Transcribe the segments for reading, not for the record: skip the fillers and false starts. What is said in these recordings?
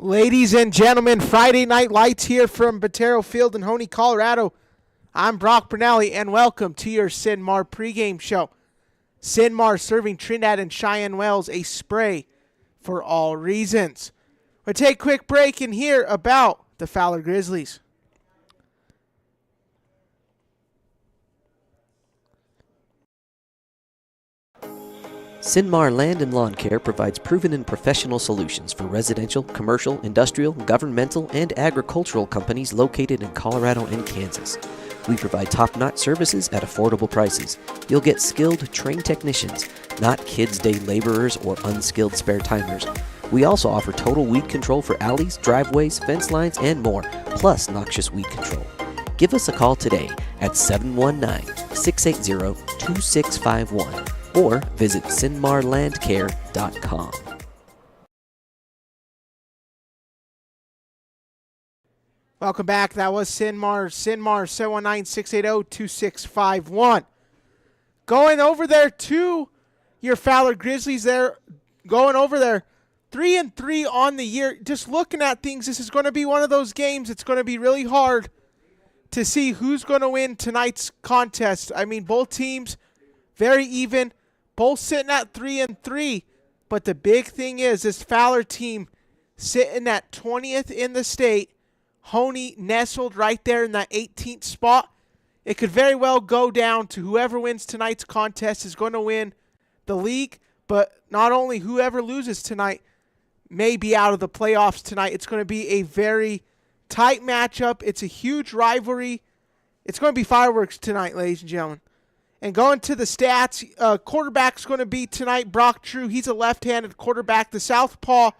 Ladies and gentlemen, Friday Night Lights here from Botero Field in Hoene, Colorado. I'm Brock Brunelli, and welcome to your CynMar pregame show. CynMar serving Trinidad and Cheyenne Wells a spray for all reasons. We'll take a quick break and hear about the Fowler Grizzlies. CynMar Land and Lawn Care provides proven and professional solutions for residential, commercial, industrial, governmental, and agricultural companies located in Colorado and Kansas. We provide top-notch services at affordable prices. You'll get skilled, trained technicians, not kids' day laborers or unskilled spare-timers. We also offer total weed control for alleys, driveways, fence lines, and more, plus noxious weed control. Give us a call today at 719-680-2651. or visit CynMarLandCare.com. Welcome back. That was CynMar. CynMar 719-680-2651. Going over there to your Fowler Grizzlies there. Going over there 3-3 on the year. Just looking at things, this is going to be one of those games. It's going to be really hard to see who's going to win tonight's contest. I mean, both teams very even. Both sitting at 3-3, but the big thing is this Fowler team sitting at 20th in the state. Hoene nestled right there in that 18th spot. It could very well go down to whoever wins tonight's contest is going to win the league, but not only whoever loses tonight may be out of the playoffs tonight. It's going to be a very tight matchup. It's a huge rivalry. It's going to be fireworks tonight, ladies and gentlemen. And going to the stats, quarterback's going to be tonight Brock True. He's a left-handed quarterback. The southpaw,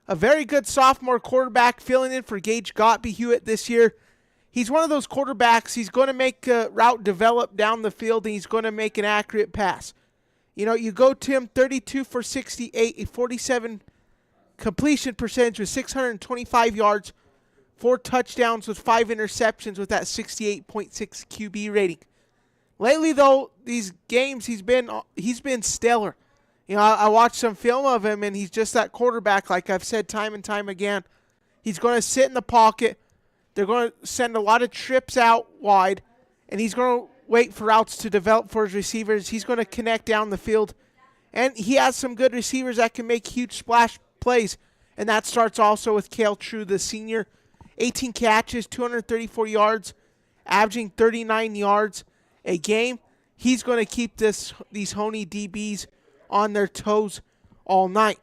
a very good sophomore quarterback, filling in for Gage Gottby Hewitt this year. He's one of those quarterbacks. He's going to make a route develop down the field, and he's going to make an accurate pass. You know, you go to him 32 for 68, a 47 completion percentage with 625 yards, 4 touchdowns with 5 interceptions with that 68.6 QB rating. Lately, though, these games he's been stellar. You know, I watched some film of him, and he's just that quarterback, like I've said time and time again. He's going to sit in the pocket. They're going to send a lot of trips out wide, and he's going to wait for routes to develop for his receivers. He's going to connect down the field, and he has some good receivers that can make huge splash plays, and that starts also with Cale True, the senior. 18 catches, 234 yards, averaging 39 yards a game. He's going to keep these Hoene DBs on their toes all night.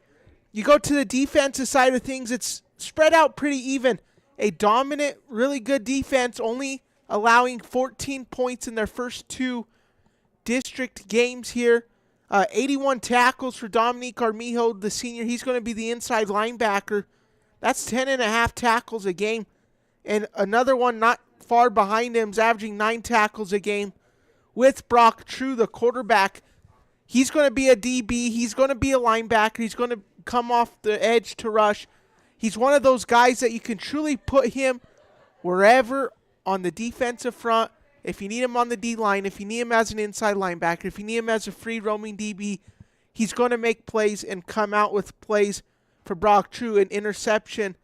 You go to the defensive side of things, it's spread out pretty even. A dominant, really good defense, only allowing 14 points in their first 2 district games here. 81 tackles for Dominique Armijo, the senior. He's going to be the inside linebacker. That's 10.5 tackles a game. And another one not far behind him is averaging 9 tackles a game. With Brock True, the quarterback, he's going to be a DB. He's going to be a linebacker. He's going to come off the edge to rush. He's one of those guys that you can truly put him wherever on the defensive front. If you need him on the D-line, if you need him as an inside linebacker, if you need him as a free roaming DB, he's going to make plays and come out with plays for Brock True. An interception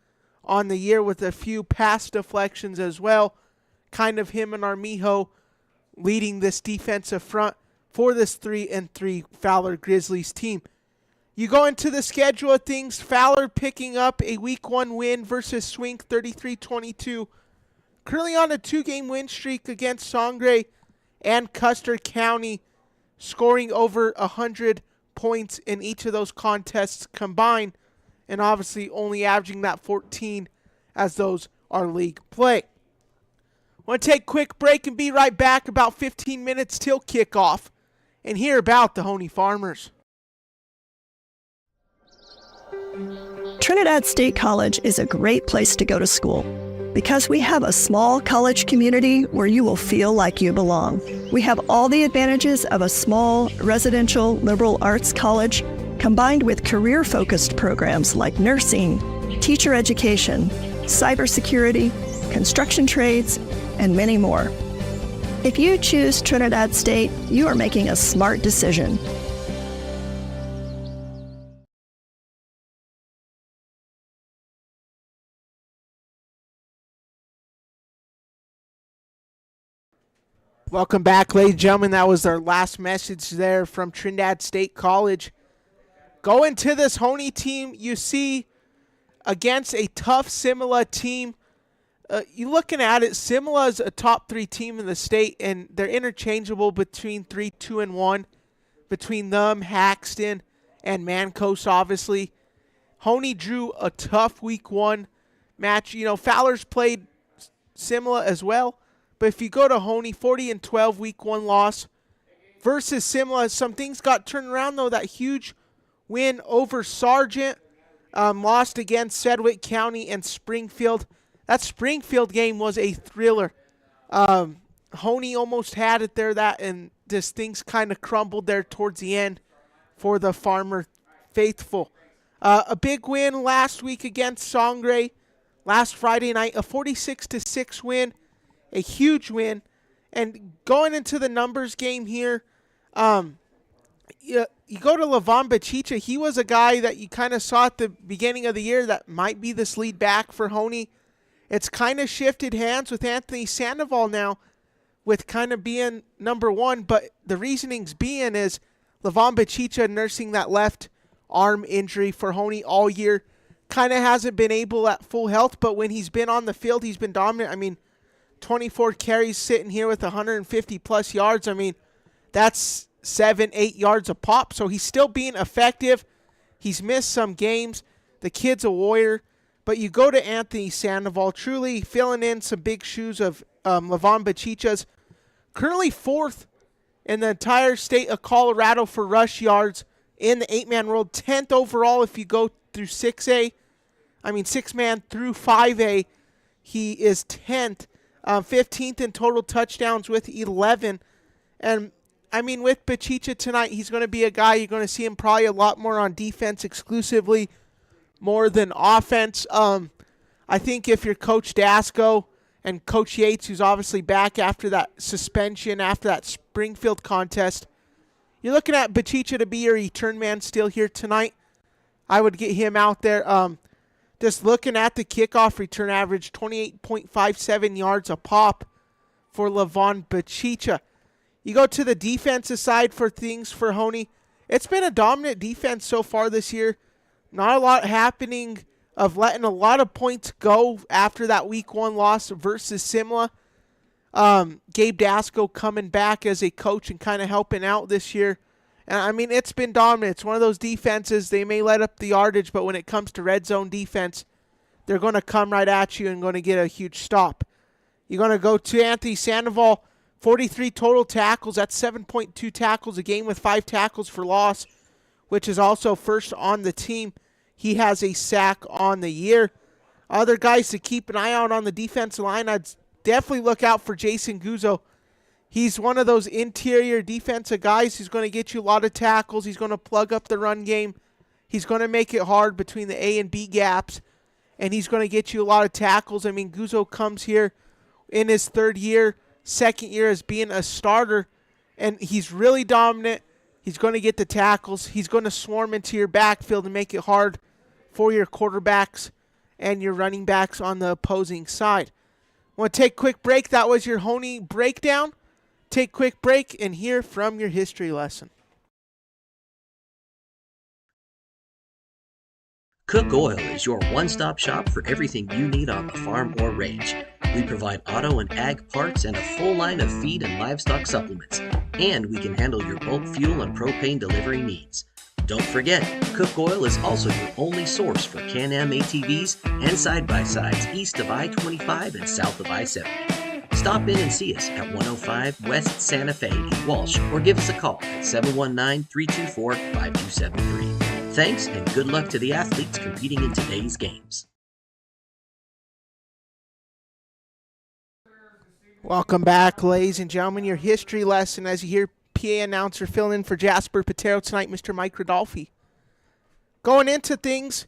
on the year with a few pass deflections as well. Kind of him and Armijo leading this defensive front for this 3-3 Fowler Grizzlies team. You go into the schedule of things, Fowler picking up a Week 1 win versus Swink, 33-22. Currently on a 2-game win streak against Sangre and Custer County, scoring over 100 points in each of those contests combined, and obviously only averaging that 14 as those are league play. I want to take a quick break and be right back, about 15 minutes till kickoff, and hear about the Hoene Farmers. Trinidad State College is a great place to go to school because we have a small college community where you will feel like you belong. We have all the advantages of a small residential liberal arts college combined with career-focused programs like nursing, teacher education, cybersecurity, construction trades, and many more. If you choose Trinidad State, you are making a smart decision. Welcome back, ladies and gentlemen. That was our last message there from Trinidad State College. Going to this Hoene team, you see against a tough Simula team. You're looking at it, Simula is a top 3 team in the state, and they're interchangeable between 3, 2, and 1. Between them, Haxton, and Mancos, obviously. Hoene drew a tough week 1 match. You know, Fowler's played Simula as well, but if you go to Hoene, 40-12 week 1 loss versus Simula. Some things got turned around, though. That huge win over Sargent, lost against Sedgwick County and Springfield. That Springfield game was a thriller. Hoene almost had it there, and just things kind of crumbled there towards the end for the Farmer faithful. A big win last week against Sangre last Friday night, a 46-6 win, a huge win. And going into the numbers game here, you go to Levon Bachicha. He was a guy that you kind of saw at the beginning of the year that might be this lead back for Hoene. It's kind of shifted hands with Anthony Sandoval now, with kind of being number 1. But the reasonings being is Levon Bachicha nursing that left arm injury for Hoene all year. Kind of hasn't been able at full health, but when he's been on the field, he's been dominant. I mean, 24 carries sitting here with 150-plus yards. I mean, that's 7-8 yards a pop. So he's still being effective. He's missed some games. The kid's a warrior. But you go to Anthony Sandoval, truly filling in some big shoes of Levon Bachicha's. Currently 4th in the entire state of Colorado for rush yards in the 8-man world. 10th overall if you go through 6A. I mean 6-man through 5A. He is 10th. 15th in total touchdowns with 11. And I mean, with Bachicha tonight, he's going to be a guy you're going to see him probably a lot more on defense exclusively, more than offense. I think if you're Coach Dasco and Coach Yates, who's obviously back after that suspension, after that Springfield contest, you're looking at Bachicha to be your return man still here tonight. I would get him out there. Just looking at the kickoff return average, 28.57 yards a pop for Levon Bachicha. You go to the defensive side for things for Hoene. It's been a dominant defense so far this year. Not a lot happening of letting a lot of points go after that week 1 loss versus Simla. Gabe Dasco coming back as a coach and kind of helping out this year. And I mean, it's been dominant. It's one of those defenses, they may let up the yardage, but when it comes to red zone defense, they're going to come right at you and going to get a huge stop. You're going to go to Anthony Sandoval, 43 total tackles. That's 7.2 tackles a game with 5 tackles for loss, which is also first on the team. He has a sack on the year. Other guys to keep an eye out on the defensive line, I'd definitely look out for Jason Guzzo. He's one of those interior defensive guys who's going to get you a lot of tackles. He's going to plug up the run game. He's going to make it hard between the A and B gaps, and he's going to get you a lot of tackles. I mean, Guzzo comes here in his 3rd year, 2nd year as being a starter, and he's really dominant. He's going to get the tackles. He's going to swarm into your backfield and make it hard for your quarterbacks and your running backs on the opposing side. I want to take a quick break. That was your Hoene breakdown. Take a quick break and hear from your history lesson. Cook Oil is your one-stop shop for everything you need on the farm or range. We provide auto and ag parts and a full line of feed and livestock supplements. And we can handle your bulk fuel and propane delivery needs. Don't forget, Cook Oil is also your only source for Can-Am ATVs and side-by-sides east of I-25 and south of I-70. Stop in and see us at 105 West Santa Fe in Walsh or give us a call at 719-324-5273. Thanks and good luck to the athletes competing in today's games. Welcome back, ladies and gentlemen. Your history lesson as you hear PA announcer filling in for Jasper Patero tonight, Mr. Mike Rodolfi. Going into things,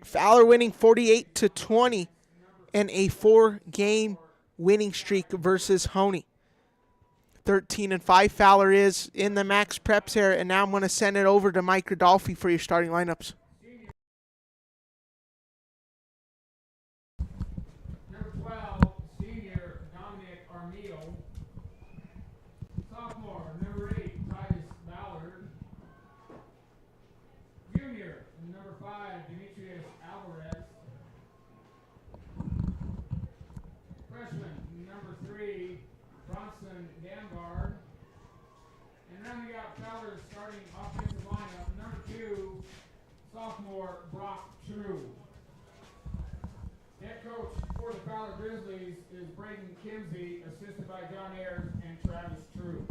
Fowler winning 48-20 and a 4-game winning streak versus Hoene. 13-5 Fowler is in the Max Preps era, and now I'm going to send it over to Mike Rodolfi for your starting lineups. Number 12, senior Dominic Armillo. number 5, Demetrius Alvarez. Freshman, number 3, Bronson Damgard. And rounding out Fowler's starting offensive lineup, number 2, sophomore Brock True. Head coach for the Fowler Grizzlies is Braden Kimsey, assisted by John Ayers and Travis True.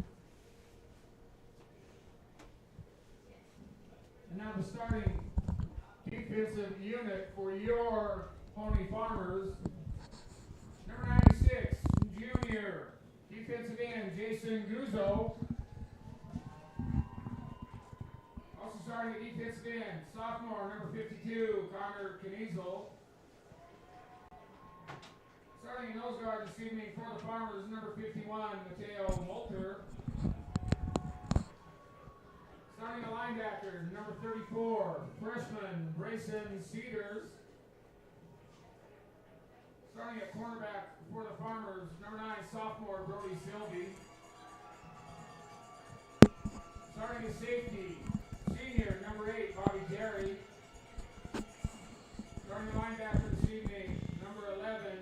And now the starting defensive unit for your Hoene Farmers. Number 96, junior defensive end Jason Guzzo. Also starting at defensive end, sophomore number 52, Connor Kniesel. Starting in nose guard this evening for the Farmers, number 51, Mateo Molter. Starting a linebacker, number 34, freshman Brayson Cedars. Starting at cornerback for the Farmers, number 9, sophomore Brody Sylvie. Starting at safety, senior, number 8, Bobby Terry. Starting a linebacker this evening, number 11,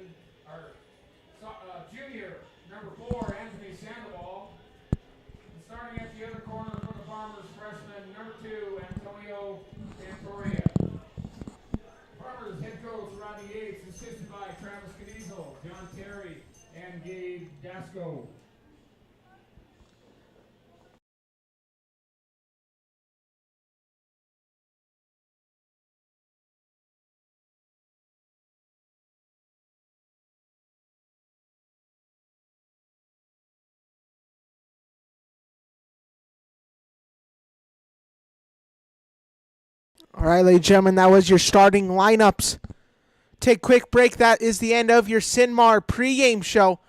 junior, number 4, Anthony Sandoval. And starting at the other corner for the Farmers, freshman, number 2, Antonio Santoria. Farmers head coach Rodney Yates, assisted by Travis Kniesel, John Terry, and Gabe Dasco. All right, ladies and gentlemen, that was your starting lineups. Take a quick break. That is the end of your CynMar pregame show.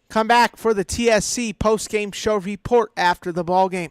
Come back for the TSC postgame show report after the ball game.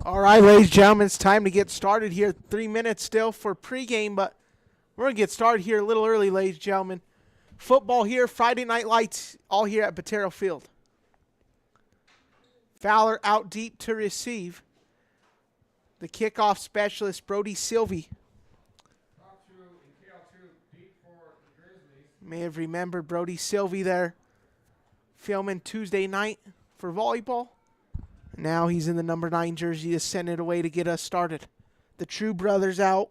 All right, ladies and gentlemen, it's time to get started here. 3 minutes still for pregame, but we're going to get started here a little early, ladies and gentlemen. Football here, Friday Night Lights, all here at Botero Field. Fowler out deep to receive. The kickoff specialist, Brody Sylvie. May have remembered Brody Sylvie there filming Tuesday night for volleyball. Now he's in the number 9 jersey to send it away to get us started. The True brothers out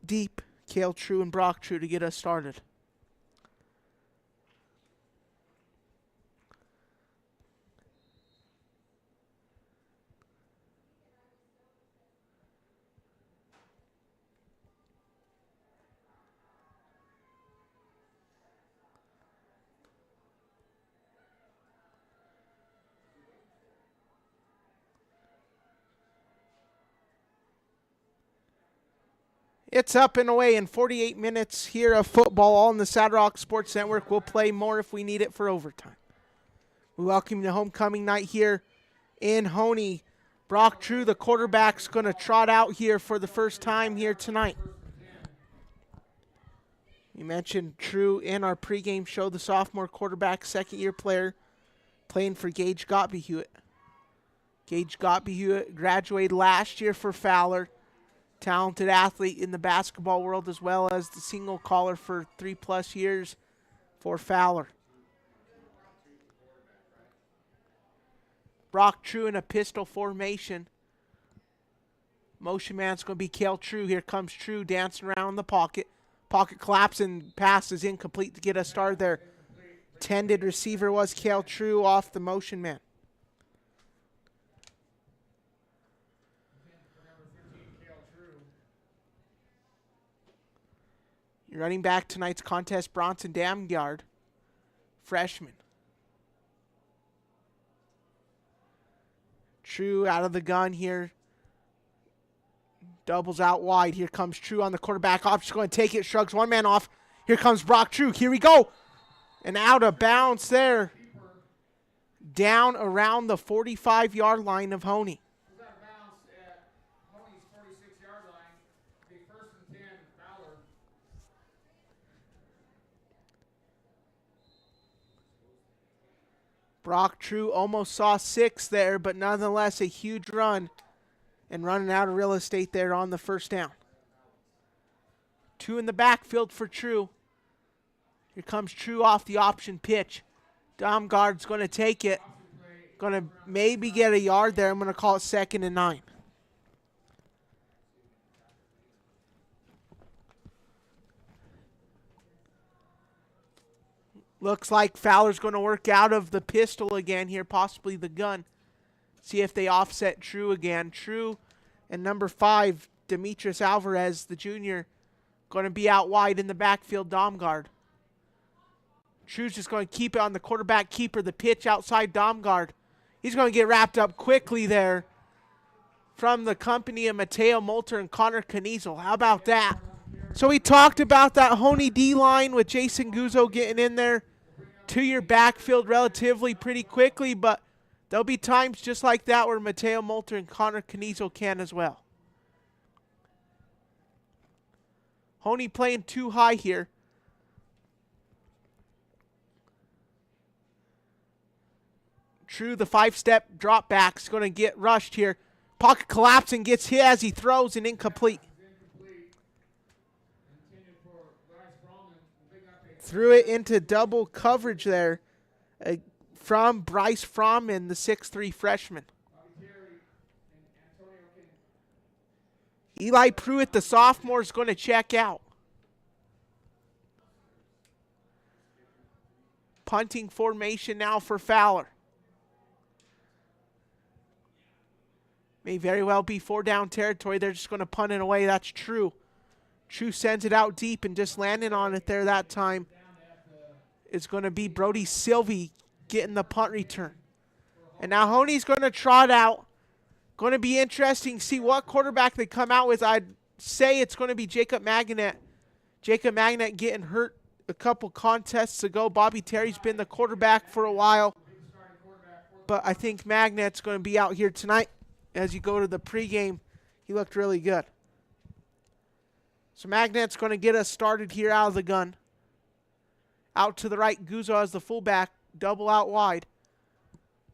deep. Cale True and Brock True to get us started. It's up and away in 48 minutes here of football, all in the Sad Rock Sports Network. We'll play more if we need it for overtime. We welcome you to homecoming night here in Hoene. Brock True, the quarterback's going to trot out here for the first time here tonight. We mentioned True in our pregame show, the sophomore quarterback, second-year player, playing for Gage Gottby-Hewitt. Gage Gottby-Hewitt graduated last year for Fowler. Talented athlete in the basketball world, as well as the single caller for 3+ years for Fowler. Brock True in a pistol formation. Motion man's going to be Cale True. Here comes True dancing around the pocket. Pocket collapse and pass is incomplete to get us started there. Intended receiver was Cale True off the motion man. Your running back tonight's contest, Bronson Damgard, freshman. True out of the gun here. Doubles out wide. Here comes True on the quarterback option. Going to take it. Shrugs one man off. Here comes Brock True. Here we go. And out of bounds there. Down around the 45-yard line of Hoene. Brock True almost saw 6 there, but nonetheless a huge run and running out of real estate there on the first down. 2 in the backfield for True. Here comes True off the option pitch. Domgard's going to take it. Going to maybe get a yard there. I'm going to call it 2nd and 9. Looks like Fowler's going to work out of the pistol again here, possibly the gun. See if they offset True again. True and number 5, Demetrius Alvarez, the junior, going to be out wide in the backfield, Domgard. True's just going to keep it on the quarterback keeper, the pitch outside Domgard. He's going to get wrapped up quickly there from the company of Mateo Molter and Connor Kniesel. How about that? So we talked about that Hoene D-line with Jason Guzzo getting in there to your backfield relatively pretty quickly, but there'll be times just like that where Mateo Molter and Connor Kniesel can as well. Hoene playing too high here. True, the 5-step drop back is going to get rushed here. Pocket collapsing, gets hit as he throws and incomplete. Threw it into double coverage there from Bryce Frommman, the 6'3 freshman. Eli Pruitt, the sophomore, is going to check out. Punting formation now for Fowler. May very well be 4-down territory. They're just going to punt it away. That's True. True sends it out deep and just landing on it there that time. It's going to be Brody Sylvie getting the punt return. And now Honie's going to trot out. Going to be interesting to see what quarterback they come out with. I'd say it's going to be Jacob Magnet. Jacob Magnet getting hurt a couple contests ago. Bobby Terry's been the quarterback for a while. But I think Magnet's going to be out here tonight. as you go to the pregame, he looked really good. So Magnet's going to get us started here out of the gun. Out to the right, Guzzo as the fullback, double out wide.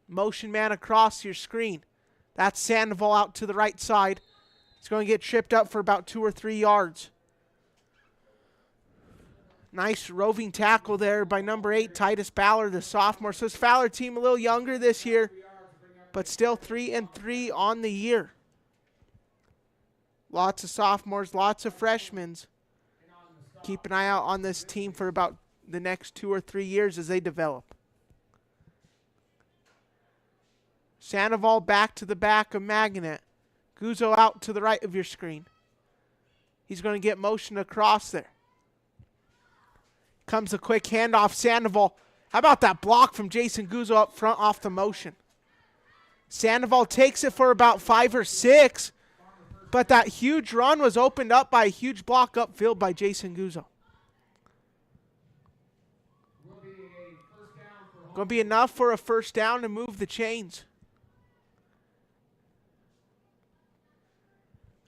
Motion man across your screen. That's Sandoval out to the right side. He's going to get tripped up for about 2 or 3 yards. Nice roving tackle there by number 8, Titus Fowler, the sophomore. So this Fowler team a little younger this year, but still 3-3 on the year. Lots of sophomores, lots of freshmen. Keep an eye out on this team for about the next 2 or 3 years as they develop. Sandoval back to the back of Magnet. Guzzo out to the right of your screen. He's going to get motion across there. Comes a quick handoff, Sandoval. How about that block from Jason Guzzo up front off the motion? Sandoval takes it for about 5 or 6, but that huge run was opened up by a huge block upfield by Jason Guzzo. Going to be enough for a first down to move the chains.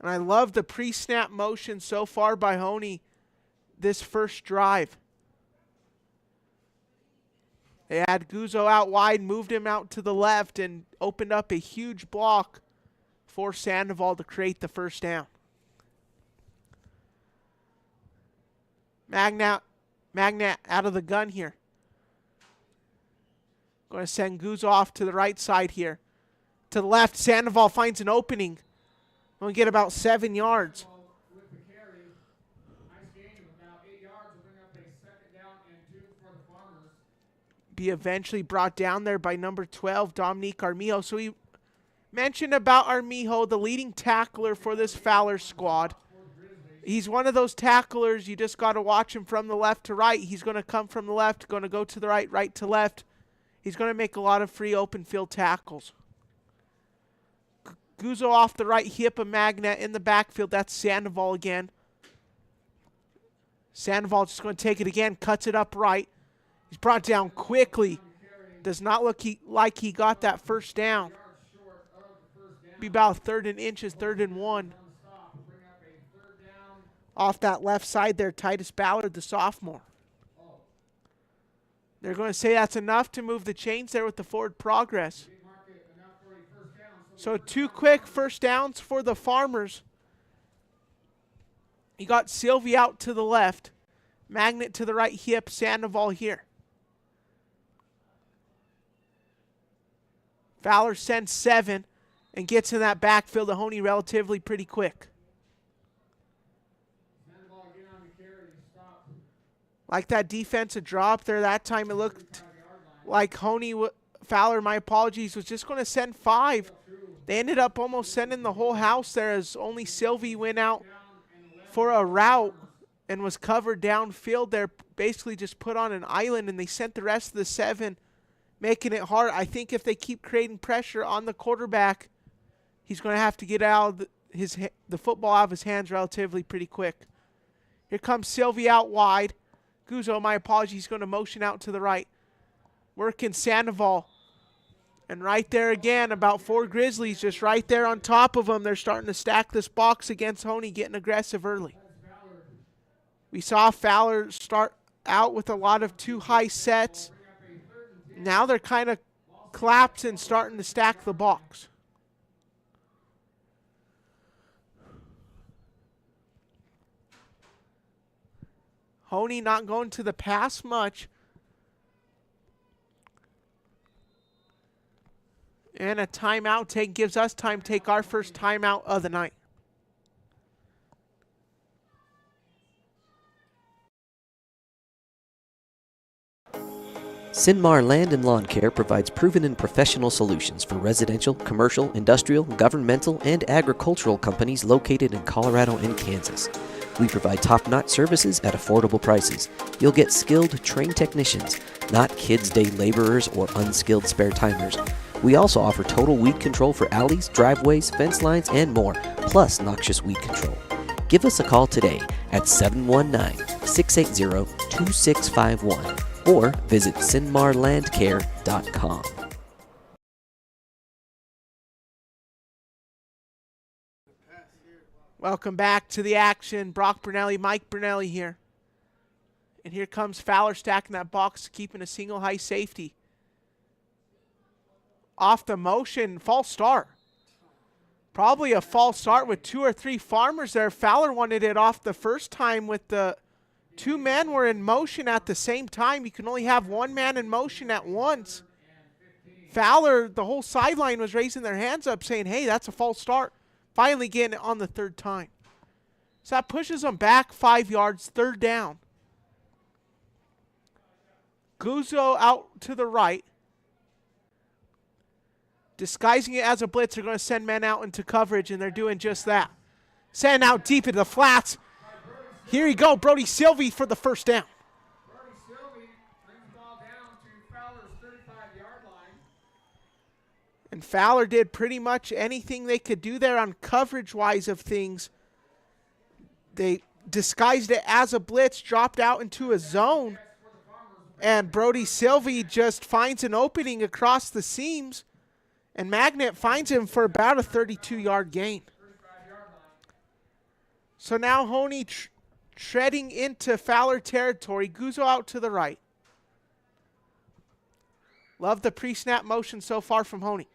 And I love the pre-snap motion so far by Hoehne this first drive. They had Guzzo out wide, moved him out to the left, and opened up a huge block for Sandoval to create the first down. Magnet out of the gun here. Going to send Guzzo off to the right side here. To the left, Sandoval finds an opening. Going to get about 7 yards. Be eventually brought down there by number 12, Dominique Armijo. So we mentioned about Armijo, the leading tackler for this Fowler squad. He's one of those tacklers, you just got to watch him from the left to right. He's going to come from the left, going to go to the right, right to left. He's going to make a lot of free open field tackles. Guzzo off the right hip of Magnet in the backfield. That's Sandoval again. Sandoval just going to take it again, cuts it up right. He's brought down quickly. Does not look like he got that first down. Be about 3rd and inches, 3rd and 1. Off that left side there, Titus Ballard, the sophomore. They're going to say that's enough to move the chains there with the forward progress. So 2 quick first downs for the Farmers. You got Sylvie out to the left. Magnet to the right hip, Sandoval here. Fowler sends 7 and gets in that backfield of Hoehne relatively pretty quick. Like that defensive drop there, that time it looked like Fowler, my apologies, was just going to send 5. They ended up almost sending the whole house there as only Sylvie went out for a route and was covered downfield there, basically just put on an island, and they sent the rest of the 7, making it hard. I think if they keep creating pressure on the quarterback, he's going to have to get out of the football out of his hands relatively pretty quick. Here comes Sylvie out wide. Guzzo, my apologies, he's going to motion out to the right. Working Sandoval. And right there again, about 4 Grizzlies just right there on top of them. They're starting to stack this box against Hoehne, getting aggressive early. We saw Fowler start out with a lot of 2 high sets. Now they're kind of collapsing, starting to stack the box. Hoehne not going to the pass much. And a timeout gives us time to take our first timeout of the night. CynMar Land and Lawn Care provides proven and professional solutions for residential, commercial, industrial, governmental, and agricultural companies located in Colorado and Kansas. We provide top-notch services at affordable prices. You'll get skilled, trained technicians, not kids' day laborers or unskilled spare-timers. We also offer total weed control for alleys, driveways, fence lines, and more, plus noxious weed control. Give us a call today at 719-680-2651 or visit CynMarLandCare.com. Welcome back to the action. Brock Brunelli, Mike Brunelli here. And here comes Fowler stacking that box, keeping a single high safety. Off the motion, false start. Probably a false start with 2 or 3 Farmers there. Fowler wanted it off the first time with the 2 men were in motion at the same time. You can only have 1 man in motion at once. Fowler, the whole sideline was raising their hands up saying, hey, that's a false start. Finally getting it on the 3rd time. So that pushes them back 5 yards, 3rd down. Guzzo out to the right. Disguising it as a blitz, they're going to send men out into coverage, and they're doing just that. Send out deep into the flats. Here you go, Brody Sylvie for the first down. Brody Sylvie brings the ball down to Fowler's 35-yard line. And Fowler did pretty much anything they could do there on coverage-wise of things. They disguised it as a blitz, dropped out into a zone, and Brody Sylvie just finds an opening across the seams, and Magnet finds him for about a 32-yard gain. So now Hoehne treading into Fowler territory. Guzzo out to the right. Love the pre-snap motion so far from Hoehne.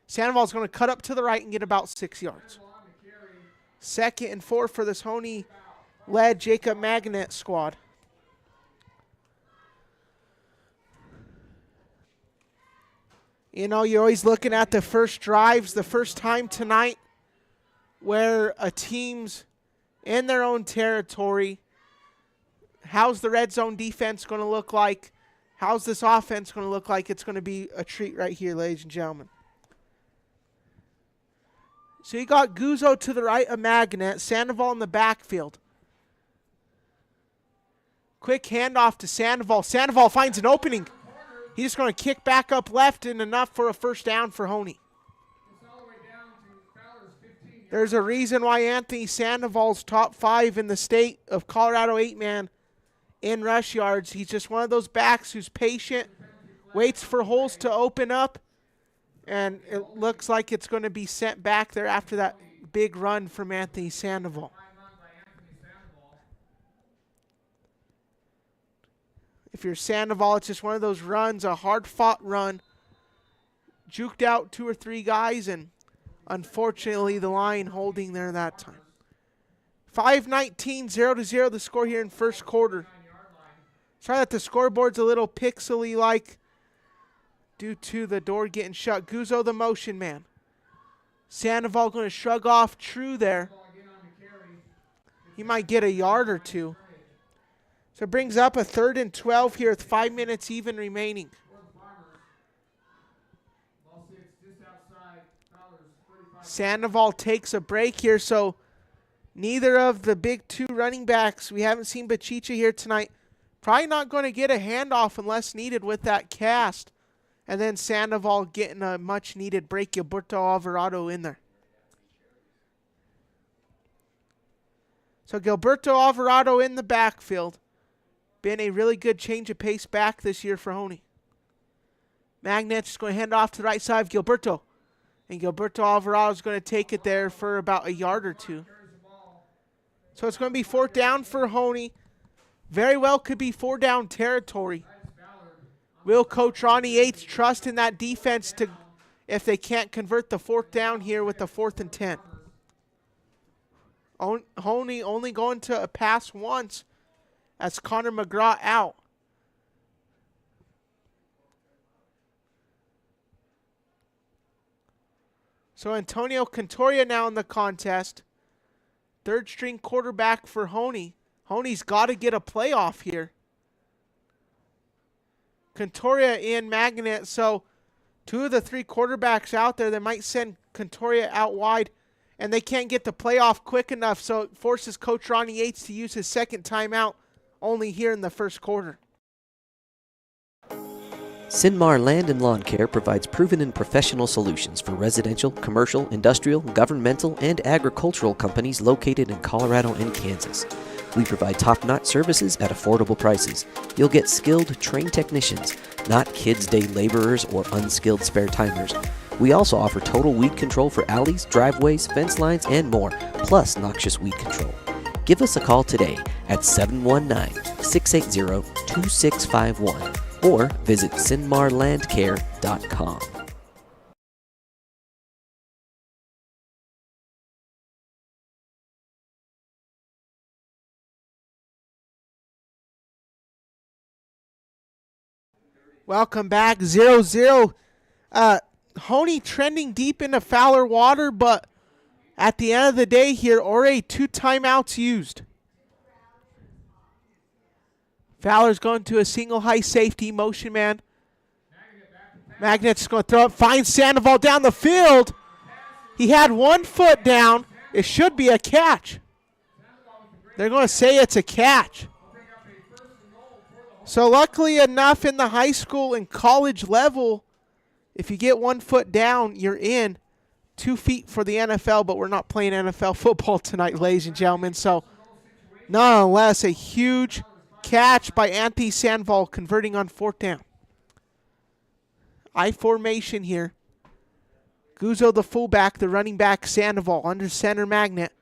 Sandoval's going to cut up to the right and get about 6 yards. 2nd and 4 for this Hoehne-led Jacob Magnet squad. You know, you're always looking at the first drives, the first time tonight where a team's in their own territory. How's the red zone defense going to look like? How's this offense going to look like? It's going to be a treat right here, ladies and gentlemen. So you got Guzzo to the right of Magnet, Sandoval in the backfield. Quick handoff to Sandoval. Sandoval finds an opening. He's just going to kick back up left and enough for a first down for Hoehne. There's a reason why Anthony Sandoval's top 5 in the state of Colorado 8-man in rush yards. He's just one of those backs who's patient, waits for holes to open up, and it looks like it's going to be sent back there after that big run from Anthony Sandoval. If you're Sandoval, it's just one of those runs, a hard-fought run. Juked out 2 or 3 guys, and unfortunately the line holding there that time. 5:19, 0-0 the score here in first quarter. Sorry that the scoreboard's a little pixely-like due to the door getting shut. Guzzo the motion man. Sandoval going to shrug off True there. He might get a yard or 2. So it brings up a 3rd and 12 here with 5 minutes even remaining. Sandoval takes a break here, so neither of the big 2 running backs, we haven't seen Bachicha here tonight, probably not going to get a handoff unless needed with that cast. And then Sandoval getting a much-needed break, Gilberto Alvarado in there. So Gilberto Alvarado in the backfield. Been a really good change of pace back this year for Hoehne. Magnet's just going to hand off to the right side of Gilberto. And Gilberto Alvarado is going to take it there for about a yard or 2. So it's going to be 4th down for Hoehne. Very well could be 4-down territory. Will Coach Ronnie Yates trust in that defense to, if they can't convert the 4th down here with the 4th and 10? Hoehne only going to a pass once as Connor McGraw out. So Antonio Cantoria now in the contest. 3rd string quarterback for Hoehne. Hoehne's got to get a playoff here. Cantoria and Magnet, so 2 of the 3 quarterbacks out there, they might send Cantoria out wide, and they can't get the playoff quick enough, so it forces Coach Ronnie Yates to use his 2nd timeout only here in the first quarter. CynMar Land and Lawn Care provides proven and professional solutions for residential, commercial, industrial, governmental, and agricultural companies located in Colorado and Kansas. We provide top-notch services at affordable prices. You'll get skilled, trained technicians, not kids' day laborers or unskilled spare-timers. We also offer total weed control for alleys, driveways, fence lines, and more, plus noxious weed control. Give us a call today at 719-680-2651 or visit CynMarLandCare.com. Welcome back, 0-0. Hoene trending deep into Fowler water, but at the end of the day here, Ore 2 timeouts used. Fowler's going to a single high safety motion man. Magnet's going to throw it, finds Sandoval down the field. He had 1 foot down. It should be a catch. They're going to say it's a catch. So luckily enough in the high school and college level, if you get 1 foot down, you're in. 2 feet for the NFL, but we're not playing NFL football tonight, ladies and gentlemen. So nonetheless, a huge catch by Anthony Sandoval converting on 4th down. I formation here. Guzzo the fullback, the running back Sandoval under center Magnet.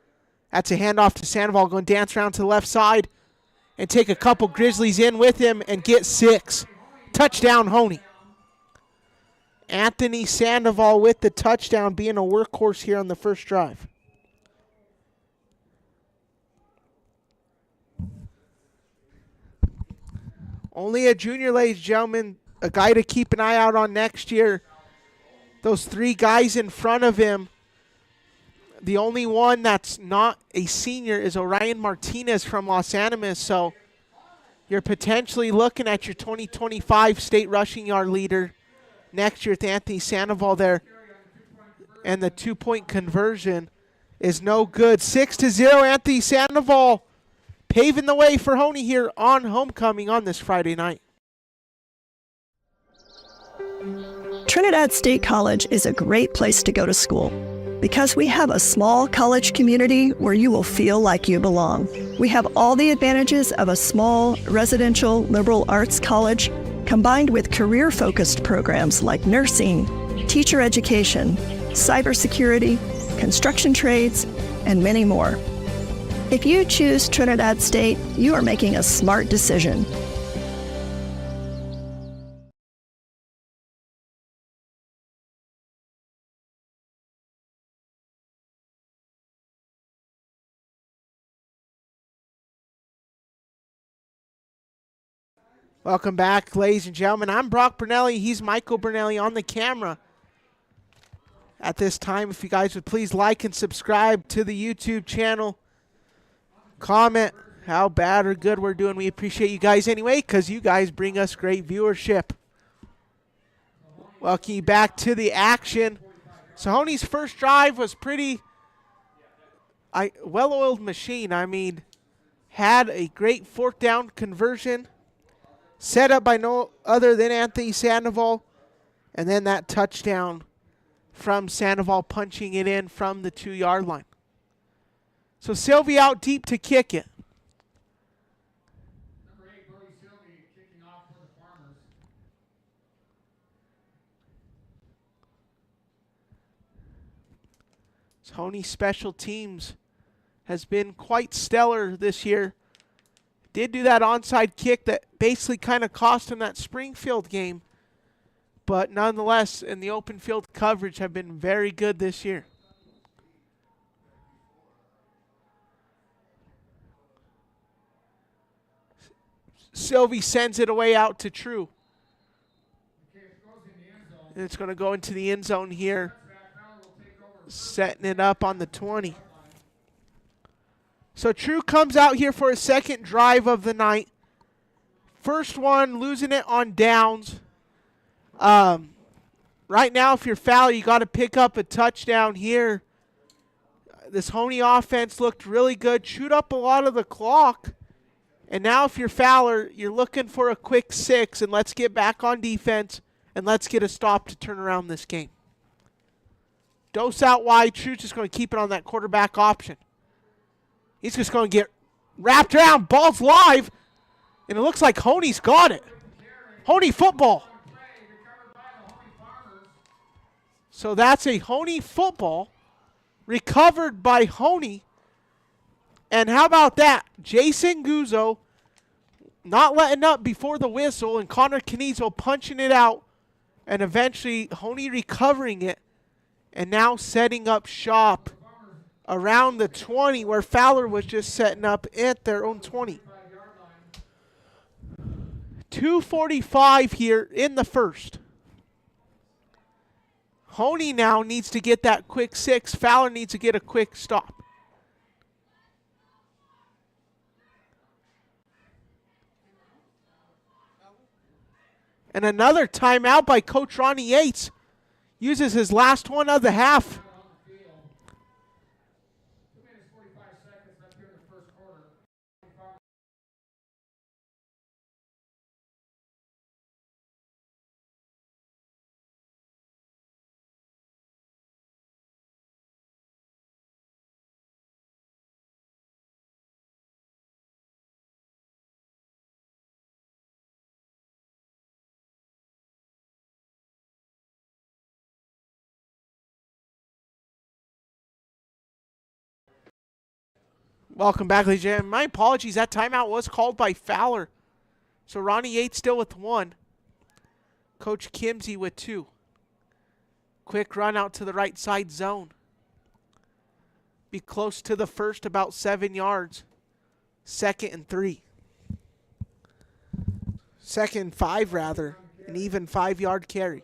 That's a handoff to Sandoval, going to dance around to the left side and take a couple Grizzlies in with him and get 6. Touchdown, Hoene. Anthony Sandoval with the touchdown, being a workhorse here on the first drive. Only a junior, ladies and gentlemen, a guy to keep an eye out on next year. Those 3 guys in front of him, the only one that's not a senior is Orion Martinez from Los Animas. So you're potentially looking at your 2025 state rushing yard leader next year with Anthony Sandoval there. And the 2-point conversion is no good. 6-0, Anthony Sandoval paving the way for Hoene here on homecoming on this Friday night. Trinidad State College is a great place to go to school because we have a small college community where you will feel like you belong. We have all the advantages of a small residential liberal arts college combined with career-focused programs like nursing, teacher education, cybersecurity, construction trades, and many more. If you choose Trinidad State, you are making a smart decision. Welcome back, ladies and gentlemen. I'm Brock Bernelli. He's Michael Bernelli on the camera. At this time, if you guys would please like and subscribe to the YouTube channel. Comment how bad or good we're doing. We appreciate you guys anyway because you guys bring us great viewership. Welcome you back to the action. So Hoene's first drive was pretty well-oiled machine. I mean, had a great 4th down conversion. Set up by no other than Anthony Sandoval. And then that touchdown from Sandoval punching it in from the 2-yard line. So Sylvie out deep to kick it. Number 8, Brody Sylvie, kicking off for the Farmers. Hoene special teams has been quite stellar this year. Did do that onside kick that basically kind of cost him that Springfield game. But nonetheless, in the open field coverage have been very good this year. Sylvie sends it away out to True. And it's going to go into the end zone here. Setting it up on the 20. So True comes out here for a second drive of the night. First one, losing it on downs. Right now, if you're Fowler, you got to pick up a touchdown here. This Hoene offense looked really good, chewed up a lot of the clock. And now if you're Fowler, you're looking for a quick 6, and let's get back on defense, and let's get a stop to turn around this game. Dose out wide. True's just going to keep it on that quarterback option. He's just going to get wrapped around. Ball's live. And it looks like Hoene's got it. Hoene football. So that's a Hoene football recovered by Hoene. And how about that? Jason Guzzo not letting up before the whistle, and Connor Canizo punching it out, and eventually Hoene recovering it, and now setting up shop around the 20 where Fowler was just setting up at their own 20. 2:45 here in the first. Hoene now needs to get that quick 6. Fowler needs to get a quick stop. And another timeout by Coach Ronnie Yates. Uses his last one of the half. Welcome back, ladies and gentlemen. My apologies, that timeout was called by Fowler. So Ronnie Yates still with 1. Coach Kimsey with 2. Quick run out to the right side zone. Be close to the first, about 7 yards. 2nd and 3. 2nd and 5 rather. An even 5-yard carry.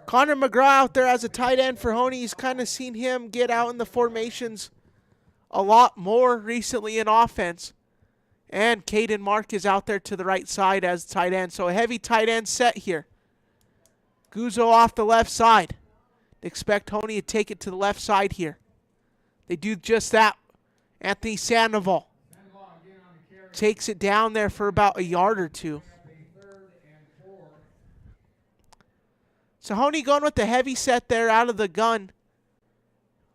Connor McGraw out there as a tight end for Hoene. He's kind of seen him get out in the formations a lot more recently in offense. And Caden Marquez out there to the right side as tight end. So a heavy tight end set here. Guzzo off the left side. Expect Hoene to take it to the left side here. They do just that. Anthony Sandoval takes it down there for about a yard or 2. So Hoene going with the heavy set there out of the gun.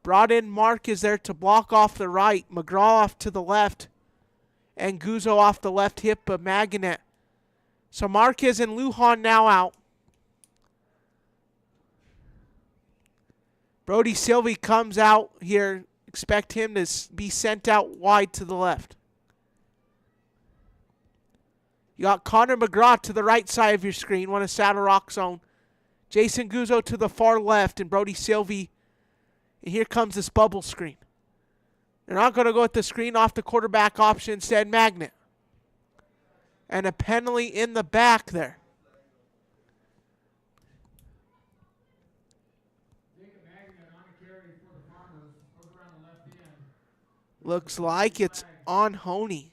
Brought in Marquez there to block off the right. McGraw off to the left. And Guzzo off the left hip of Maganet. So Marquez and Lujan now out. Brody Sylvie comes out here. Expect him to be sent out wide to the left. You got Connor McGraw to the right side of your screen. One of Saddle Rock zone. Jason Guzzo to the far left. And Brody Sylvie. And here comes this bubble screen. They're not going to go with the screen off the quarterback option, instead Magnet. And a penalty in the back there. Looks like it's on Hoene.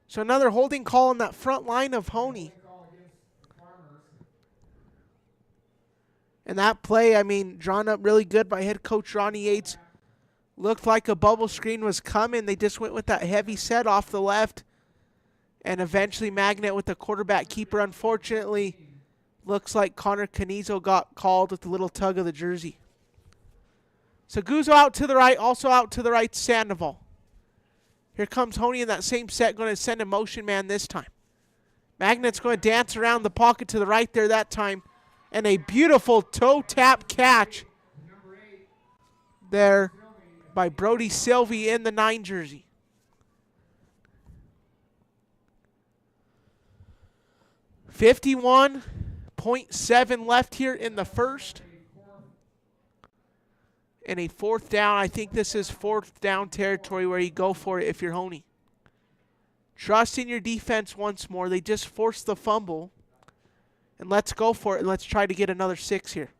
So another holding call on that front line of Hoene. And that play, I mean, drawn up really good by head coach Ronnie Yates. Looked like a bubble screen was coming. They just went with that heavy set off the left. And eventually Magnet with the quarterback keeper. Unfortunately, looks like Connor Canizo got called with a little tug of the jersey. So Guzzo out to the right, also out to the right, Sandoval. Here comes Hoene in that same set, going to send a motion man this time. Magnet's going to dance around the pocket to the right there that time. And a beautiful toe tap catch there by Brody Sylvie in the 9 jersey. .7 left here in the first. And a 4th down. I think this is 4th down territory where you go for it if you're Hoene. Trust in your defense once more. They just forced the fumble. And let's go for it, and let's try to get another 6 here.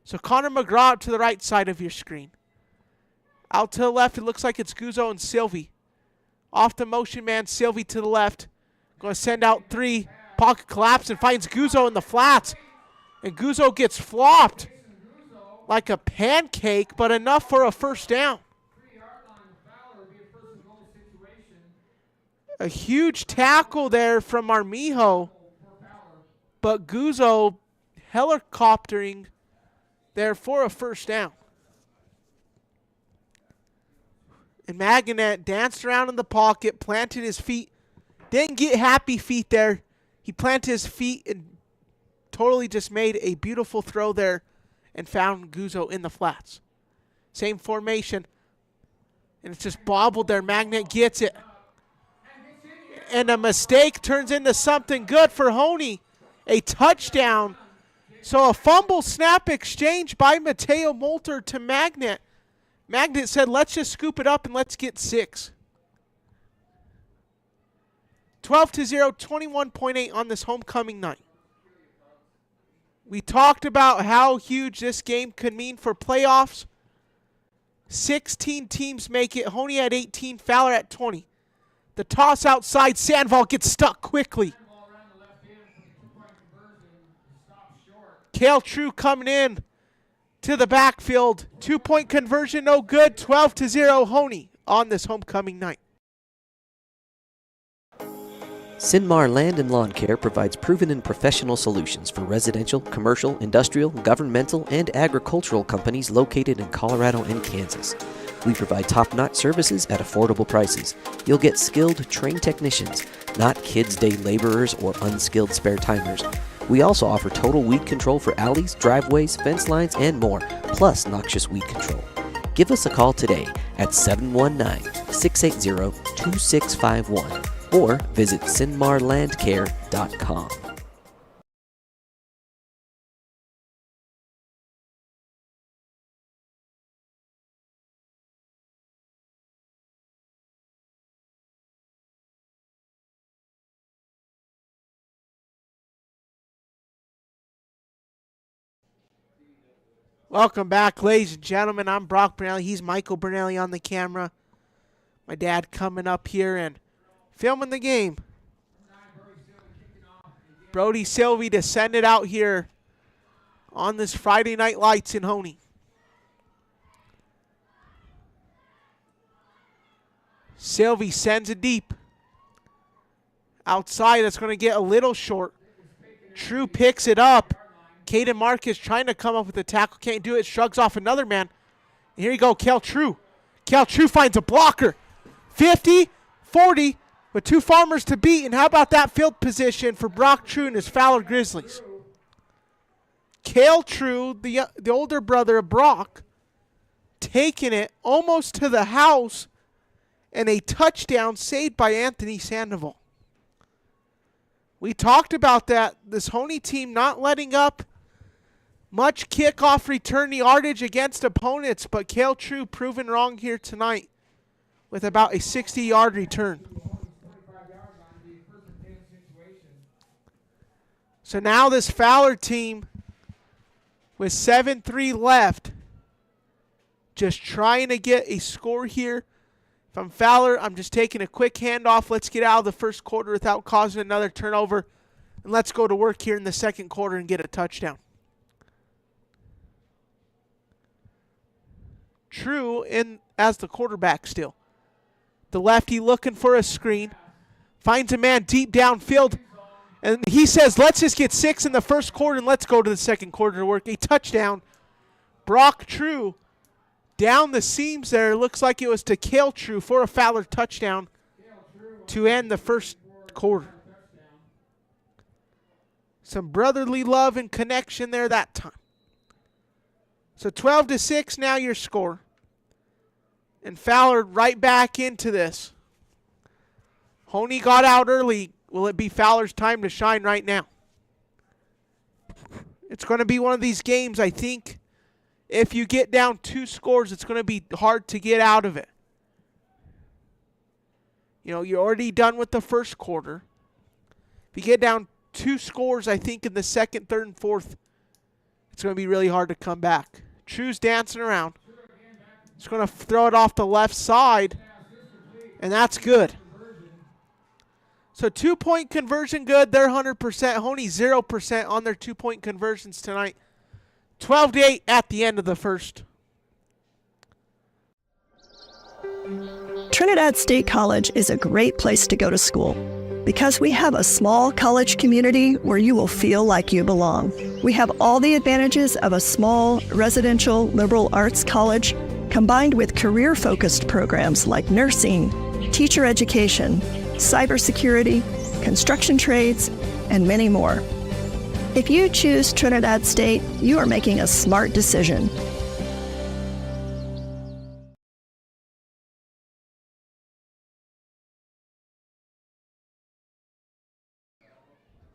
So Connor McGraw out to the right side of your screen. Out to the left, it looks like it's Guzzo and Sylvie. Off the motion man, Sylvie to the left. Going to send out 3. Pocket collapse and finds Guzzo in the flats. And Guzzo gets flopped like a pancake, but enough for a 1st down. A huge tackle there from Armijo. But Guzzo helicoptering there for a 1st down. And Maganet danced around in the pocket, planted his feet. Didn't get happy feet there. He planted his feet and totally just made a beautiful throw there and found Guzzo in the flats. Same formation. And it's just bobbled there. Magnet gets it. And a mistake turns into something good for Hoehne. A touchdown. So a fumble snap exchange by Mateo Molter to Magnet. Magnet said, let's just scoop it up and let's get 6. 12-0, 21.8 on this homecoming night. We talked about how huge this game could mean for playoffs. 16 teams make it. Hoehne at 18, Fowler at 20. The toss outside, Sandoval gets stuck quickly. Cale True coming in to the backfield. 2-point conversion, no good. 12-0, Hoehne on this homecoming night. CynMar Land and Lawn Care provides proven and professional solutions for residential, commercial, industrial, governmental, and agricultural companies located in Colorado and Kansas. We provide top-notch services at affordable prices. You'll get skilled, trained technicians, not kids' day laborers or unskilled spare-timers. We also offer total weed control for alleys, driveways, fence lines, and more, plus noxious weed control. Give us a call today at 719-680-2651 or visit CynMarLandCare.com. Welcome back, ladies and gentlemen. I'm Brock Bernelli. He's Michael Bernelli on the camera. My dad coming up here and filming the game. Brody Sylvie to send it out here on this Friday Night Lights in Hoehne. Sylvie sends it deep. Outside, it's going to get a little short. True picks it up. Caden Marquez trying to come up with a tackle. Can't do it. Shrugs off another man. And here you go, Cale True. Cale True finds a blocker. 50, 40, with 2 Farmers to beat. And how about that field position for Brock True and his Fowler Grizzlies? Cale True, the older brother of Brock, taking it almost to the house. And a touchdown saved by Anthony Sandoval. We talked about that. This Hoehne team not letting up much kickoff return yardage against opponents, but Cale True proven wrong here tonight with about a 60-yard return. So now this Fowler team with 7-3 left, just trying to get a score here. If I'm Fowler, I'm just taking a quick handoff. Let's get out of the first quarter without causing another turnover, and let's go to work here in the second quarter and get a touchdown. True in as the quarterback still. The lefty looking for a screen. Finds a man deep downfield. And he says, let's just get 6 in the first quarter and let's go to the second quarter to work. A touchdown. Brock True down the seams there. Looks like it was to Cale True for a Fowler touchdown to end the first quarter. Some brotherly love and connection there that time. So 12-6 now your score. And Fowler right back into this. Hoehne got out early. Will it be Fowler's time to shine right now? It's going to be one of these games, I think. If you get down 2 scores, it's going to be hard to get out of it. You know, you're already done with the first quarter. If you get down 2 scores, I think in the second, third, and fourth, it's going to be really hard to come back. True's dancing around. He's going to throw it off the left side, and that's good. So 2-point conversion good. They're 100%. Hoehne 0% on their 2-point conversions tonight. 12-8 at the end of the first. Trinidad State College is a great place to go to school because we have a small college community where you will feel like you belong. We have all the advantages of a small residential liberal arts college combined with career-focused programs like nursing, teacher education, cybersecurity, construction trades, and many more. If you choose Trinidad State, you are making a smart decision.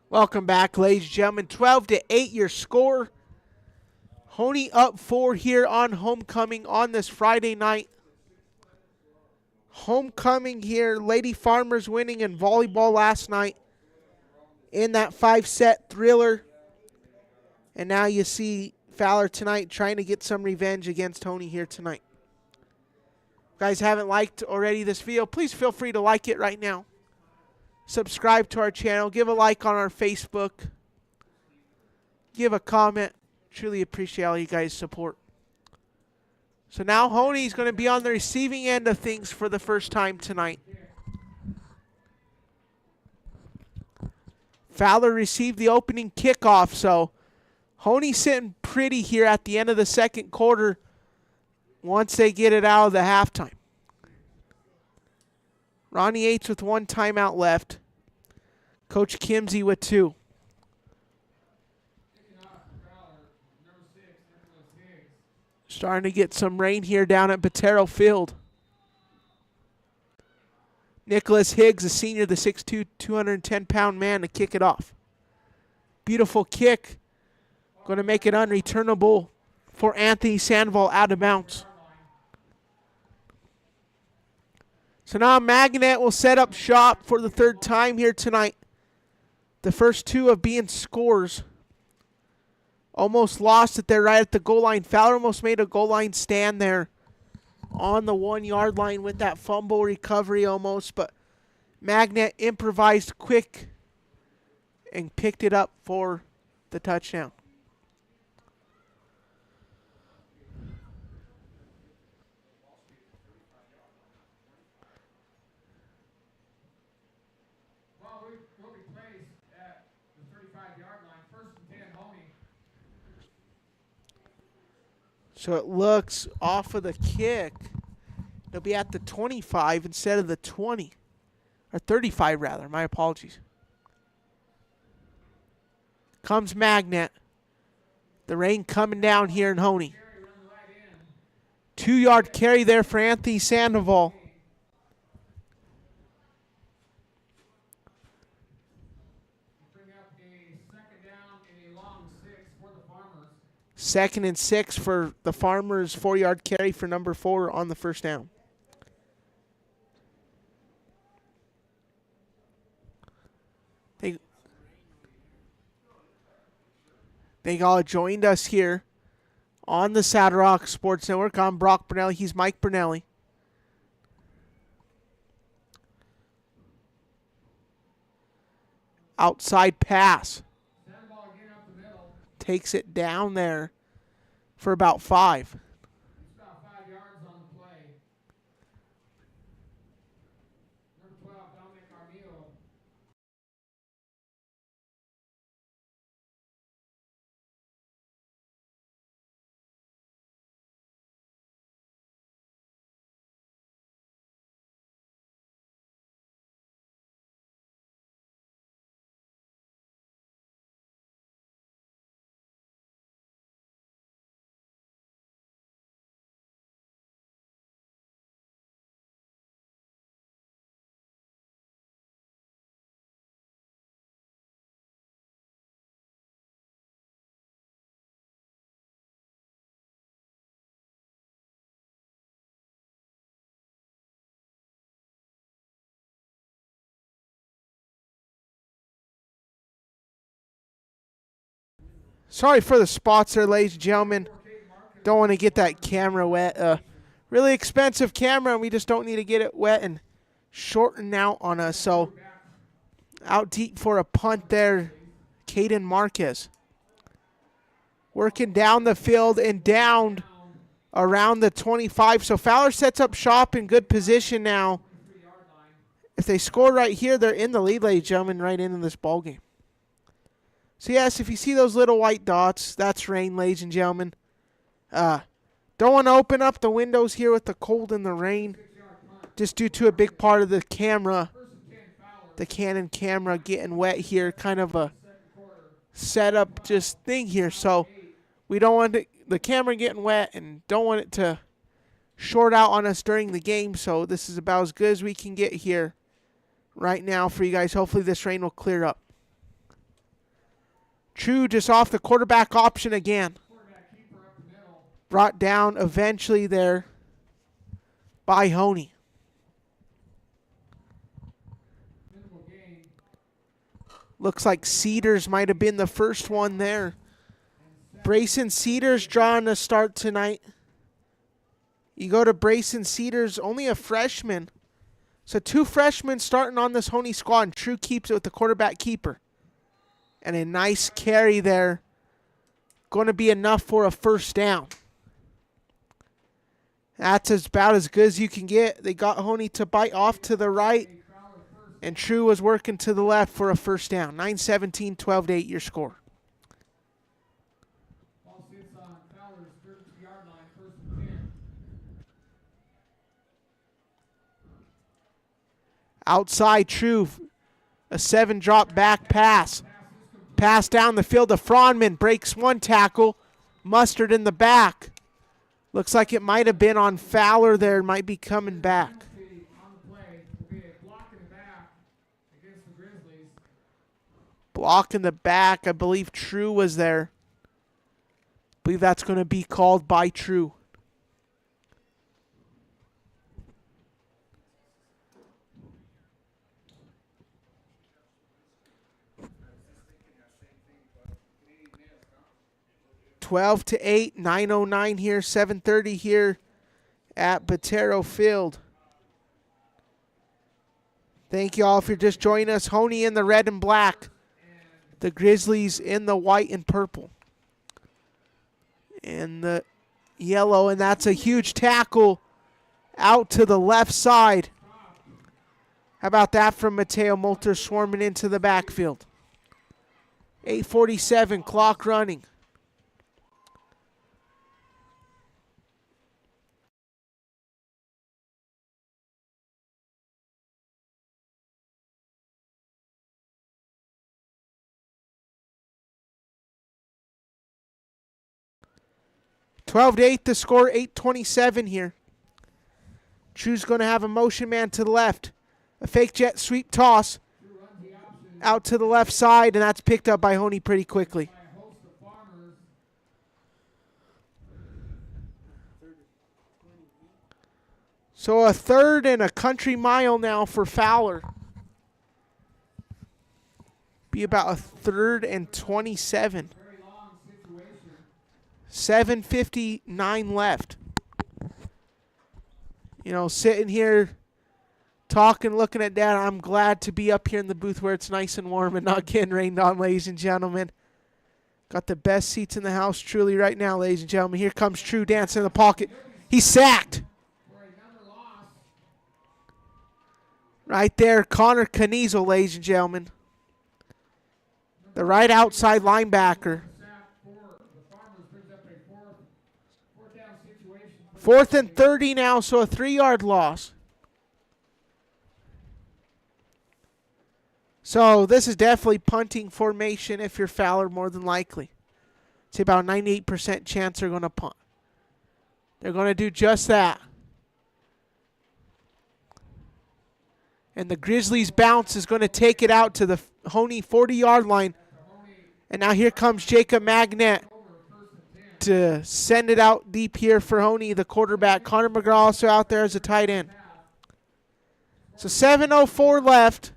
Welcome back, ladies and gentlemen. 12-8 your score. Hoene up 4 here on homecoming on this Friday night. Homecoming here. Lady Farmers winning in volleyball last night in that 5-set thriller. And now you see Fowler tonight trying to get some revenge against Hoene here tonight. If you guys haven't liked already this video, please feel free to like it right now. Subscribe to our channel. Give a like on our Facebook. Give a comment. Truly appreciate all you guys' support. So now Hoene is going to be on the receiving end of things for the first time tonight. Fowler received the opening kickoff, so Hoene sitting pretty here at the end of the second quarter once they get it out of the halftime. Ronnie Yates with 1 timeout left. Coach Kimsey with 2. Starting to get some rain here down at Botero Field. Nicholas Higgs, a senior, the 6'2", 210-pound man to kick it off. Beautiful kick. Going to make it unreturnable for Anthony Sandoval out of bounds. So now Magnet will set up shop for the 3rd time here tonight. The first 2 of being scores. Almost lost it there right at the goal line. Fowler almost made a goal line stand there on the 1-yard line with that fumble recovery almost. But Magnet improvised quick and picked it up for the touchdown. So it looks off of the kick. It'll be at the 25 instead of the 20. Or 35 rather. My apologies. Comes Magnet. The rain coming down here in Hoene. 2-yard carry there for Anthony Sandoval. Second and 6 for the Farmers. 4-yard carry for number 4 on the first down. They all joined us here on the Saddle Rock Sports Network. I'm Brock Bernelli. He's Mike Bernelli. Outside pass. Takes it down there for about 5. About 5 yards on the play. Number 12, Dominic Armillo. Sorry for the spots there, ladies and gentlemen. Don't want to get that camera wet. Really expensive camera, and we just don't need to get it wet and shorten out on us. So out deep for a punt there, Caden Marquez. Working down the field and down around the 25. So Fowler sets up shop in good position now. If they score right here, they're in the lead, ladies and gentlemen, right into this ball game. So, yes, if you see those little white dots, that's rain, ladies and gentlemen. Don't want to open up the windows here with the cold and the rain, just due to a big part of the camera, the Canon camera getting wet here. Kind of a setup just thing here. So we don't want the camera getting wet and don't want it to short out on us during the game. So this is about as good as we can get here right now for you guys. Hopefully this rain will clear up. True just off the quarterback option again. Brought down eventually there by Hoehne. Looks like Cedars might have been the first one there. Brayson Cedars drawing a start tonight. You go to Brayson Cedars, only a freshman. So 2 freshmen starting on this Hoehne squad. And True keeps it with the quarterback keeper. And a nice carry there. Going to be enough for a first down. That's about as good as you can get. They got Hoehne to bite off to the right. And True was working to the left for a first down. 9-17, 12-8 your score. Outside True. A 7-drop back pass. Pass down the field to Fronman. Breaks 1 tackle. Mustard in the back. Looks like it might have been on Fowler there. Might be coming back. Block in the back. I believe True was there. I believe that's going to be called by True. Twelve to 8, 9:09 here, 7:30 here at Botero Field. Thank you all if you're just joining us. Hoehne in the red and black. The Grizzlies in the white and purple. And the yellow, and that's a huge tackle out to the left side. How about that from Mateo Molter swarming into the backfield? 8:47, clock running. Twelve to 8 the score, 8:27 here. True's going to have a motion man to the left. A fake jet sweep toss out to the left side, and that's picked up by Hoehne pretty quickly. So a 3rd and a country mile now for Fowler. Be about a 3rd and 27. 7:59 left. You know, sitting here talking, looking at that, I'm glad to be up here in the booth where it's nice and warm and not getting rained on, ladies and gentlemen. Got the best seats in the house truly right now, ladies and gentlemen. Here comes True dancing in the pocket. He's sacked. Right there, Connor Canizel, ladies and gentlemen. The right outside linebacker. 4th and 30 now, so a 3-yard loss. So this is definitely punting formation if you're Fowler, more than likely. It's about a 98% chance they're going to punt. They're going to do just that. And the Grizzlies bounce is going to take it out to the Hoehne 40-yard line. And now here comes Jacob Magnet to send it out deep here for Hoehne, the quarterback. Connor McGraw also out there as a tight end. So 7:04 left.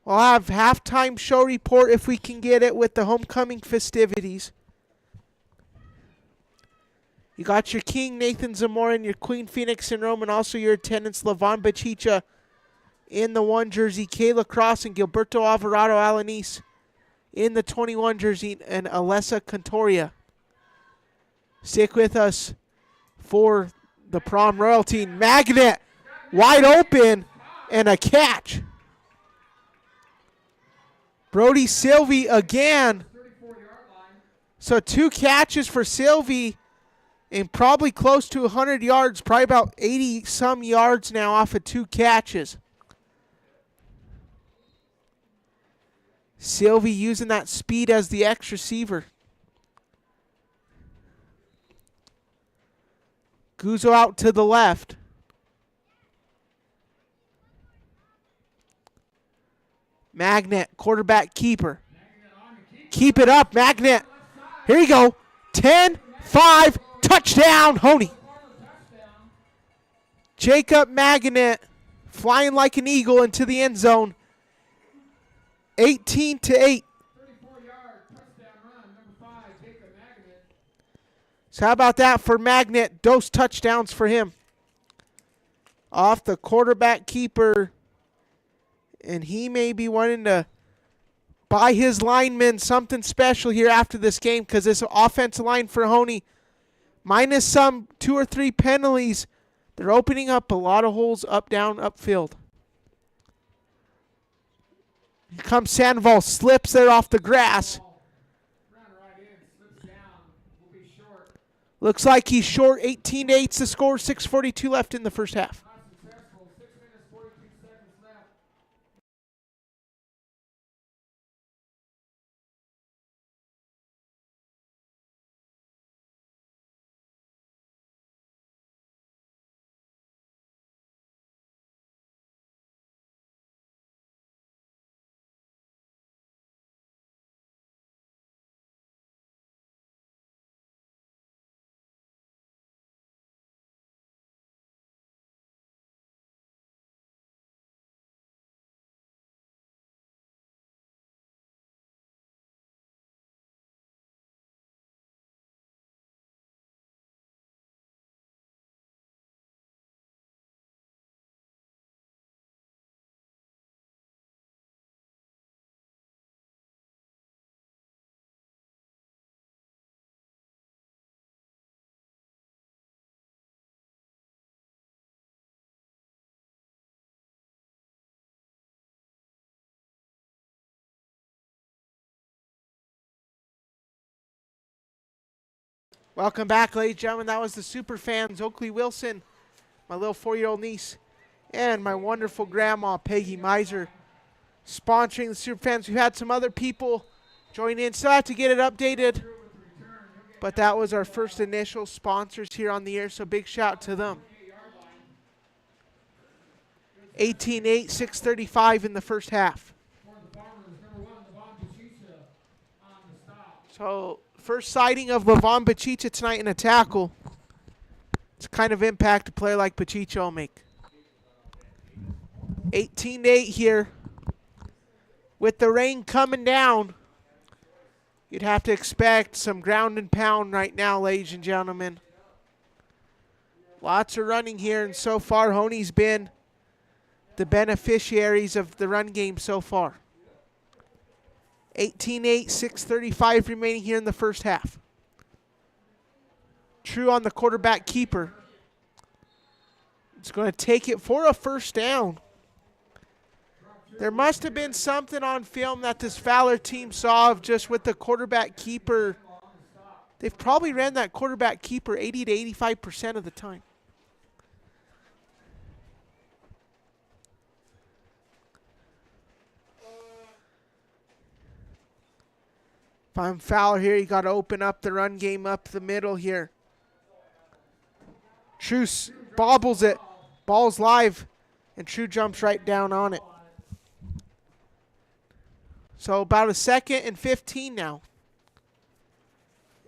We'll have halftime show report if we can get it with the homecoming festivities. You got your King, Nathan Zamora, and your Queen, Phoenix and Rome, and also your attendants, Lavon Bachicha in the 1 jersey, Kayla Cross and Gilberto Alvarado Alanis in the 21 jersey, and Alessa Cantoria. Stick with us for the prom royalty. Magnet wide open and a catch. Brody Sylvie again. So 2 catches for Sylvie and probably close to 100 yards, probably about 80 some yards now off of 2 catches. Sylvie using that speed as the X receiver. Guzzo out to the left. Magnet, quarterback keeper. Keep it up, Magnet. Here you go. 10-5, touchdown, Hoehne. Jacob Magnet flying like an eagle into the end zone. 18-8. 34-yard touchdown run, number 5, Jacob Magnet. So how about that for Magnet? Dose touchdowns for him. Off the quarterback keeper. And he may be wanting to buy his linemen something special here after this game, because this offensive line for Hoehne, minus some 2 or 3 penalties, they're opening up a lot of holes up, down, upfield. Here comes Sandoval, slips there off the grass. Run right in, slips down, will be short. Looks like he's short. 18-8's the score. 6:42 left in the first half. Not successful, 6 minutes, 42 seconds left. Welcome back, ladies and gentlemen. That was the super fans, Oakley Wilson, my little 4-year-old niece, and my wonderful grandma, Peggy Miser, sponsoring the super fans. We've had some other people join in. Still have to get it updated, but that was our first initial sponsors here on the air, so big shout out to them. 18-8, 6:35 in the first half. For the Farmers, number 1, Levon Bachicha on the stop. So first sighting of Levon Bachicha tonight in a tackle. It's kind of impact a player like Bachicha will make. 18-8 here. With the rain coming down, you'd have to expect some ground and pound right now, ladies and gentlemen. Lots of running here, and so far Hoehne's been the beneficiaries of the run game so far. 18-8, 6:35 remaining here in the first half. True on the quarterback keeper. It's going to take it for a first down. There must have been something on film that this Fowler team saw of just with the quarterback keeper. They've probably ran that quarterback keeper 80 to 85% of the time. If I'm Fowler here, you got to open up the run game up the middle here. True bobbles it. Ball's live, and True jumps right down on it. So about a 2nd and 15 now.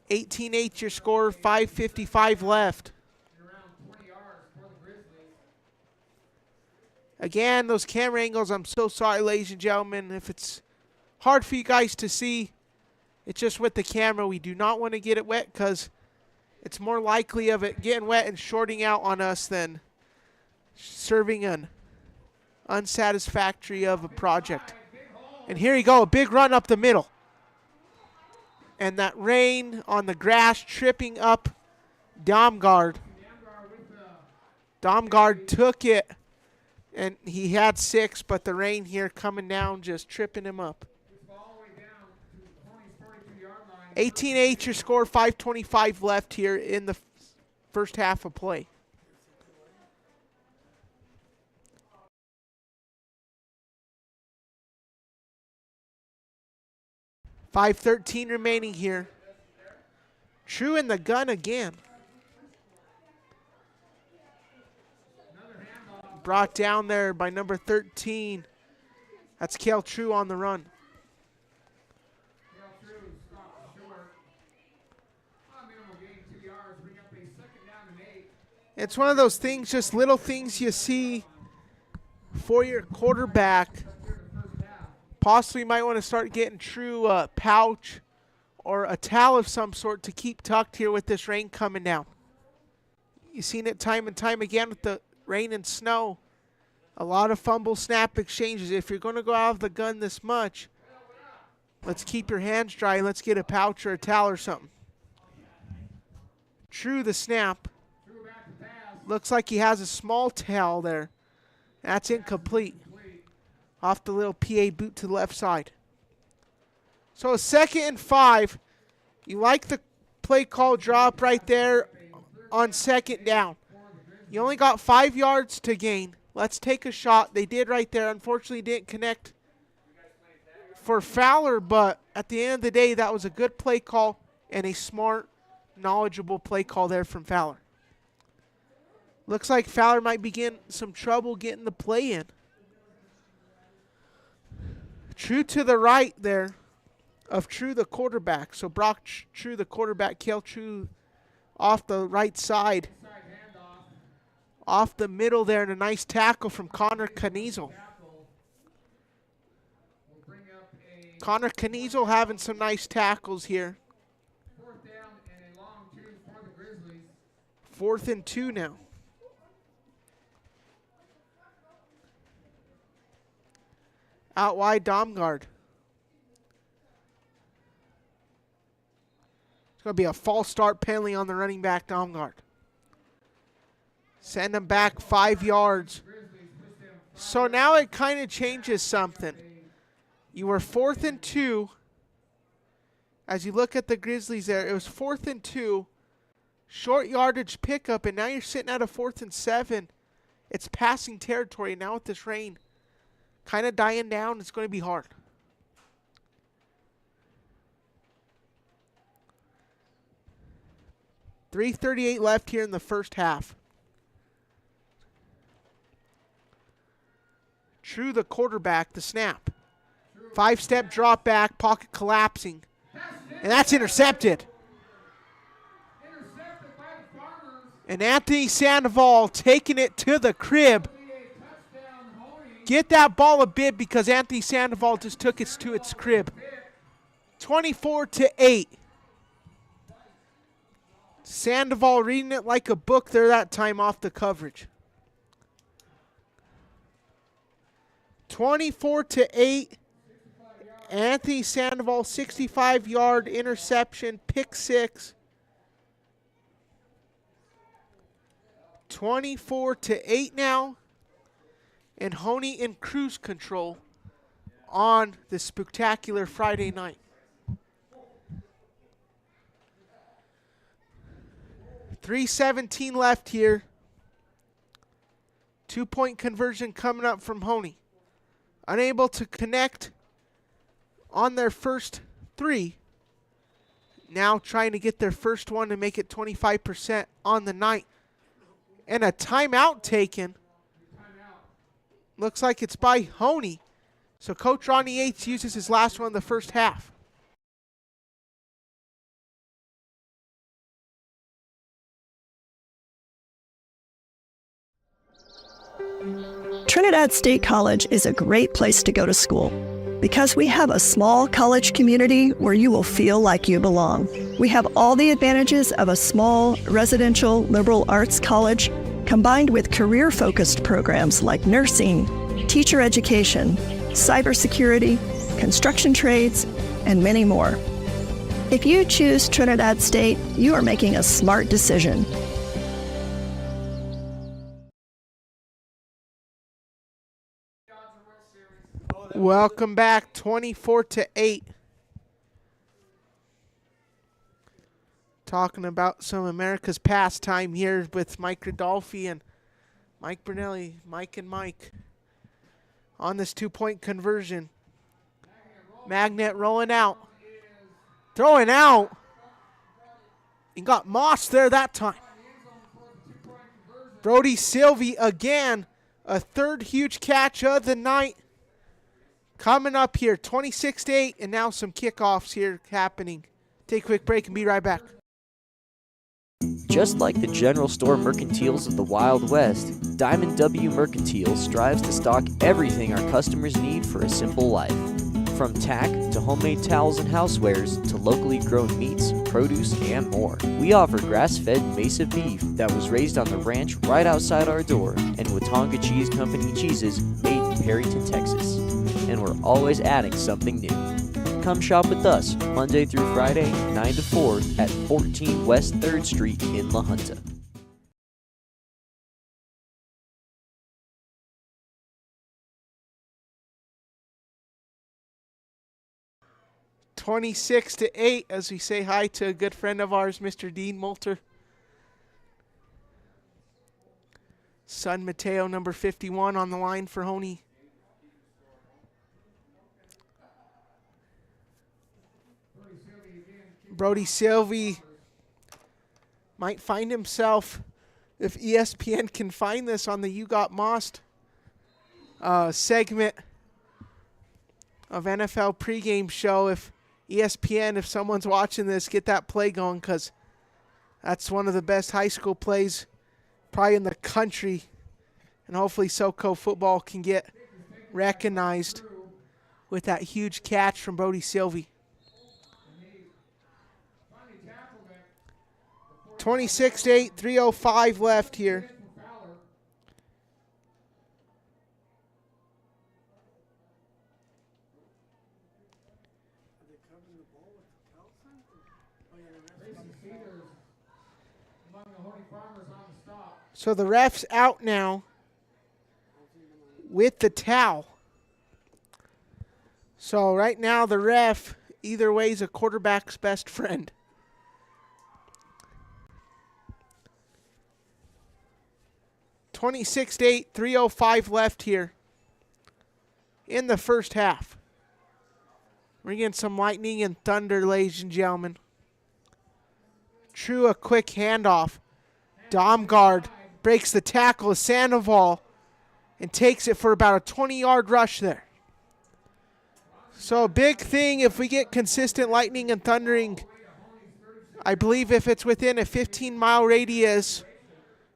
18-8 your score, 5:55 left. Around 20 yards for the Grizzlies. Again, those camera angles, I'm so sorry, ladies and gentlemen. If it's hard for you guys to see, it's just with the camera. We do not want to get it wet because it's more likely of it getting wet and shorting out on us than serving an unsatisfactory of a project. And here you go, a big run up the middle. And that rain on the grass tripping up Domgard. Domgard took it, and he had 6, but the rain here coming down just tripping him up. 18-8 your score, 5:25 left here in the first half of play. 5:13 remaining here. True in the gun again. Brought down there by number 13. That's Cale True on the run. It's one of those things, just little things you see for your quarterback. Possibly might want to start getting True a pouch or a towel of some sort to keep tucked here with this rain coming down. You've seen it time and time again with the rain and snow. A lot of fumble snap exchanges. If you're going to go out of the gun this much, let's keep your hands dry and let's get a pouch or a towel or something. True the snap. Looks like he has a small towel there. That's incomplete. Off the little PA boot to the left side. So 2nd and 5. You like the play call drop right there on 2nd down. You only got 5 yards to gain. Let's take a shot. They did right there. Unfortunately, didn't connect for Fowler, but at the end of the day, that was a good play call and a smart, knowledgeable play call there from Fowler. Looks like Fowler might begin some trouble getting the play in. True to the right there of True the quarterback. So Brock True the quarterback, Cale True off the right side. Off the middle there, and a nice tackle from Connor Kniesel. Connor Kniesel having some nice tackles here. 4th down and a long 2 for the Grizzlies. 4th and 2 now. Out wide, Domgard. It's going to be a false start penalty on the running back, Domgard. Send him back 5 yards. So now it kind of changes something. You were 4th and 2. As you look at the Grizzlies there, it was 4th and 2. Short yardage pickup, and now you're sitting at a 4th and 7. It's passing territory. Now with this rain kind of dying down, it's going to be hard. .338 left here in the first half. True the quarterback, the snap. 5-step drop back, pocket collapsing. And that's intercepted. And Anthony Sandoval taking it to the crib. Get that ball a bit because Anthony Sandoval just took it to its crib. 24-8. Sandoval reading it like a book there that time off the coverage. 24-8. Anthony Sandoval, 65-yard interception, pick 6. 24-8 now. And Hoene in cruise control on this spectacular Friday night. .317 left here. 2-point conversion coming up from Hoene. Unable to connect on their first 3. Now trying to get their first one to make it 25% on the night. And a timeout taken. Looks like it's by Hoene. So Coach Ronnie Yates uses his last one in the first half. Trinidad State College is a great place to go to school because we have a small college community where you will feel like you belong. We have all the advantages of a small residential liberal arts college combined with career-focused programs like nursing, teacher education, cybersecurity, construction trades, and many more. If you choose Trinidad State, you are making a smart decision. Welcome back, 24-8. Talking about some America's pastime here with Mike Rodolfi and Mike Brunelli, Mike and Mike on this 2-point conversion. Magnet rolling out. Throwing out. And got Moss there that time. Brody Sylvie again. A third huge catch of the night. Coming up here, 26-8, and now some kickoffs here happening. Take a quick break and be right back. Just like the general store mercantiles of the Wild West, Diamond W Mercantile strives to stock everything our customers need for a simple life. From tack to homemade towels and housewares to locally grown meats, produce, and more. We offer grass-fed Mesa beef that was raised on the ranch right outside our door, and Watauga Cheese Company cheeses made in Perryton, Texas. And we're always adding something new. Come shop with us Monday through Friday, 9 to 4 at 14 West 3rd Street in La Junta. (26-8) as we say hi to a good friend of ours, Mr. Dean Moulter. Son Mateo, number 51, on the line for Hoene. Brody Sylvie might find himself, if ESPN can find this on the You Got Mossed segment of NFL pregame show, if ESPN, if someone's watching this, get that play going, because that's one of the best high school plays probably in the country, and hopefully SoCo football can get recognized with that huge catch from Brody Sylvie. 26-8, 3:05 left here. So the ref's out now with the towel. So right now the ref, either way, is a quarterback's best friend. (26-8), 3:05 left here in the first half. We're getting some lightning and thunder, ladies and gentlemen. True, a quick handoff. Domgard breaks the tackle of Sandoval and takes it for about a 20-yard rush there. So a big thing if we get consistent lightning and thundering. I believe if it's within a 15-mile radius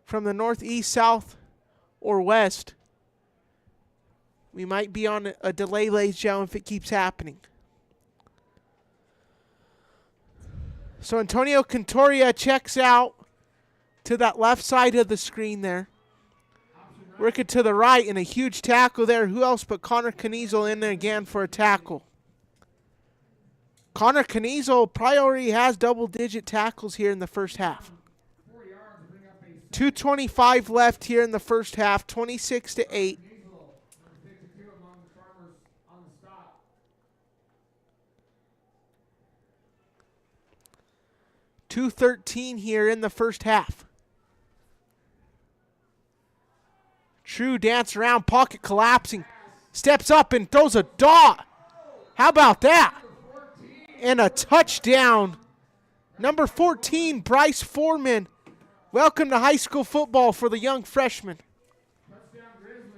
from the northeast, south, or west, we might be on a delay, ladies and gentlemen, if it keeps happening. So Antonio Cantoria checks out to that left side of the screen there. Working to the right, and a huge tackle there. Who else but Connor Kniezel in there again for a tackle. Connor Kniezel probably already has double-digit tackles here in the first half. 2:25 left here in the first half, 26-8. .213 here in the first half. True dance around, pocket collapsing. Steps up and throws a dot. How about that? And a touchdown. Number 14, Bryce Foreman. Welcome to high school football for the young freshman.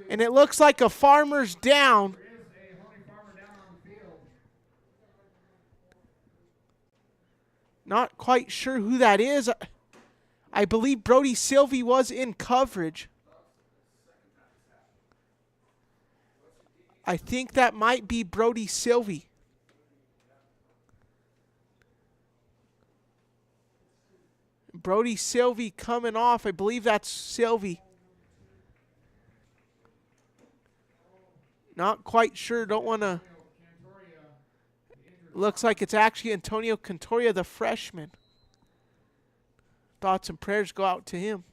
And it looks like a Farmers down. Not quite sure who that is. I believe Brody Sylvie was in coverage. I think that might be Brody Sylvie. Brody Sylvie coming off. I believe that's Sylvie. Not quite sure. Don't want to. Looks like it's actually Antonio Cantoria, the freshman. Thoughts and prayers go out to him.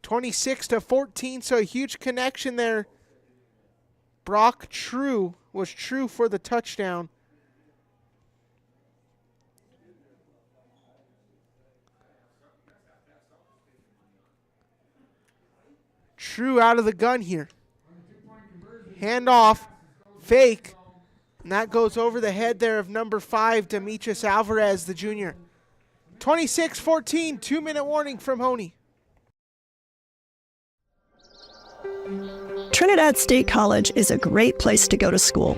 (26-14), so a huge connection there. Brock True was true for the touchdown. True out of the gun here. Hand off. Fake. And that goes over the head there of number 5, Demetrius Alvarez, the junior. 26-14, 2-minute warning from Hoehne. Trinidad State College is a great place to go to school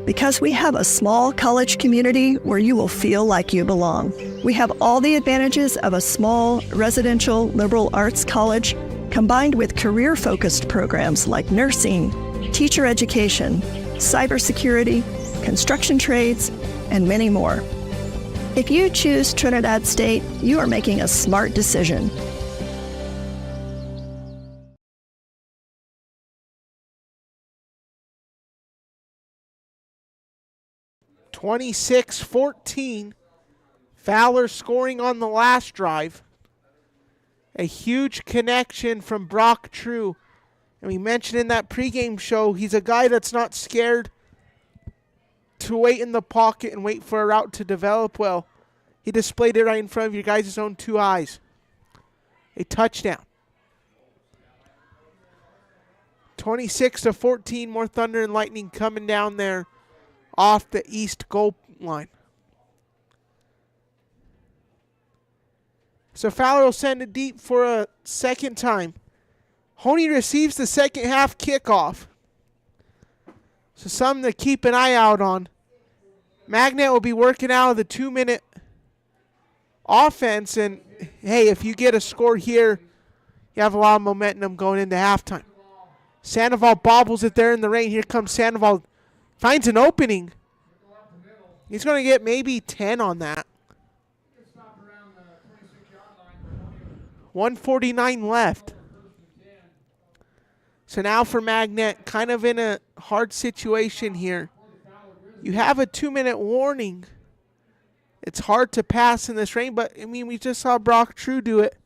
because we have a small college community where you will feel like you belong. We have all the advantages of a small residential liberal arts college combined with career-focused programs like nursing, teacher education, cybersecurity, construction trades, and many more. If you choose Trinidad State, you are making a smart decision. (26-14). Fowler scoring on the last drive. A huge connection from Brock True. And we mentioned in that pregame show, he's a guy that's not scared to wait in the pocket and wait for a route to develop well. He displayed it right in front of your guys' own 2 eyes. A touchdown. 26-14, more Thunder and Lightning coming down there off the east goal line. So Fowler will send it deep for a second time. Hoehne receives the second half kickoff. So something to keep an eye out on. Magnet will be working out of the 2-minute offense. And, hey, if you get a score here, you have a lot of momentum going into halftime. Sandoval bobbles it there in the rain. Here comes Sandoval. Finds an opening. He's going to get maybe 10 on that. 1:49 left. So now for Magnet, kind of in a hard situation here. You have a 2-minute warning. It's hard to pass in this rain, but, I mean, we just saw Brock True do it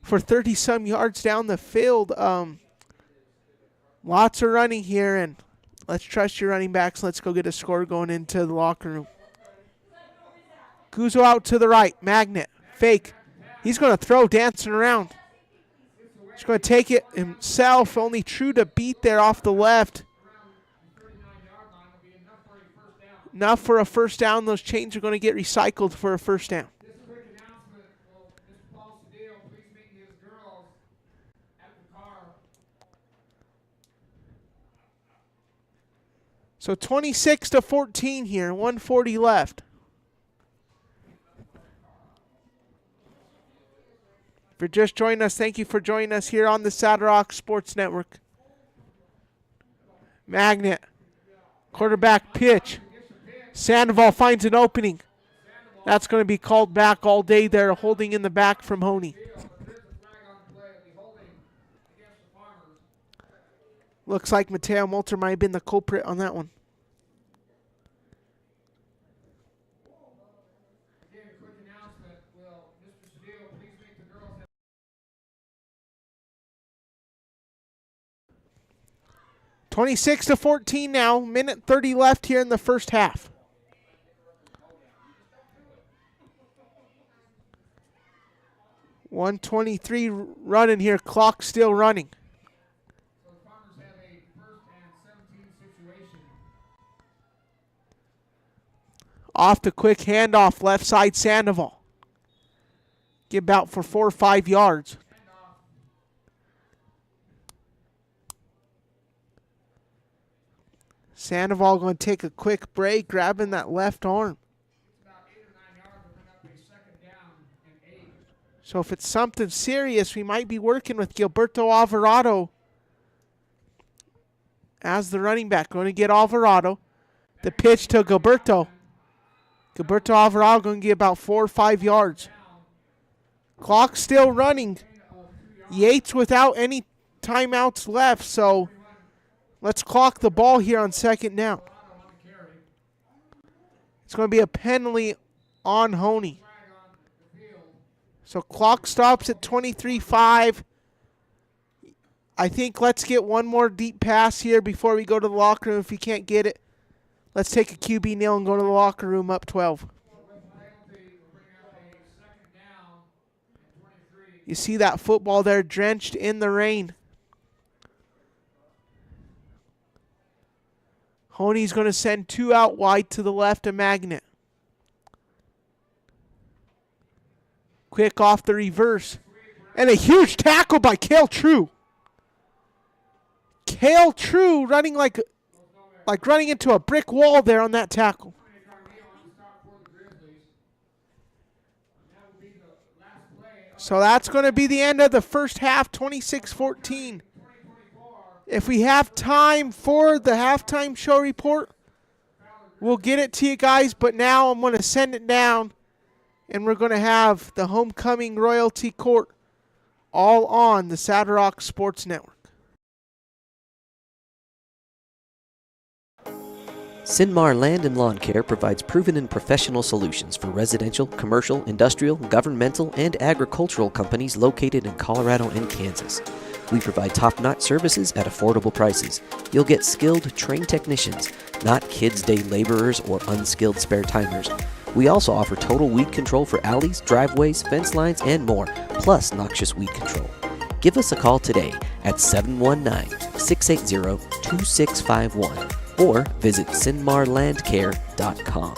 for 30-some yards down the field. Lots of running here, and let's trust your running backs. Let's go get a score going into the locker room. Guzzo out to the right. Magnet. Fake. He's going to throw, dancing around. He's going to take it himself. Only True to beat there off the left. Enough for a first down. Those chains are going to get recycled for a first down. So 26-14 here. 1:40 left. If you're just joining us, thank you for joining us here on the Saddle Rock Sports Network. Magnet. Quarterback pitch. Sandoval finds an opening. That's going to be called back all day there, holding in the back from Hoehne. Looks like Mateo Molter might have been the culprit on that one. (26-14) now. Minute 30 left here in the first half. .123 running here. Clock still running. Off the quick handoff, left side Sandoval. Get about for 4 or 5 yards. Sandoval going to take a quick break, grabbing that left arm. So if it's something serious, we might be working with Gilberto Alvarado as the running back. Going to get Alvarado. The pitch to Gilberto. Gilberto Alvarado going to get about 4 or 5 yards. Clock still running. Yates without any timeouts left, so let's clock the ball here on second down. It's going to be a penalty on Hoehne. So clock stops at 23:05. I think let's get one more deep pass here before we go to the locker room. If you can't get it, let's take a QB kneel and go to the locker room up 12. You see that football there drenched in the rain. Hoehne's going to send 2 out wide to the left of Magnet. Quick off the reverse. And a huge tackle by Cale True. Cale True running like running into a brick wall there on that tackle. So that's going to be the end of the first half, 26-14. If we have time for the halftime show report, we'll get it to you guys. But now I'm going to send it down, and we're going to have the Homecoming Royalty Court all on the Saddle Rock Sports Network. CynMar Land and Lawn Care provides proven and professional solutions for residential, commercial, industrial, governmental, and agricultural companies located in Colorado and Kansas. We provide top-notch services at affordable prices. You'll get skilled, trained technicians, not kids' day laborers or unskilled spare-timers. We also offer total weed control for alleys, driveways, fence lines, and more, plus noxious weed control. Give us a call today at 719-680-2651 or visit CynMarLandCare.com.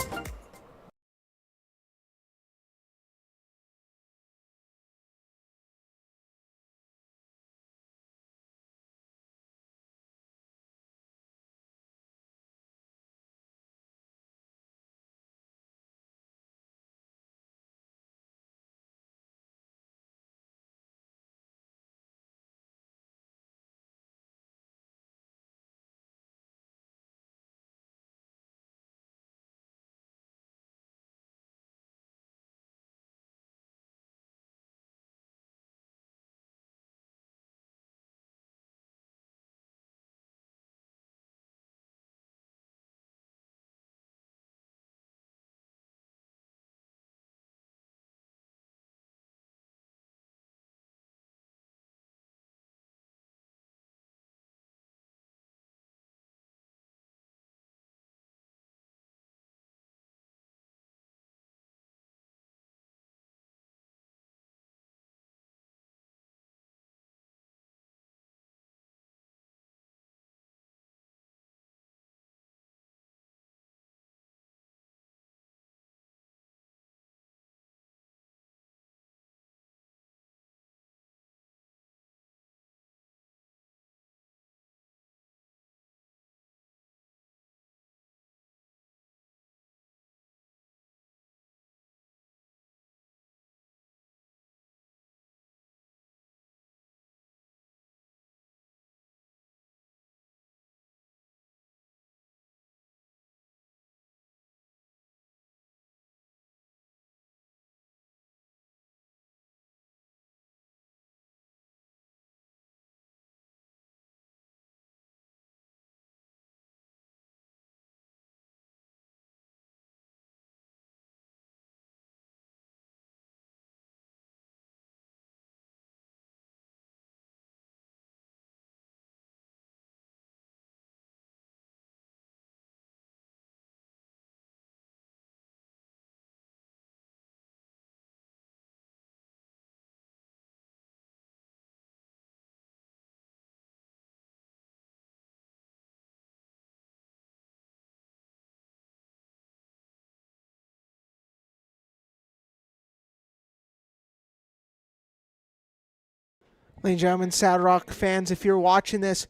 Ladies and gentlemen, Saddle Rock fans, if you're watching this,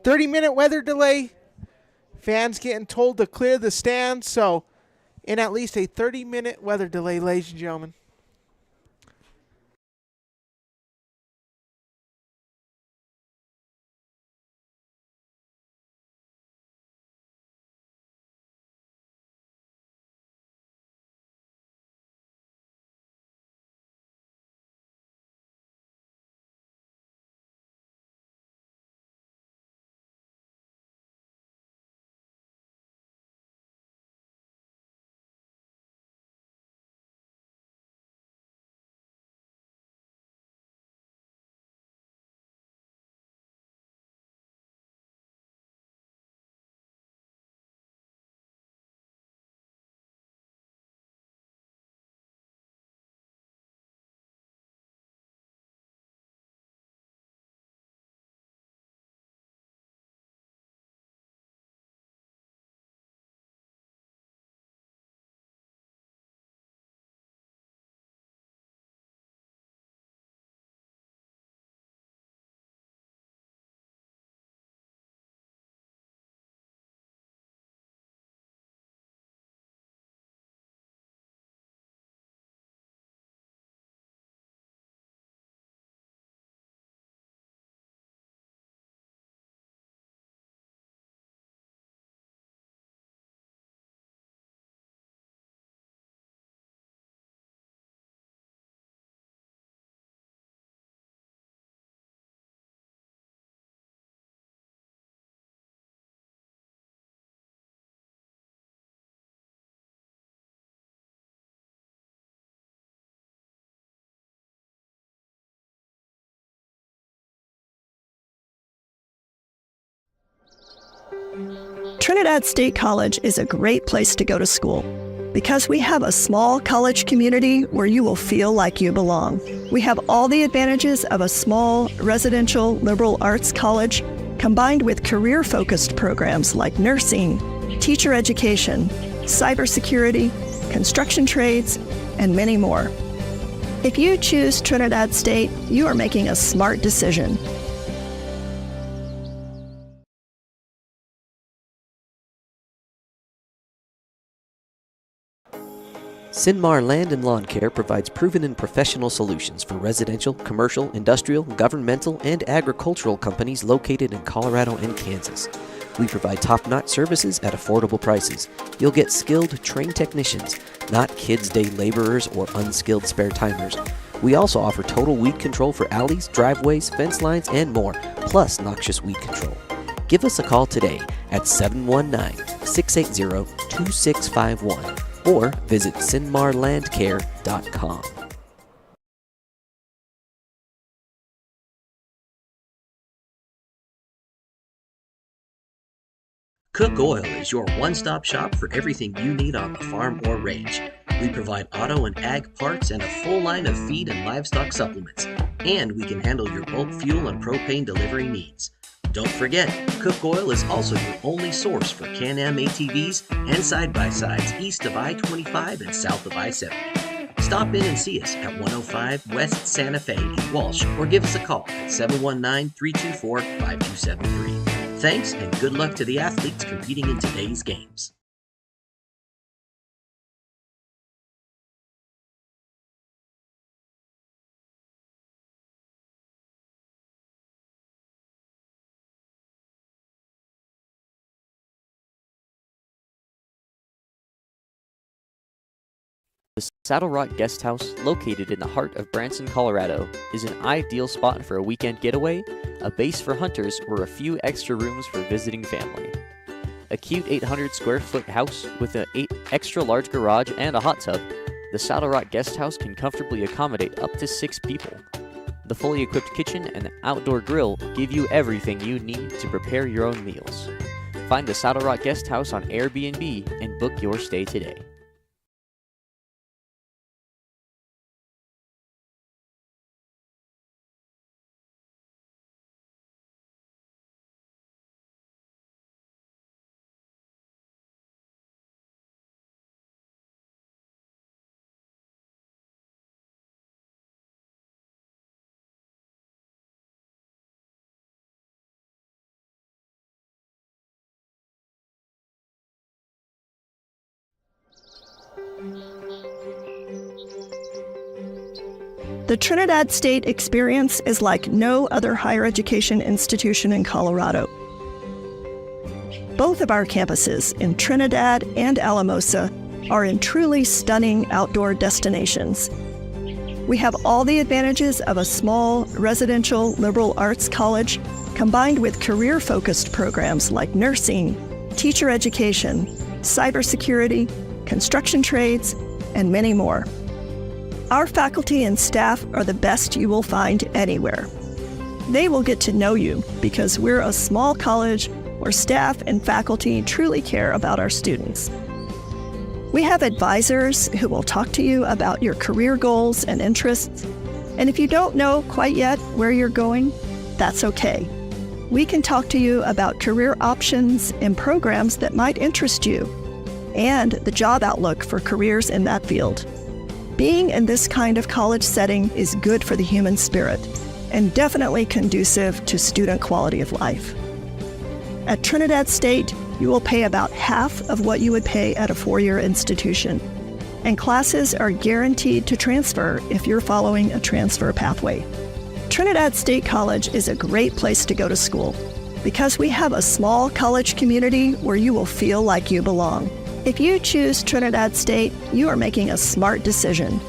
30-minute weather delay. Fans getting told to clear the stands, so in at least a 30-minute weather delay, ladies and gentlemen. Trinidad State College is a great place to go to school because we have a small college community where you will feel like you belong. We have all the advantages of a small residential liberal arts college combined with career-focused programs like nursing, teacher education, cybersecurity, construction trades, and many more. If you choose Trinidad State, you are making a smart decision. CynMar Land and Lawn Care provides proven and professional solutions for residential, commercial, industrial, governmental, and agricultural companies located in Colorado and Kansas. We provide top-notch services at affordable prices. You'll get skilled, trained technicians, not kids' day laborers or unskilled spare-timers. We also offer total weed control for alleys, driveways, fence lines, and more, plus noxious weed control. Give us a call today at 719-680-2651 or visit CynMarLandCare.com. Cook Oil is your one-stop shop for everything you need on the farm or range. We provide auto and ag parts and a full line of feed and livestock supplements. And we can handle your bulk fuel and propane delivery needs. Don't forget, Cook Oil is also your only source for Can-Am ATVs and side-by-sides east of I-25 and south of I-70. Stop in and see us at 105 West Santa Fe in Walsh or give us a call at 719-324-5273. Thanks and good luck to the athletes competing in today's games. The Saddle Rock Guest House, located in the heart of Branson, Colorado, is an ideal spot for a weekend getaway, a base for hunters, or a few extra rooms for visiting family. A cute 800 square foot house with an extra large garage and a hot tub, the Saddle Rock Guest House can comfortably accommodate up to 6 people. The fully equipped kitchen and outdoor grill give you everything you need to prepare your own meals. Find the Saddle Rock Guest House on Airbnb and book your stay today. The Trinidad State experience is like no other higher education institution in Colorado. Both of our campuses in Trinidad and Alamosa are in truly stunning outdoor destinations. We have all the advantages of a small residential liberal arts college combined with career-focused programs like nursing, teacher education, cybersecurity, construction trades, and many more. Our faculty and staff are the best you will find anywhere. They will get to know you because we're a small college where staff and faculty truly care about our students. We have advisors who will talk to you about your career goals and interests. And if you don't know quite yet where you're going, that's okay. We can talk to you about career options and programs that might interest you and the job outlook for careers in that field. Being in this kind of college setting is good for the human spirit and definitely conducive to student quality of life. At Trinidad State, you will pay about half of what you would pay at a four-year institution, and classes are guaranteed to transfer if you're following a transfer pathway. Trinidad State College is a great place to go to school because we have a small college community where you will feel like you belong. If you choose Trinidad State, you are making a smart decision.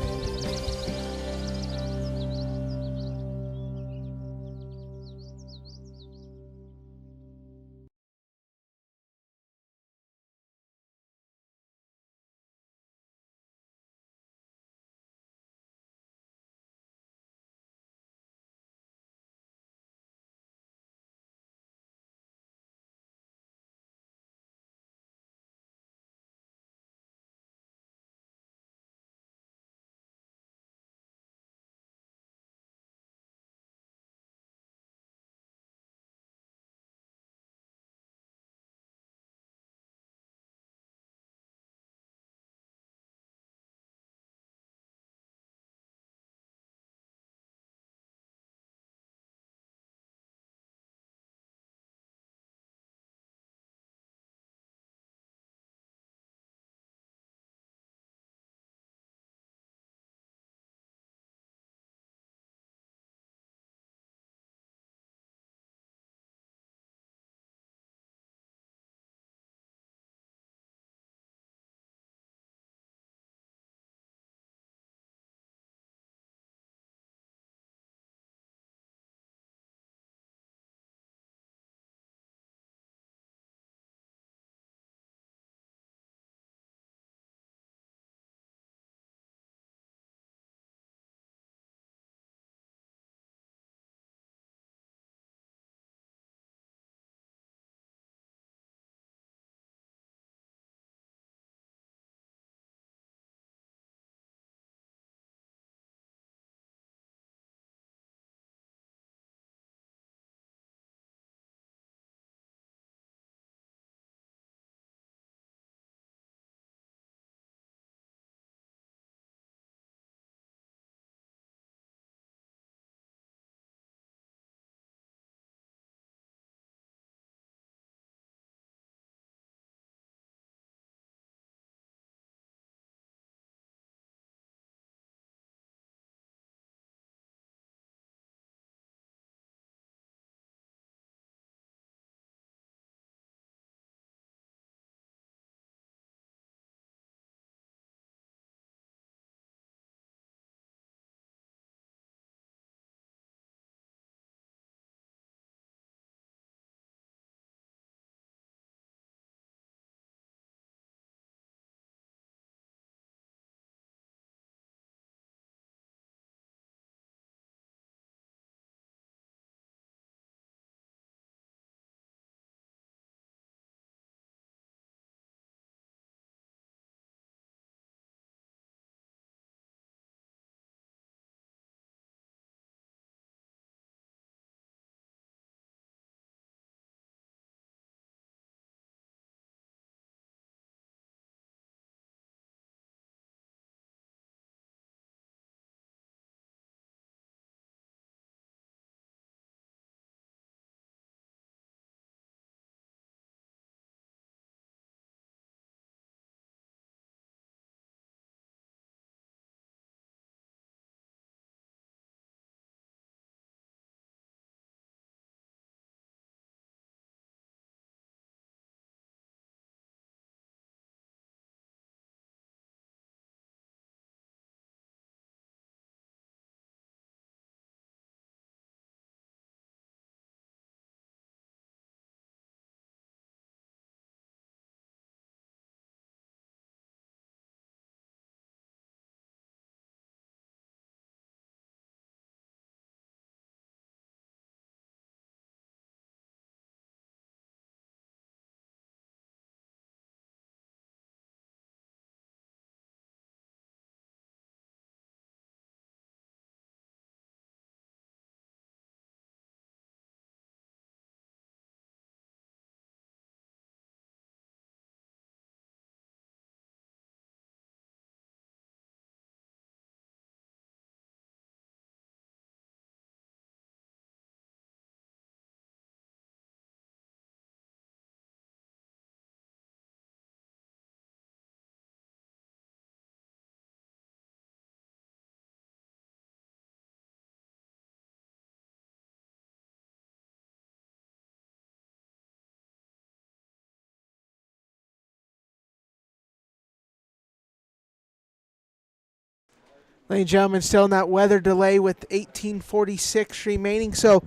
Ladies and gentlemen, still in that weather delay with 18:46 remaining. So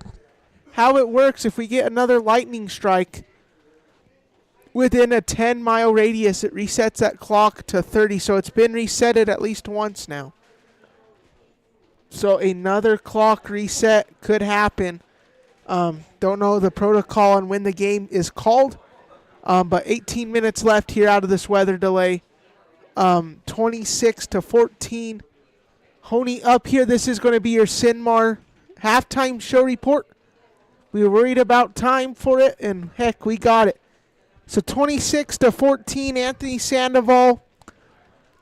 how it works, if we get another lightning strike within a 10-mile radius, it resets that clock to 30. So it's been resetted at least once now. So another clock reset could happen. Don't know the protocol on when the game is called, but 18 minutes left here out of this weather delay. 26-14. Hoene up here. This is going to be your CynMar halftime show report. We were worried about time for it, and heck, we got it. So 26-14, Anthony Sandoval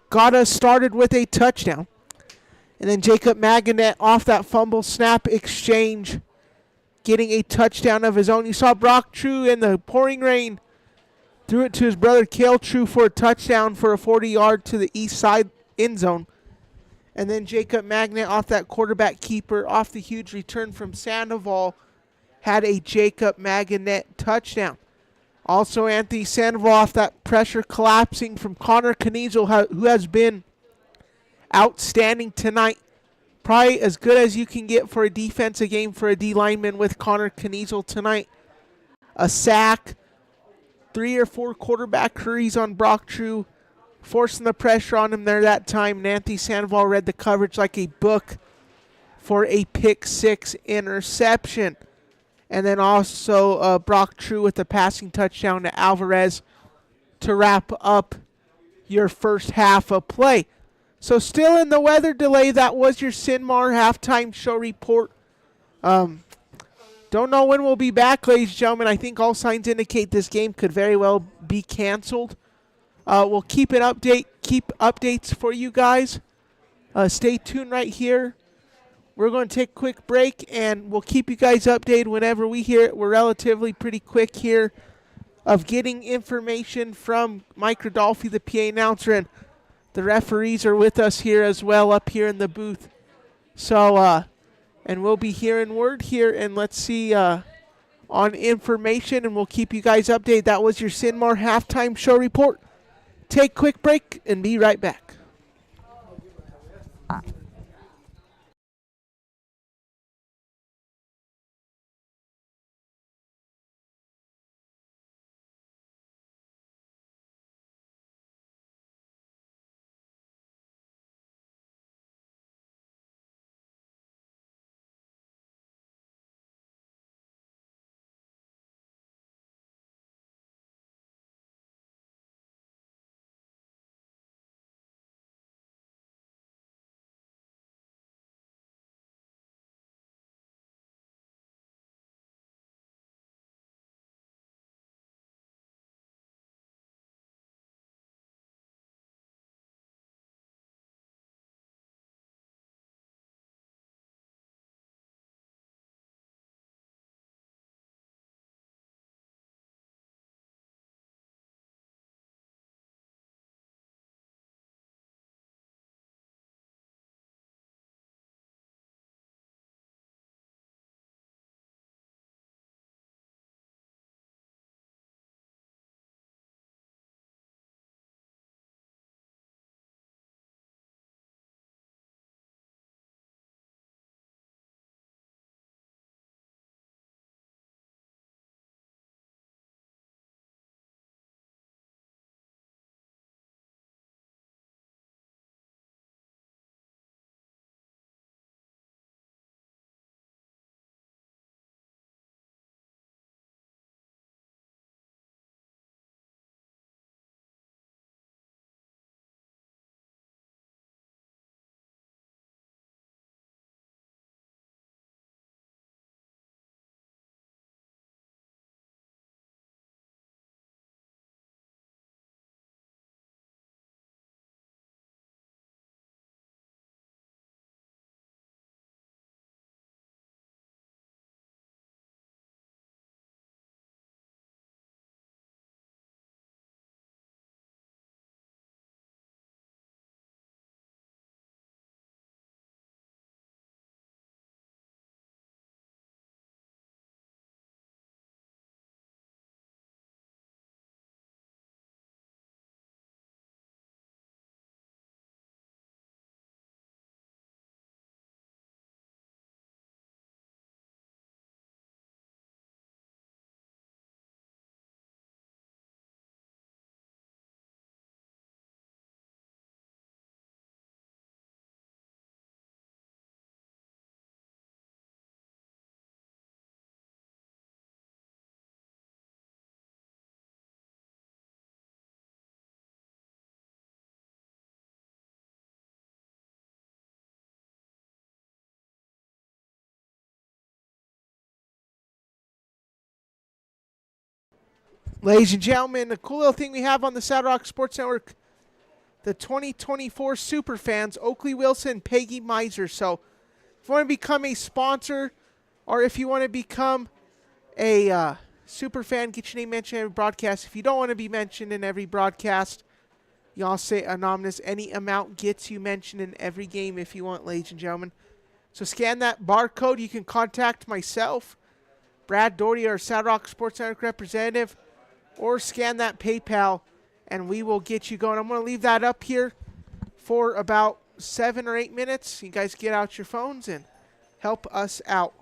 got us started with a touchdown. And then Jacob Maganet off that fumble snap exchange, getting a touchdown of his own. You saw Brock True in the pouring rain, threw it to his brother Cale True for a touchdown for a 40-yard to the east side end zone. And then Jacob Magnet off that quarterback keeper, off the huge return from Sandoval, had a Jacob Magnet touchdown. Also, Anthony Sandoval off that pressure collapsing from Connor Kniesel, who has been outstanding tonight. Probably as good as you can get for a defensive game for a D lineman with Connor Kniesel tonight. A sack, 3 or 4 quarterback hurries on Brock True, forcing the pressure on him there that time. And Anthony Sandoval read the coverage like a book for a pick 6 interception. And then also Brock True with the passing touchdown to Alvarez to wrap up your first half of play. So still in the weather delay, that was your CynMar halftime show report. Don't know when we'll be back, ladies and gentlemen. I think all signs indicate this game could very well be canceled. We'll keep updates for you guys. Stay tuned right here. We're going to take a quick break, and we'll keep you guys updated whenever we hear it. We're relatively pretty quick here of getting information from Mike Rodolfi, the PA announcer, and the referees are with us here as well up here in the booth. So, and we'll be hearing word here, and let's see on information, and we'll keep you guys updated. That was your CynMar halftime show report. Take a quick break and be right back. Ladies and gentlemen, a cool little thing we have on the Saddle Rock Sports Network, the 2024 Super Fans, Oakley Wilson, Peggy Miser. So if you want to become a sponsor or if you want to become a super fan, get your name mentioned in every broadcast. If you don't want to be mentioned in every broadcast, y'all say anonymous. Any amount gets you mentioned in every game if you want, ladies and gentlemen. So scan that barcode. You can contact myself, Brad Doherty, our Saddle Rock Sports Network representative, or scan that PayPal, and we will get you going. I'm going to leave that up here for about 7 or 8 minutes. You guys get out your phones and help us out.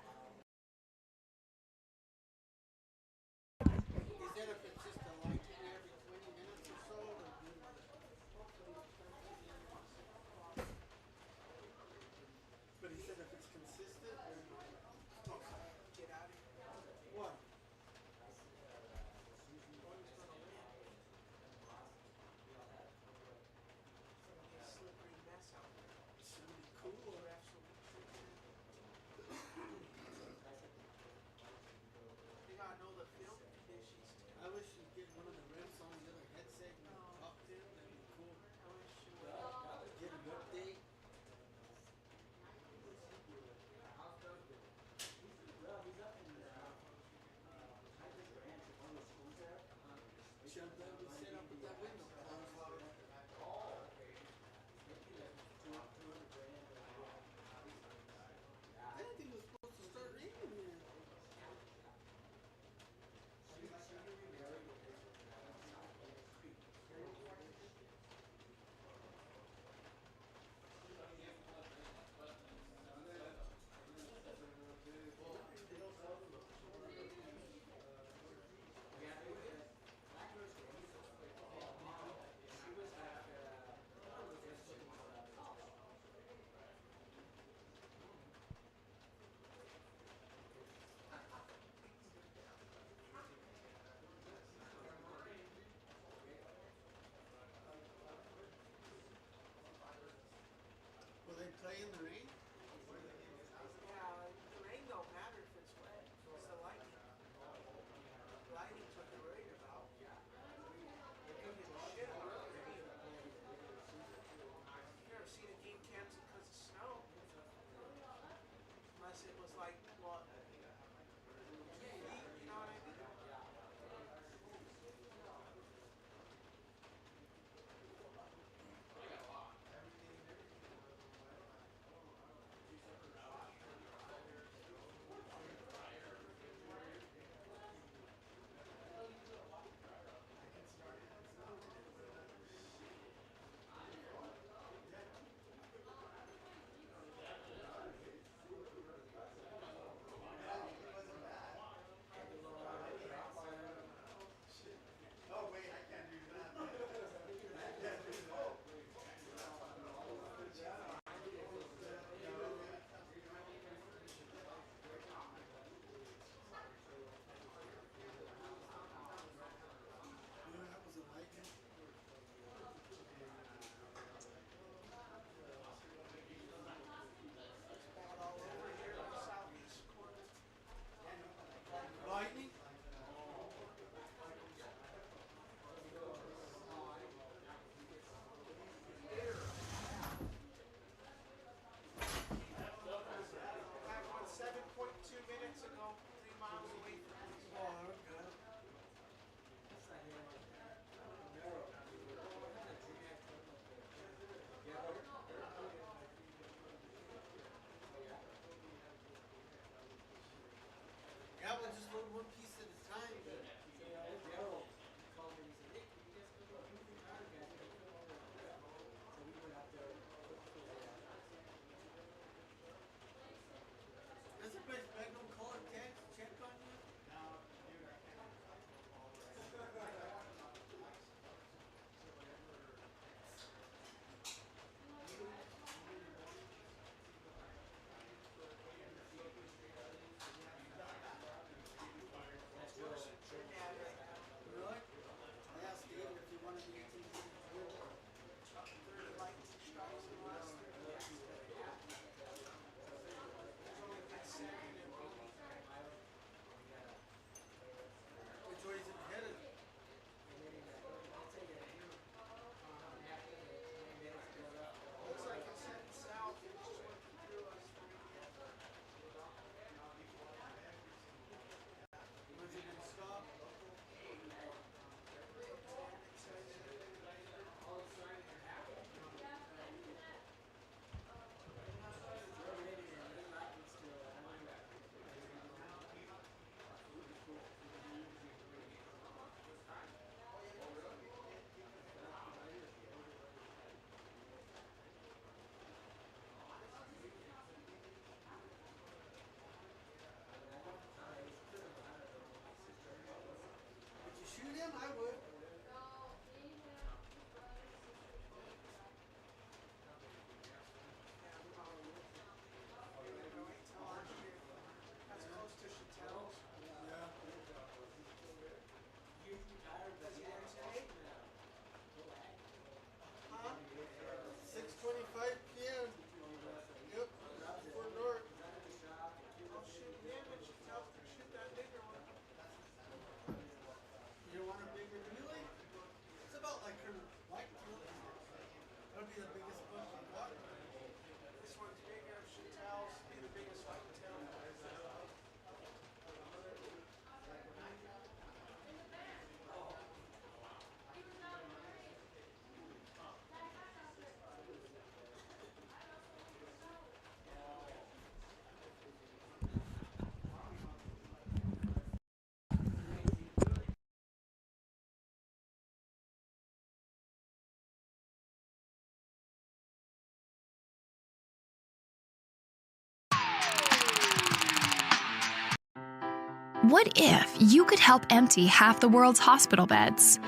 What if you could help empty half the world's hospital beds?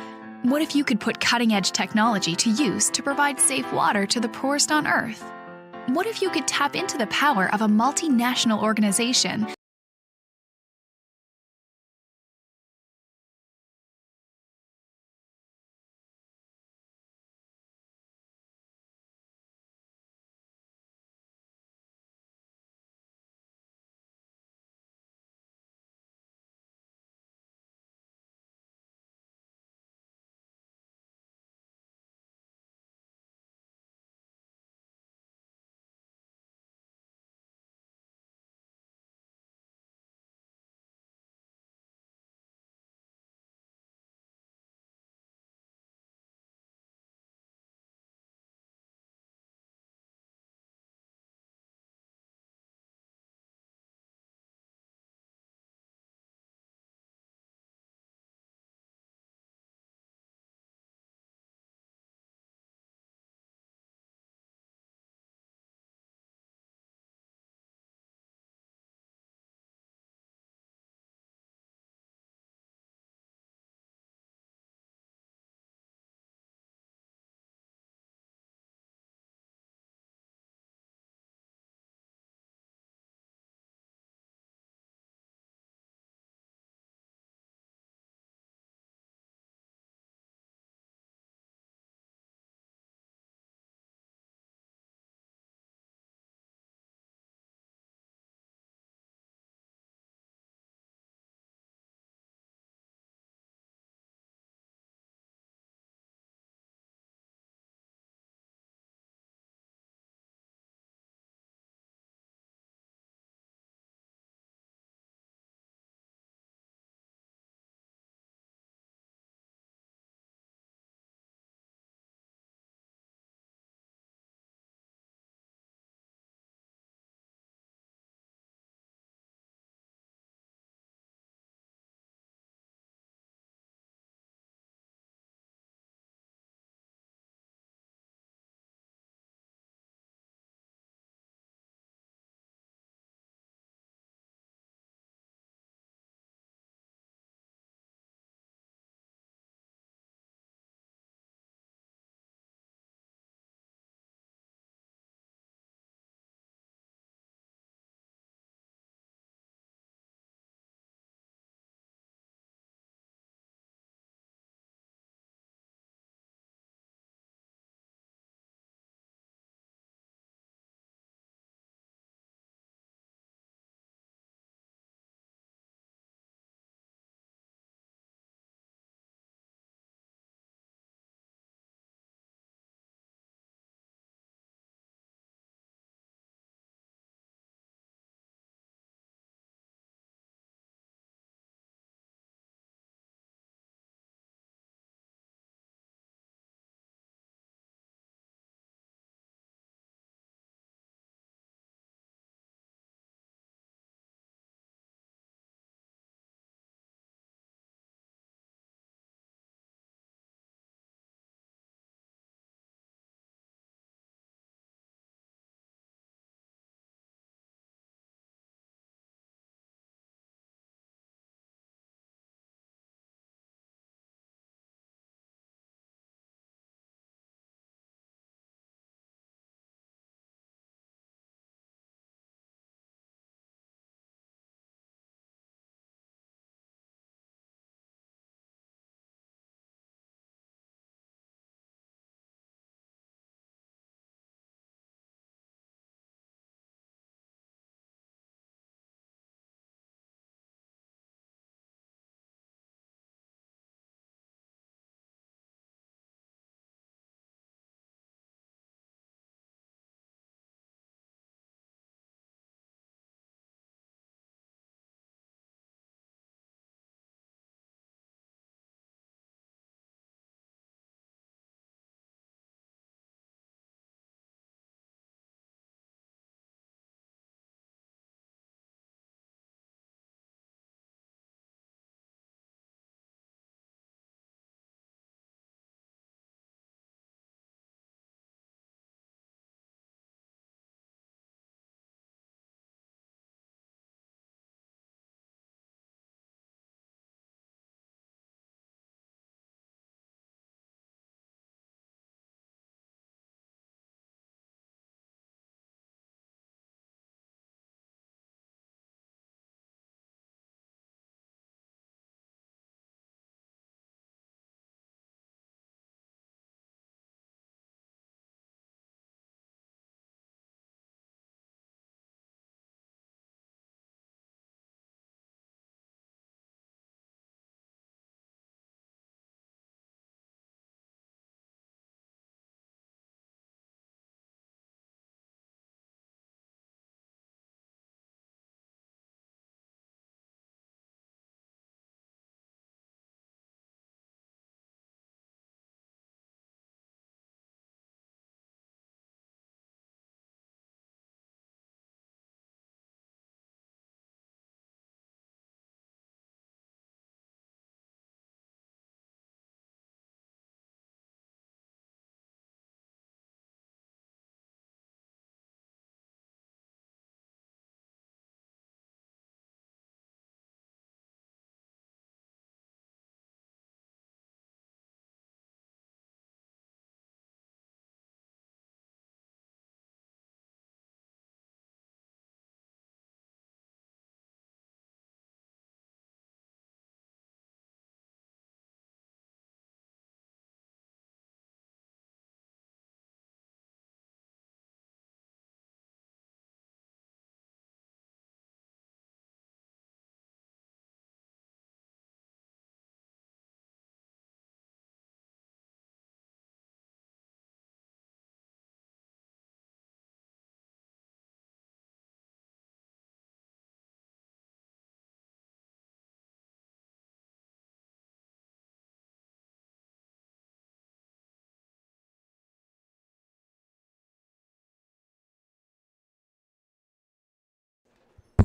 What if you could put cutting-edge technology to use to provide safe water to the poorest on Earth? What if you could tap into the power of a multinational organization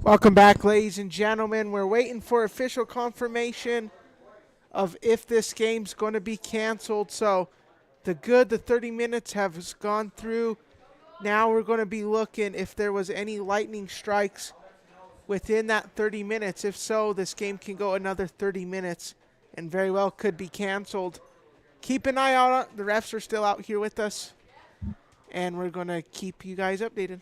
Welcome back, ladies and gentlemen. We're waiting for official confirmation of if this game's going to be canceled. So the 30 minutes have gone through. Now we're going to be looking if there was any lightning strikes within that 30 minutes. If so, this game can go another 30 minutes and very well could be canceled. Keep an eye out. The refs are still out here with us, and we're going to keep you guys updated.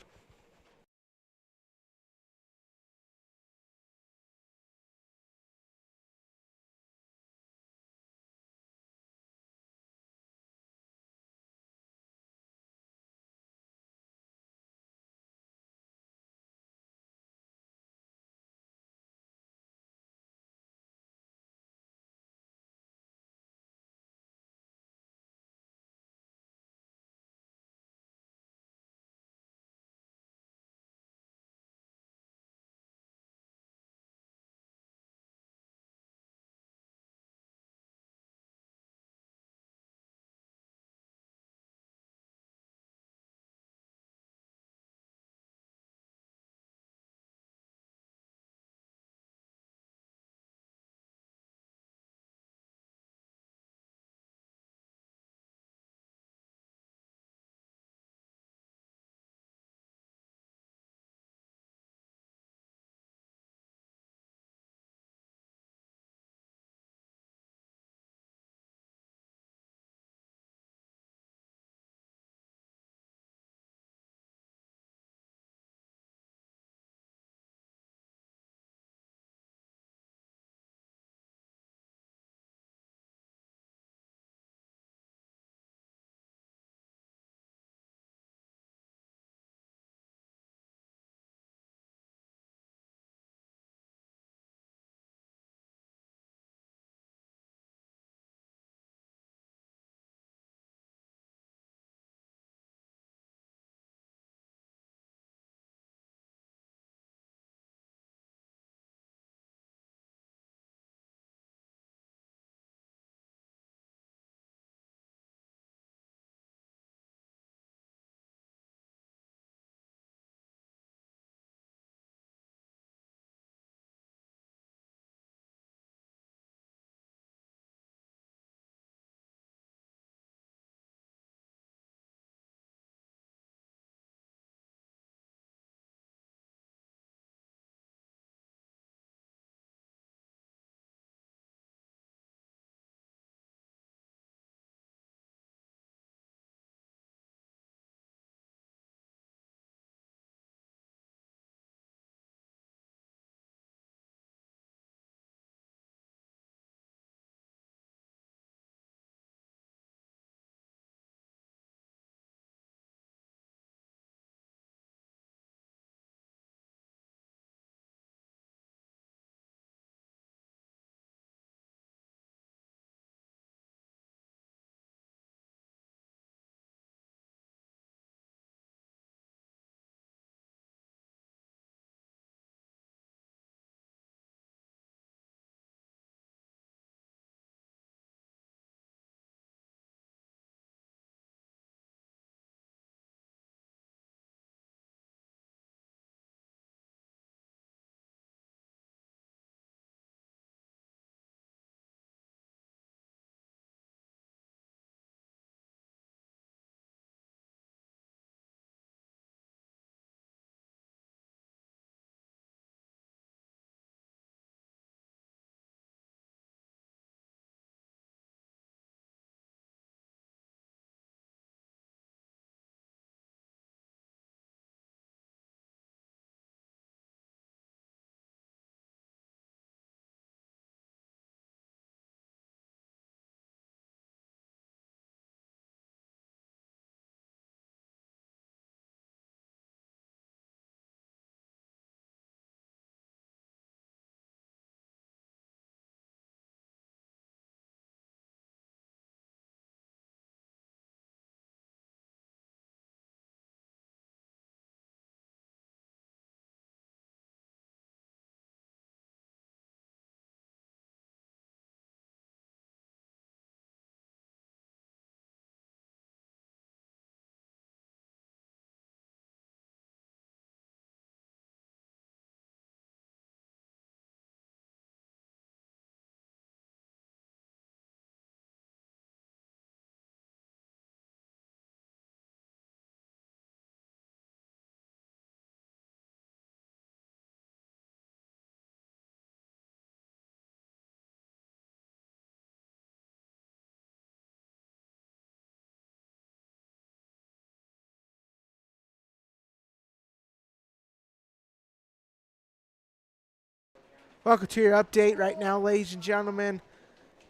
Welcome to your update right now, ladies and gentlemen.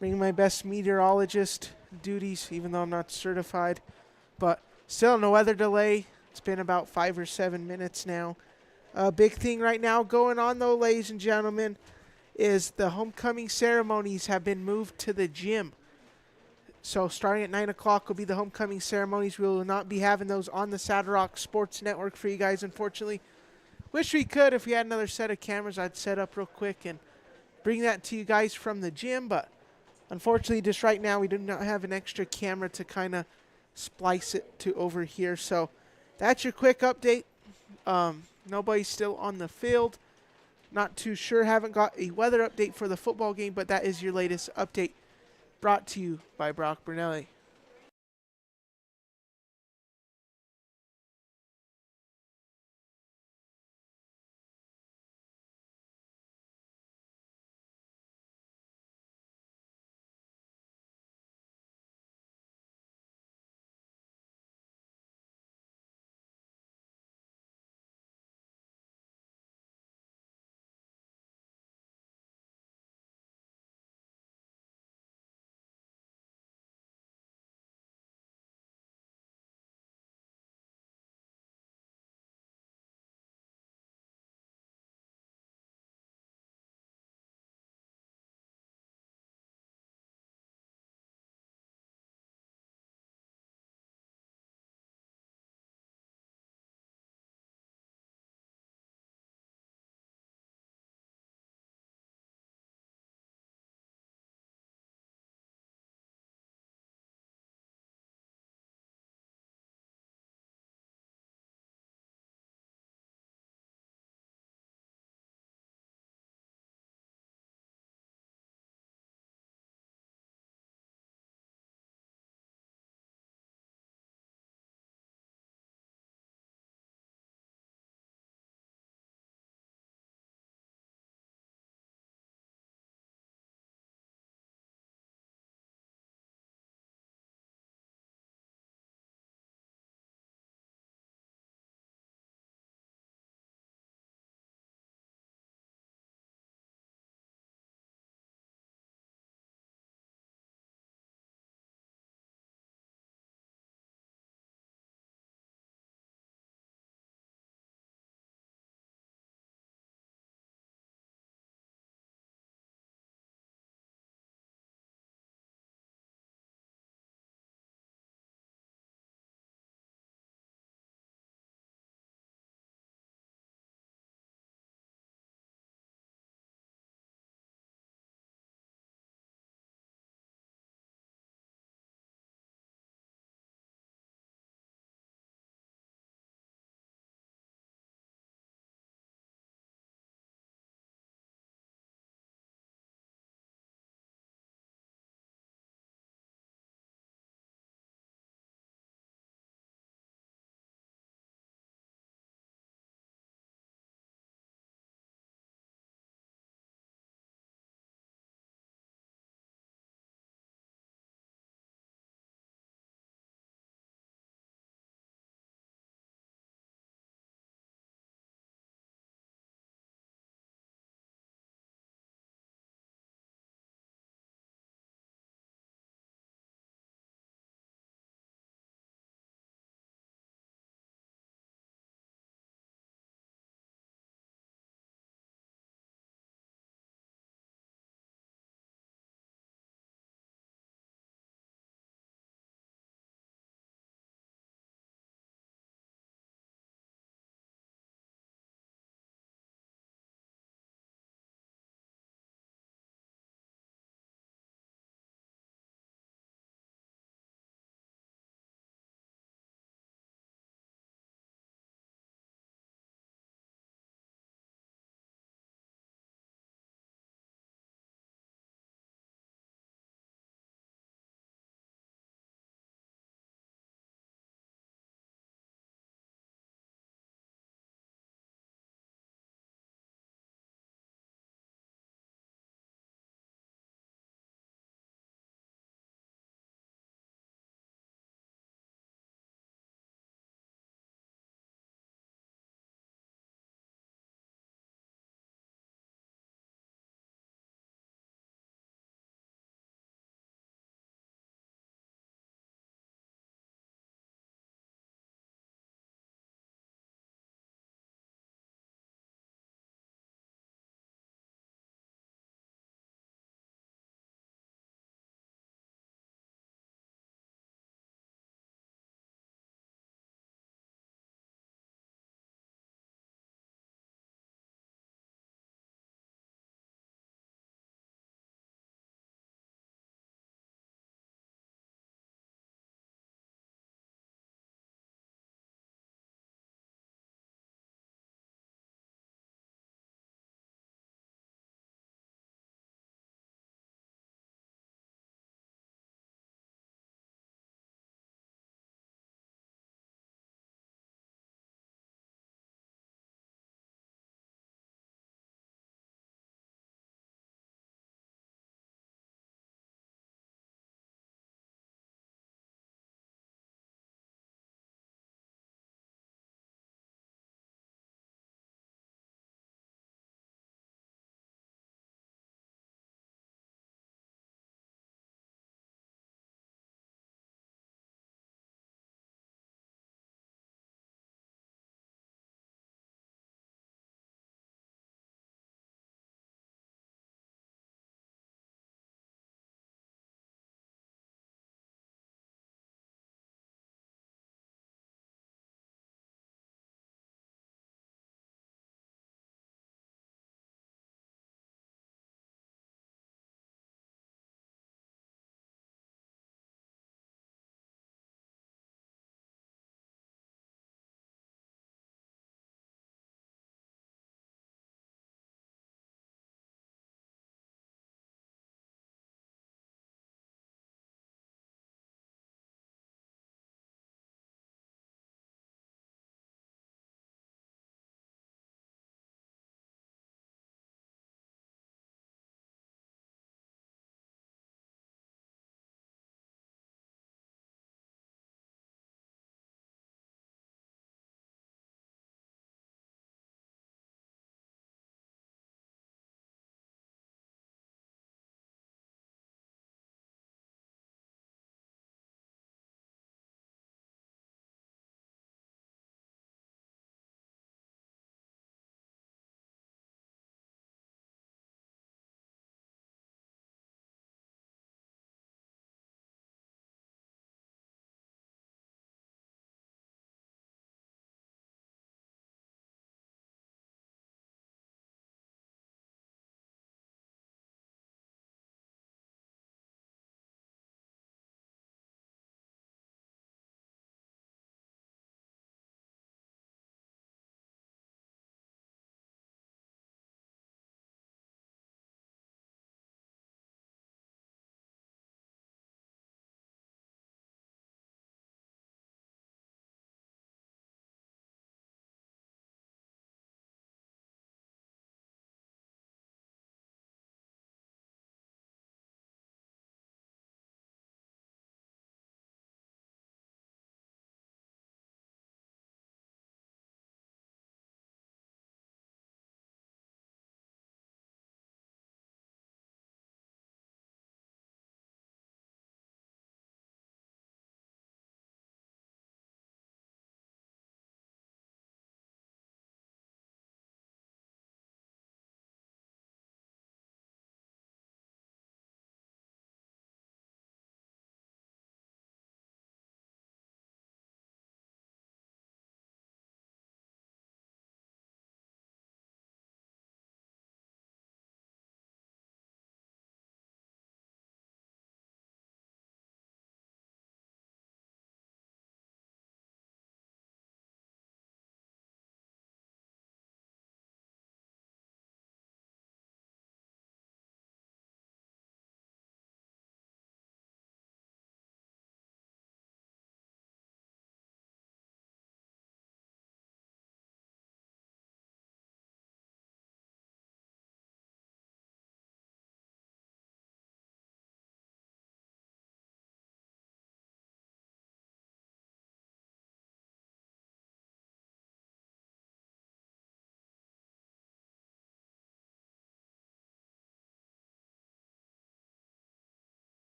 Bringing my best meteorologist duties, even though I'm not certified. But still, no weather delay. It's been about 5 or 7 minutes now. A big thing right now going on, though, ladies and gentlemen, is the homecoming ceremonies have been moved to the gym. So starting at 9 o'clock will be the homecoming ceremonies. We will not be having those on the Saddle Rock Sports Network for you guys, unfortunately. Wish we could. If we had another set of cameras, I'd set up real quick and bring that to you guys from the gym. But unfortunately, just right now, we do not have an extra camera to kind of splice it to over here. So that's your quick update. Nobody's still on the field. Not too sure. Haven't got a weather update for the football game, but that is your latest update brought to you by Brock Bernelli.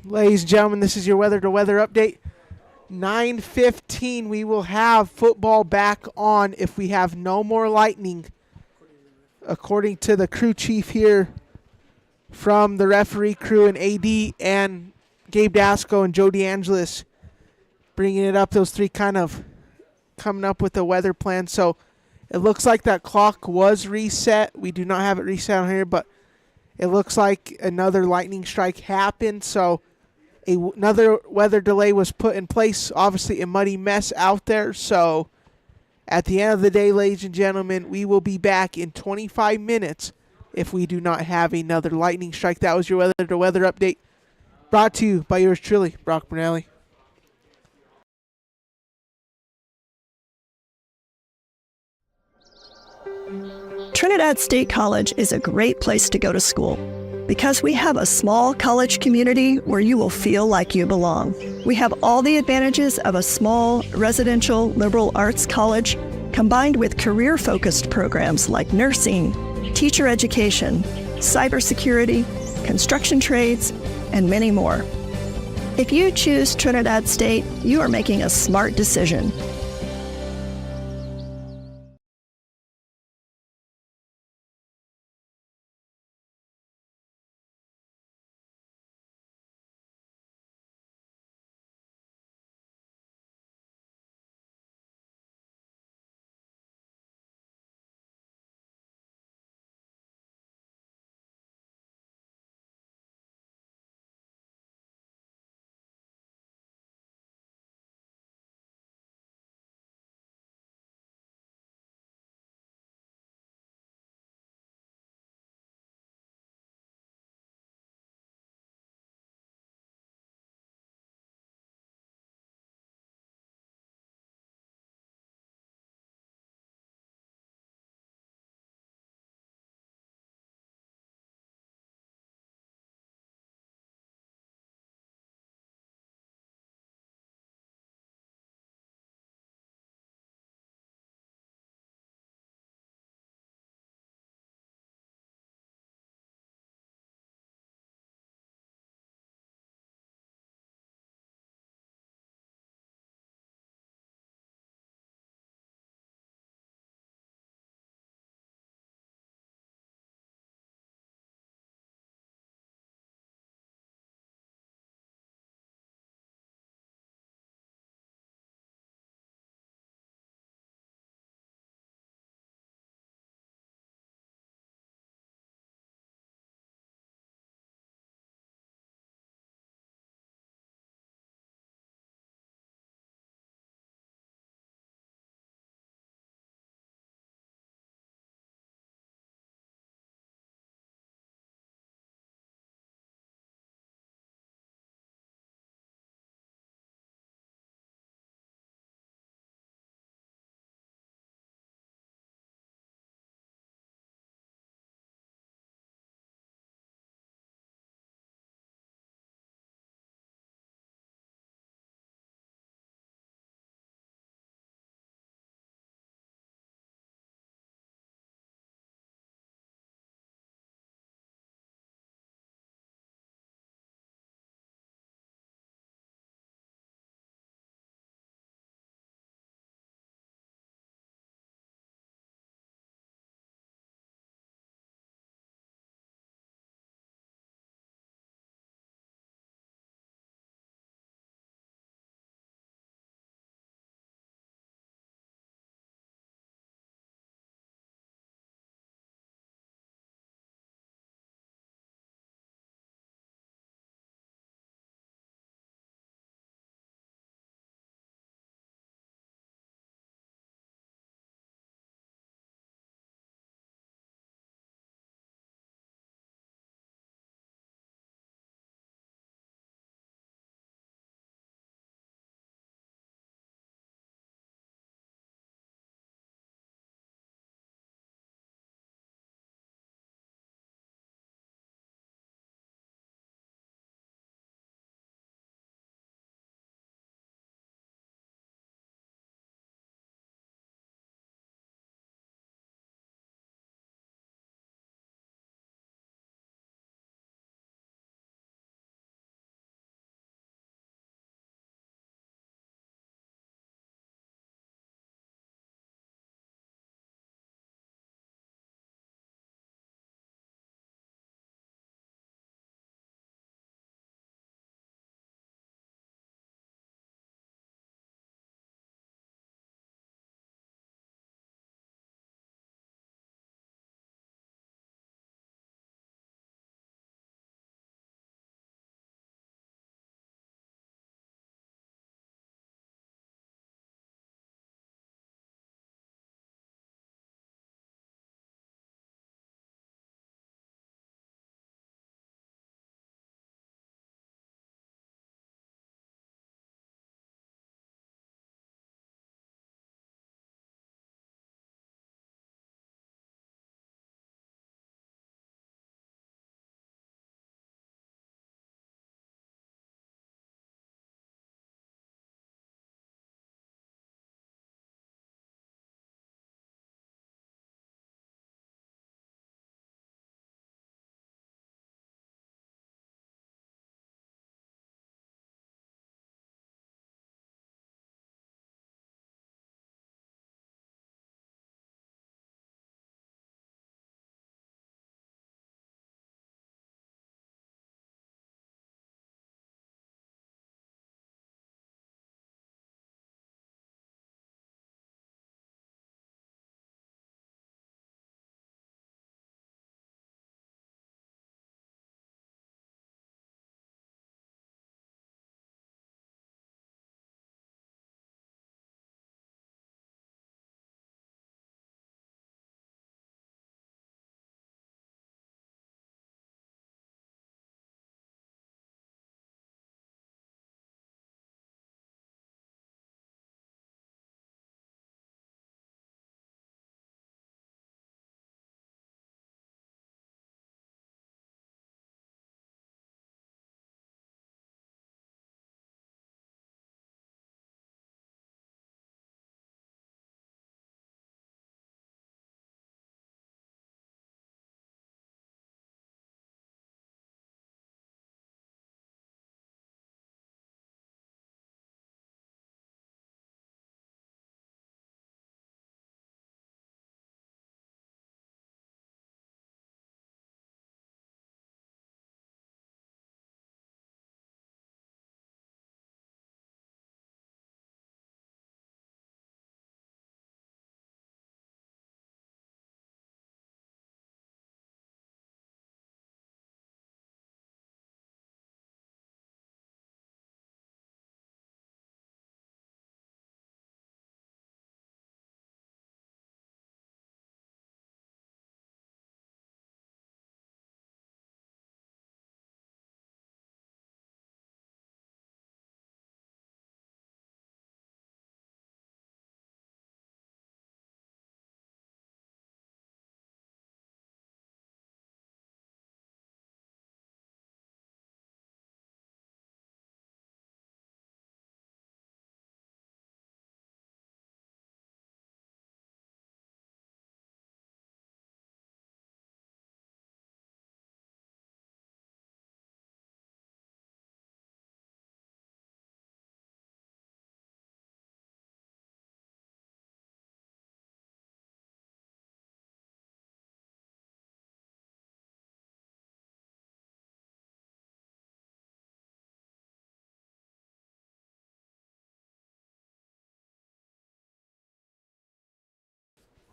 Ladies and gentlemen, this is your weather to weather update. 9:15, we will have football back on if we have no more lightning, according to the crew chief here from the referee crew and AD and Gabe Dasco and Joe DeAngelis bringing it up. Those three kind of coming up with a weather plan. So it looks like that clock was reset. We do not have it reset on here, but it looks like another lightning strike happened. So another weather delay was put in place. Obviously a muddy mess out there. So at the end of the day, ladies and gentlemen, we will be back in 25 minutes if we do not have another lightning strike. That was your weather to weather update, brought to you by yours truly, Brock Bernelli. Trinidad State College is a great place to go to school because we have a small college community where you will feel like you belong. We have all the advantages of a small residential liberal arts college combined with career-focused programs like nursing, teacher education, cybersecurity, construction trades, and many more. If you choose Trinidad State, you are making a smart decision.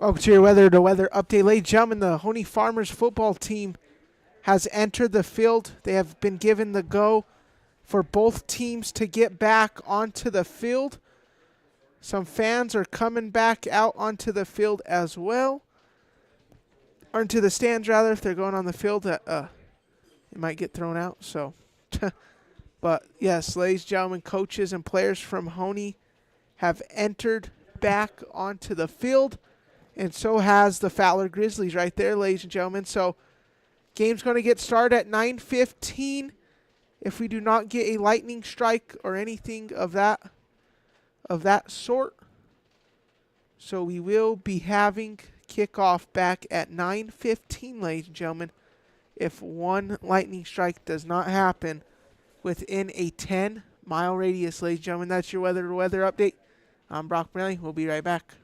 Welcome to your weather update. Ladies and gentlemen, the Hoene Farmers football team has entered the field. They have been given the go for both teams to get back onto the field. Some fans are coming back out onto the field as well. Or into the stands, rather, if they're going on the field. They might get thrown out. So, but yes, ladies and gentlemen, coaches and players from Hoene have entered back onto the field. And so has the Fowler Grizzlies right there, ladies and gentlemen. So, game's going to get started at 9:15. If we do not get a lightning strike or anything of that sort. So we will be having kickoff back at 9:15, ladies and gentlemen. If one lightning strike does not happen within a 10-mile radius, ladies and gentlemen. That's your weather update. I'm Brock Bradley. We'll be right back.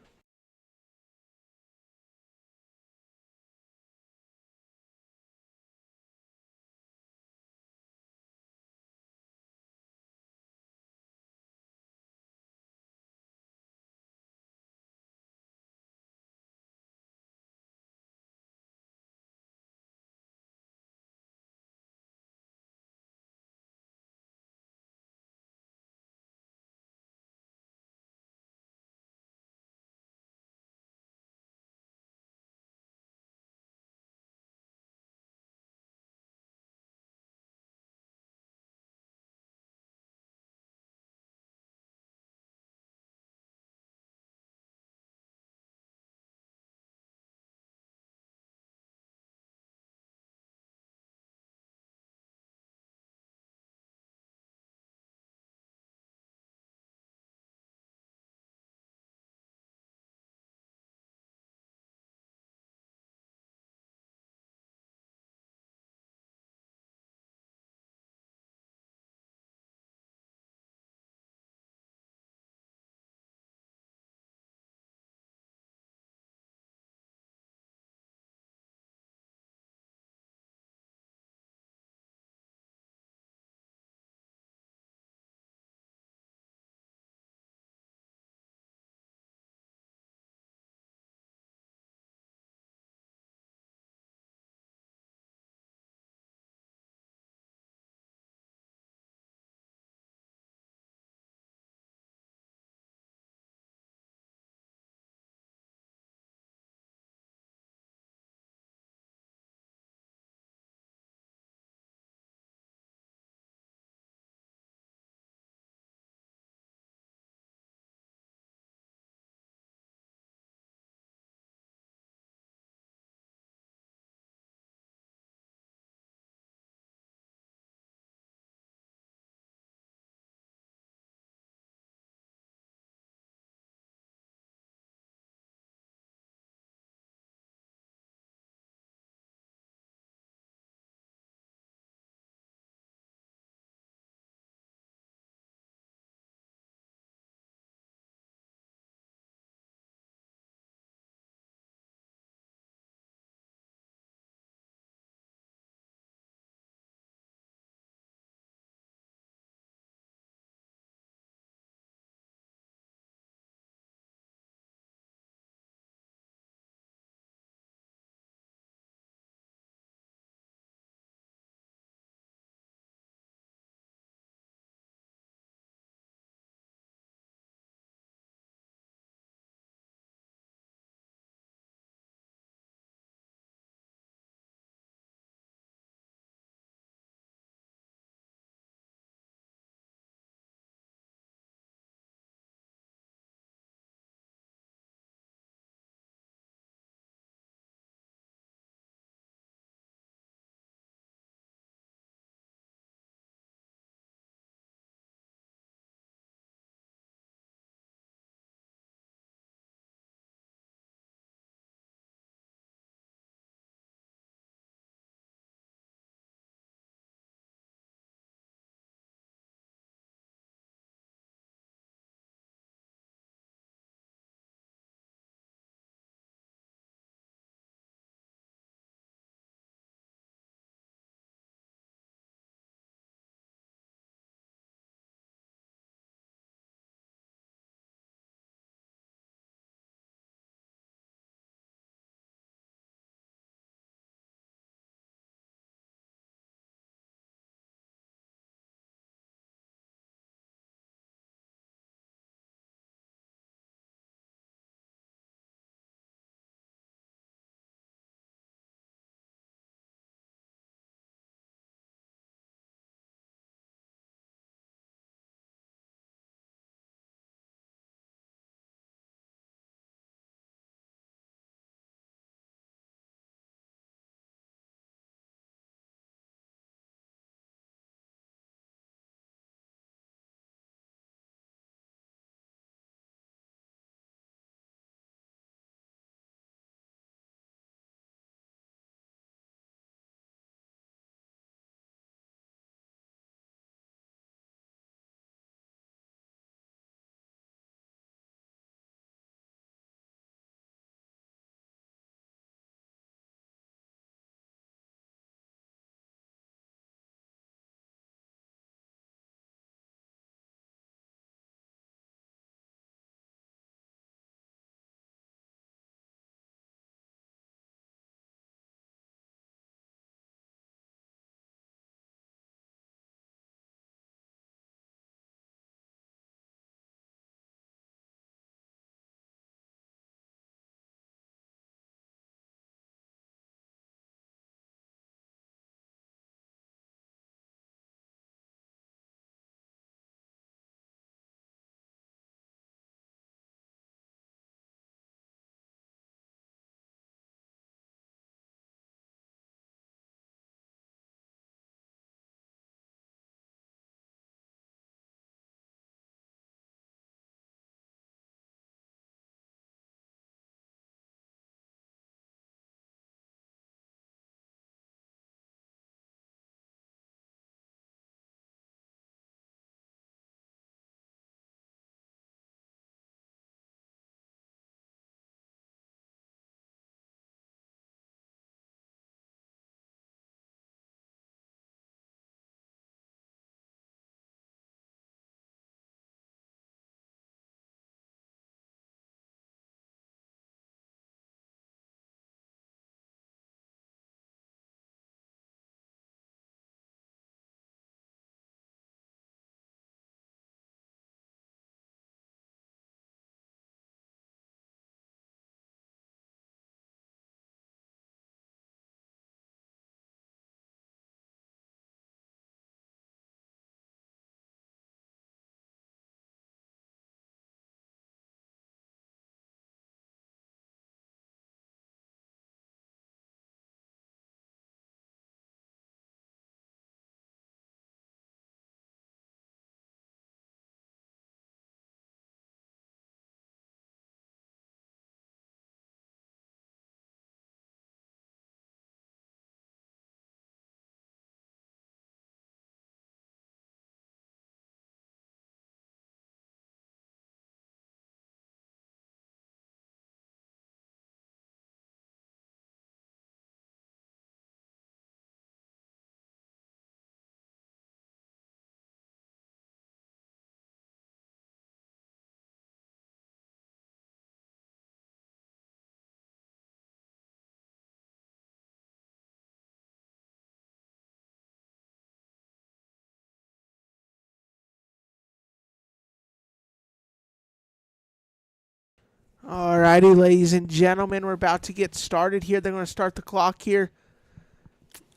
Alrighty, ladies and gentlemen, we're about to get started here. They're going to start the clock here.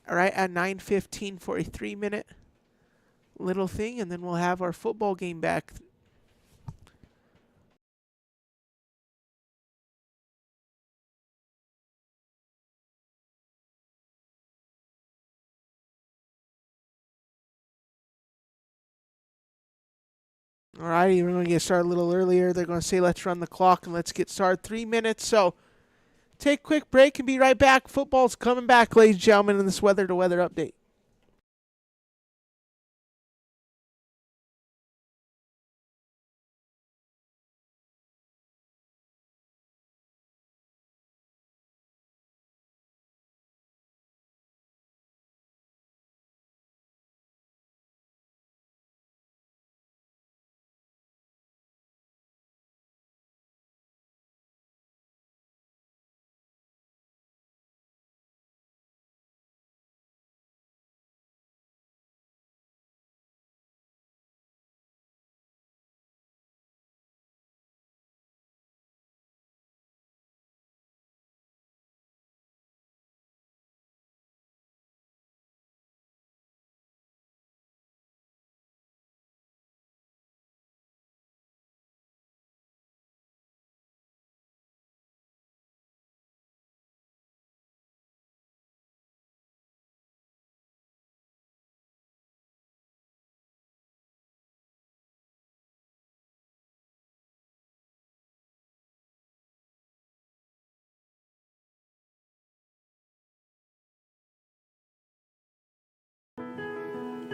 All right, at 9:15 for a 3-minute little thing, and then we'll have our football game back. Alrighty, we're going to get started a little earlier. They're going to say, let's run the clock and let's get started. 3 minutes, so take a quick break and be right back. Football's coming back, ladies and gentlemen, in this weather-to-weather update.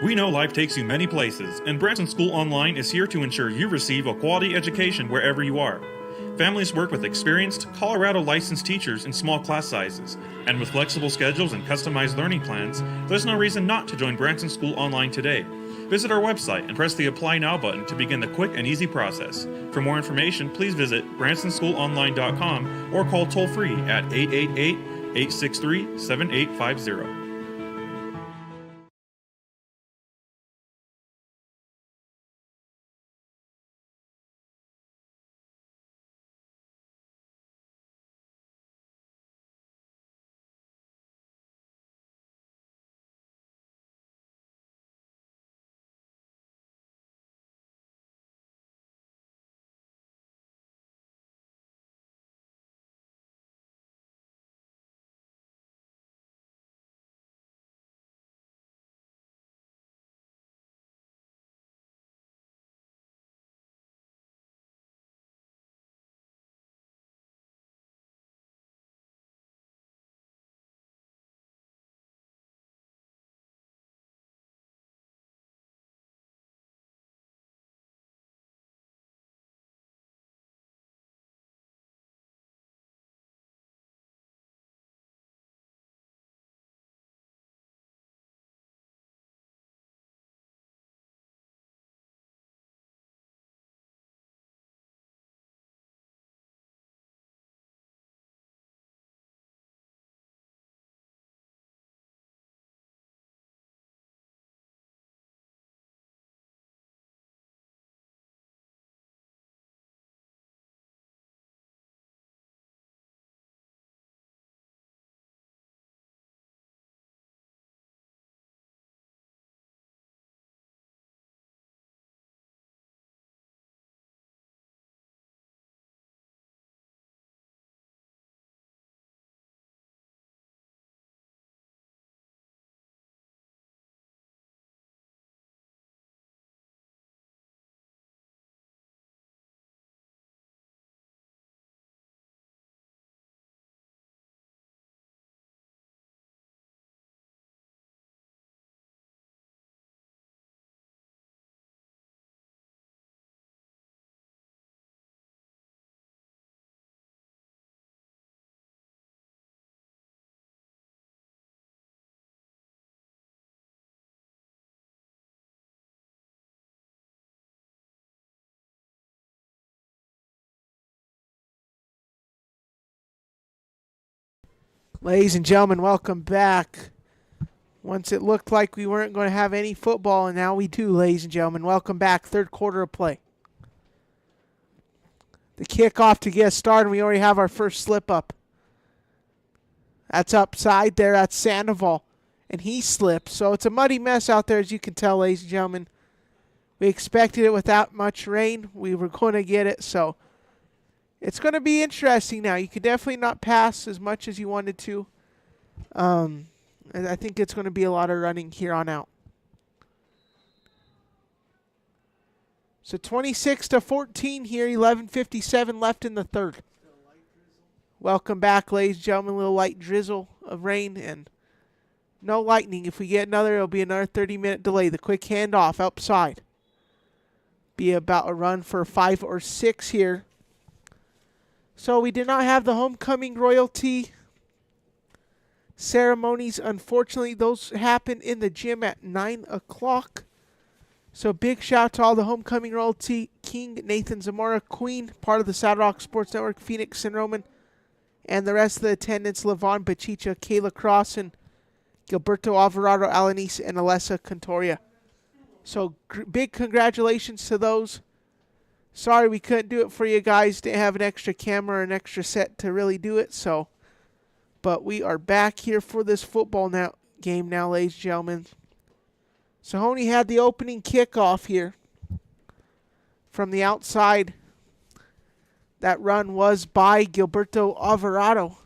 We know life takes you many places, and Branson School Online is here to ensure you receive a quality education wherever you are. Families work with experienced, Colorado licensed teachers in small class sizes, and with flexible schedules and customized learning plans, there's no reason not to join Branson School Online today. Visit our website and press the Apply Now button to begin the quick and easy process. For more information, please visit bransonschoolonline.com or call toll-free at 888-863-7850. Ladies and gentlemen, welcome back. Once it looked like we weren't going to have any football, and now we do, ladies and gentlemen. Welcome back. Third quarter of play. The kickoff to get started. We already have our first slip up. That's upside there. That's Sandoval. And he slipped. So it's a muddy mess out there, as you can tell, ladies and gentlemen. We expected it without much rain. We were going to get it. So it's going to be interesting now. You could definitely not pass as much as you wanted to. And I think it's going to be a lot of running here on out. So 26-14 here, 11:57 left in the third. Welcome back, ladies and gentlemen. A little light drizzle of rain and no lightning. If we get another, it'll be another 30-minute delay. The quick handoff outside. Be about a run for 5 or 6 here. So we did not have the homecoming royalty ceremonies. Unfortunately, those happen in the gym at 9 o'clock. So big shout out to all the homecoming royalty. King, Nathan Zamora, Queen, part of the Saddle Rock Sports Network, Phoenix and Roman, and the rest of the attendants, Levon Bachicha, Kayla Cross, and Gilberto Alvarado, Alanis, and Alessa Contoria. So big congratulations to those. Sorry we couldn't do it for you guys. Didn't have an extra camera or an extra set to really do it. But we are back here for this football game now, ladies and gentlemen. So Hoene had the opening kickoff here from the outside. That run was by Gilberto Alvarado.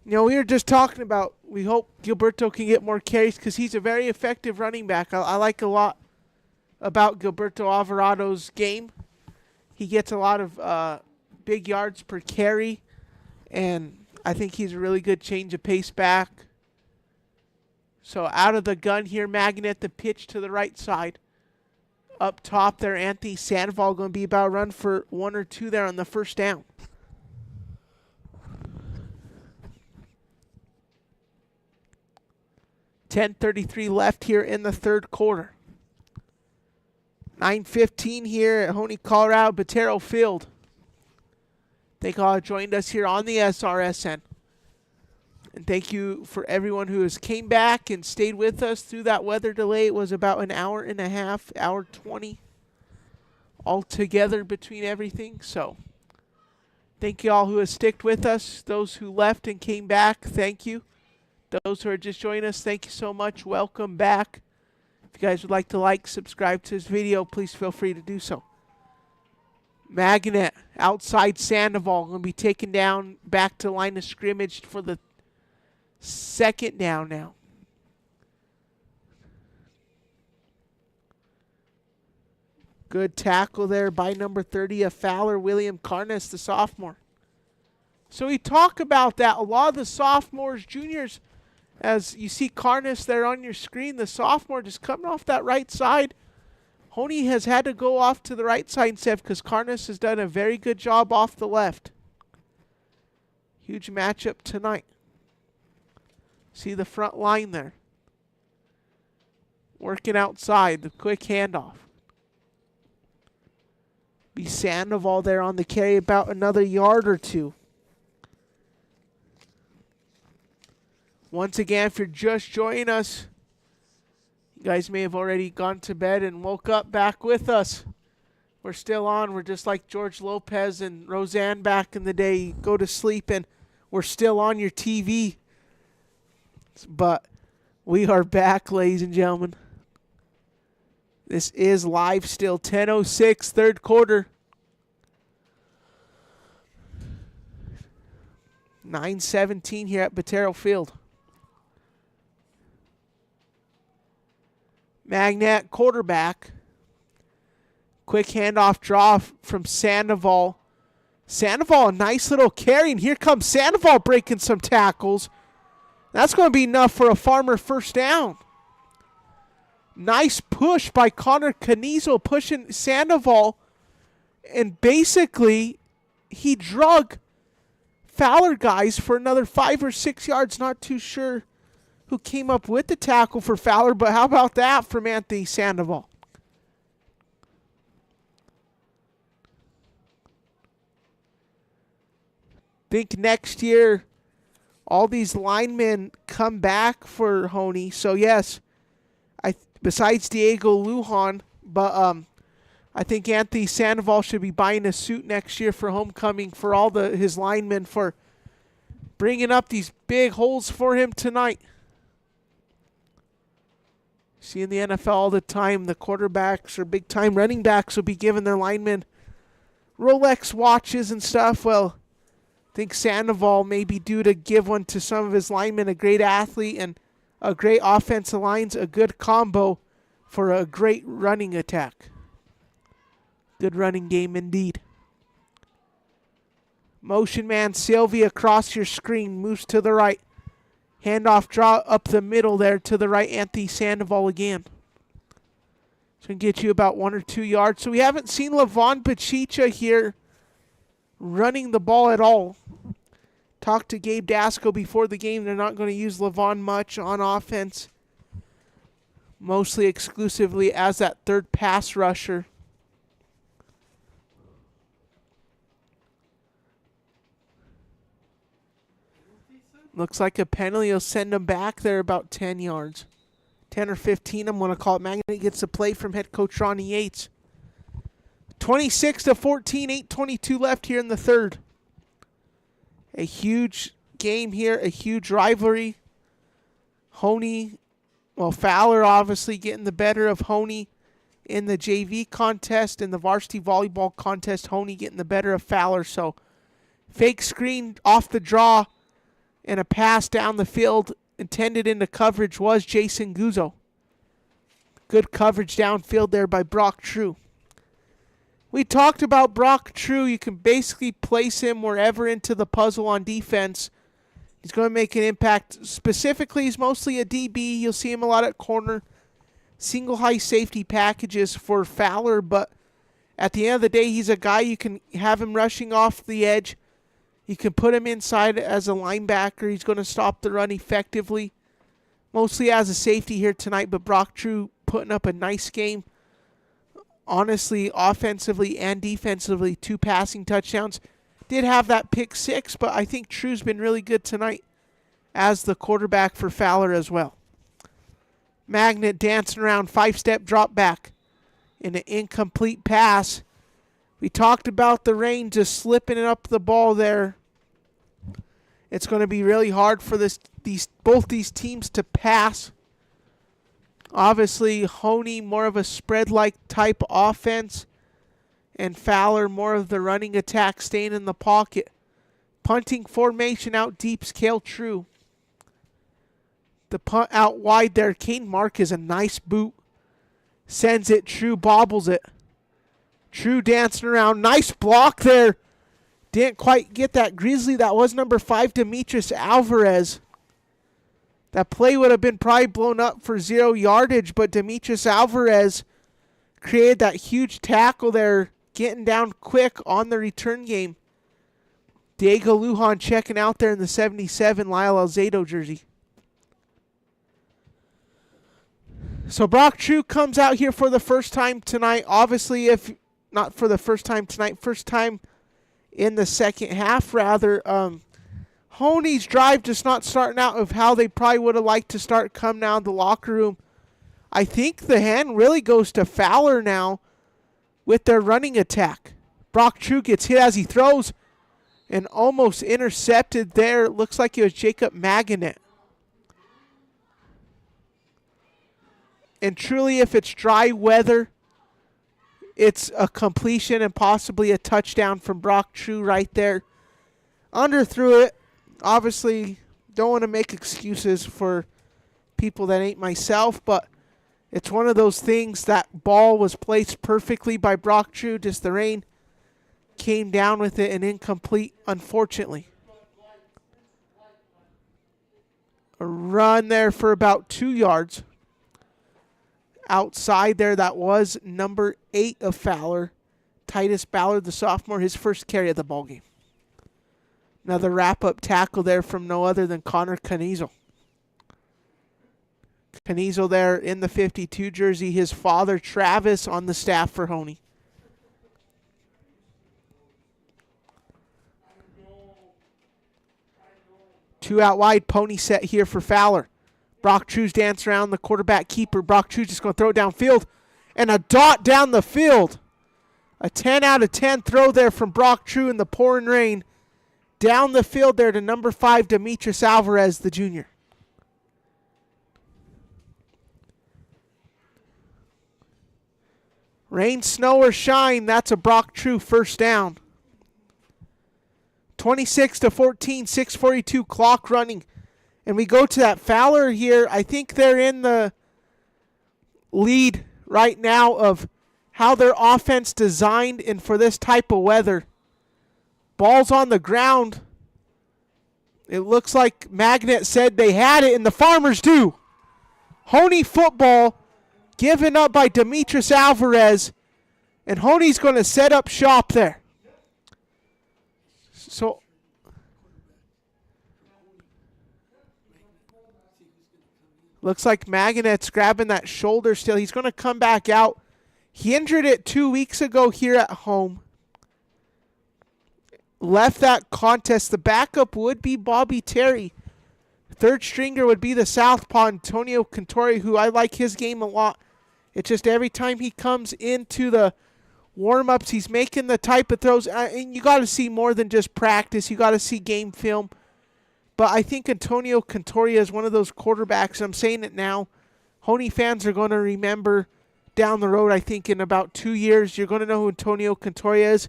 You know, we were just talking about, we hope Gilberto can get more carries because he's a very effective running back. I like a lot about Gilberto Alvarado's game. He gets a lot of big yards per carry, and I think he's a really good change of pace back. So out of the gun here, Magnet, the pitch to the right side. Up top there, Anthony Sandoval going to be about a run for 1 or 2 there on the first down. $10:33 left here in the third quarter. 9:15 here at Hoene, Colorado, Botero Field. Thank all who joined us here on the SRSN. And thank you for everyone who has came back and stayed with us through that weather delay. It was about an hour and a half, hour 20 altogether between everything. So thank you all who have sticked with us. Those who left and came back, thank you. Those who are just joining us, thank you so much. Welcome back. If you guys would like to subscribe to this video, please feel free to do so. Magnet, outside Sandoval, going to be taken down back to line of scrimmage for the second down now. Good tackle there by number 30 of Fowler, William Carnes, the sophomore. So we talk about that. A lot of the sophomores, juniors, as you see Carnes there on your screen, the sophomore just coming off that right side. Hoene has had to go off to the right side instead because Carnes has done a very good job off the left. Huge matchup tonight. See the front line there. Working outside, the quick handoff. Be Sandoval there on the carry, about another yard or 2. Once again, if you're just joining us, you guys may have already gone to bed and woke up back with us. We're still on. We're just like George Lopez and Roseanne back in the day. You go to sleep and we're still on your TV. But we are back, ladies and gentlemen. This is live still. 10:06, third quarter. 9:17 here at Botero Field. Magnet, quarterback. Quick handoff draw from Sandoval. Sandoval, a nice little carry, and here comes Sandoval breaking some tackles. That's going to be enough for a Farmer first down. Nice push by Connor Canizo pushing Sandoval, and basically he drug Fowler guys for another 5 or 6 yards. Not too sure who came up with the tackle for Fowler, but how about that from Anthony Sandoval? Think next year all these linemen come back for Hoene. So yes, besides Diego Lujan, but I think Anthony Sandoval should be buying a suit next year for homecoming for all his linemen for bringing up these big holes for him tonight. See in the NFL all the time, the quarterbacks or big-time running backs will be giving their linemen Rolex watches and stuff. Well, I think Sandoval may be due to give one to some of his linemen, a great athlete and a great offensive lines, a good combo for a great running attack. Good running game indeed. Motion man Sylvia across your screen, moves to the right. Handoff draw up the middle there to the right, Anthony Sandoval again. It's going to get you about 1 or 2 yards. So we haven't seen Levon Pachicha here running the ball at all. Talked to Gabe Dasco before the game. They're not going to use Levon much on offense. Mostly exclusively as that third pass rusher. Looks like a penalty will send them back there about 10 yards. 10 or 15, I'm going to call it. Magnet gets the play from head coach Ronnie Yates. 26-14, 8:22 left here in the third. A huge game here, a huge rivalry. Hoene, Fowler obviously getting the better of Hoene in the JV contest. In the varsity volleyball contest, Hoene getting the better of Fowler. So fake screen off the draw and a pass down the field intended into coverage was Jason Guzzo. Good coverage downfield there by Brock True. We talked about Brock True. You can basically place him wherever into the puzzle on defense. He's going to make an impact. Specifically, he's mostly a DB. You'll see him a lot at corner. Single high safety packages for Fowler, but at the end of the day, he's a guy you can have him rushing off the edge. You can put him inside as a linebacker. He's going to stop the run effectively. Mostly as a safety here tonight, but Brock True putting up a nice game. Honestly, offensively and defensively, 2 passing touchdowns. Did have that pick 6, but I think True's been really good tonight as the quarterback for Fowler as well. Magnet dancing around, 5-step drop back in an incomplete pass. We talked about the rain just slipping it up the ball there. It's going to be really hard for both these teams to pass. Obviously, Hoene more of a spread-like type offense, and Fowler more of the running attack, staying in the pocket. Punting formation out deep's Cale True. The punt out wide there. Kane Marquez, a nice boot. Sends it. True bobbles it. True dancing around. Nice block there. Didn't quite get that Grizzly. That was number 5, Demetrius Alvarez. That play would have been probably blown up for 0 yardage, but Demetrius Alvarez created that huge tackle there, getting down quick on the return game. Diego Lujan checking out there in the 77 Lyle Alzado jersey. So Brock True comes out here for the first time tonight. Obviously, if not for the first time tonight, first time in the second half, rather. Honie's drive just not starting out of how they probably would have liked to start coming out of the locker room. I think the hand really goes to Fowler now with their running attack. Brock True gets hit as he throws and almost intercepted there. It looks like it was Jacob Maganet. And truly, if it's dry weather, it's a completion and possibly a touchdown from Brock True right there. Underthrew it. Obviously, don't want to make excuses for people that ain't myself, but it's one of those things. That ball was placed perfectly by Brock True. Just the rain came down with it and incomplete, unfortunately. A run there for about 2 yards. Outside there, that was number 8 of Fowler. Titus Ballard, the sophomore, his first carry of the ballgame. Another wrap-up tackle there from no other than Connor Canizel. Canizel there in the 52 jersey. His father, Travis, on the staff for Hoene. Two out wide, pony set here for Fowler. Brock True's dancing around the quarterback keeper. Brock True's just going to throw it downfield. And a dot down the field. A 10 out of 10 throw there from Brock True in the pouring rain. Down the field there to number 5, Demetrius Alvarez, the junior. Rain, snow, or shine, that's a Brock True first down. 26-14, 6:42 clock running. And we go to that Fowler here. I think they're in the lead right now of how their offense designed and for this type of weather. Ball's on the ground. It looks like Magnet said they had it, and the Farmers do. Hoene football given up by Demetrius Alvarez, and Hoene's going to set up shop there. So looks like Magnet's grabbing that shoulder still. He's going to come back out. He injured it 2 weeks ago here at home. Left that contest. The backup would be Bobby Terry. Third stringer would be the southpaw Antonio Cantori, who I like his game a lot. It's just every time he comes into the warm-ups, he's making the type of throws. And you got to see more than just practice. You got to see game film. But I think Antonio Cantori is one of those quarterbacks. I'm saying it now. Hoene fans are going to remember down the road, I think in about 2 years, you're going to know who Antonio Cantori is.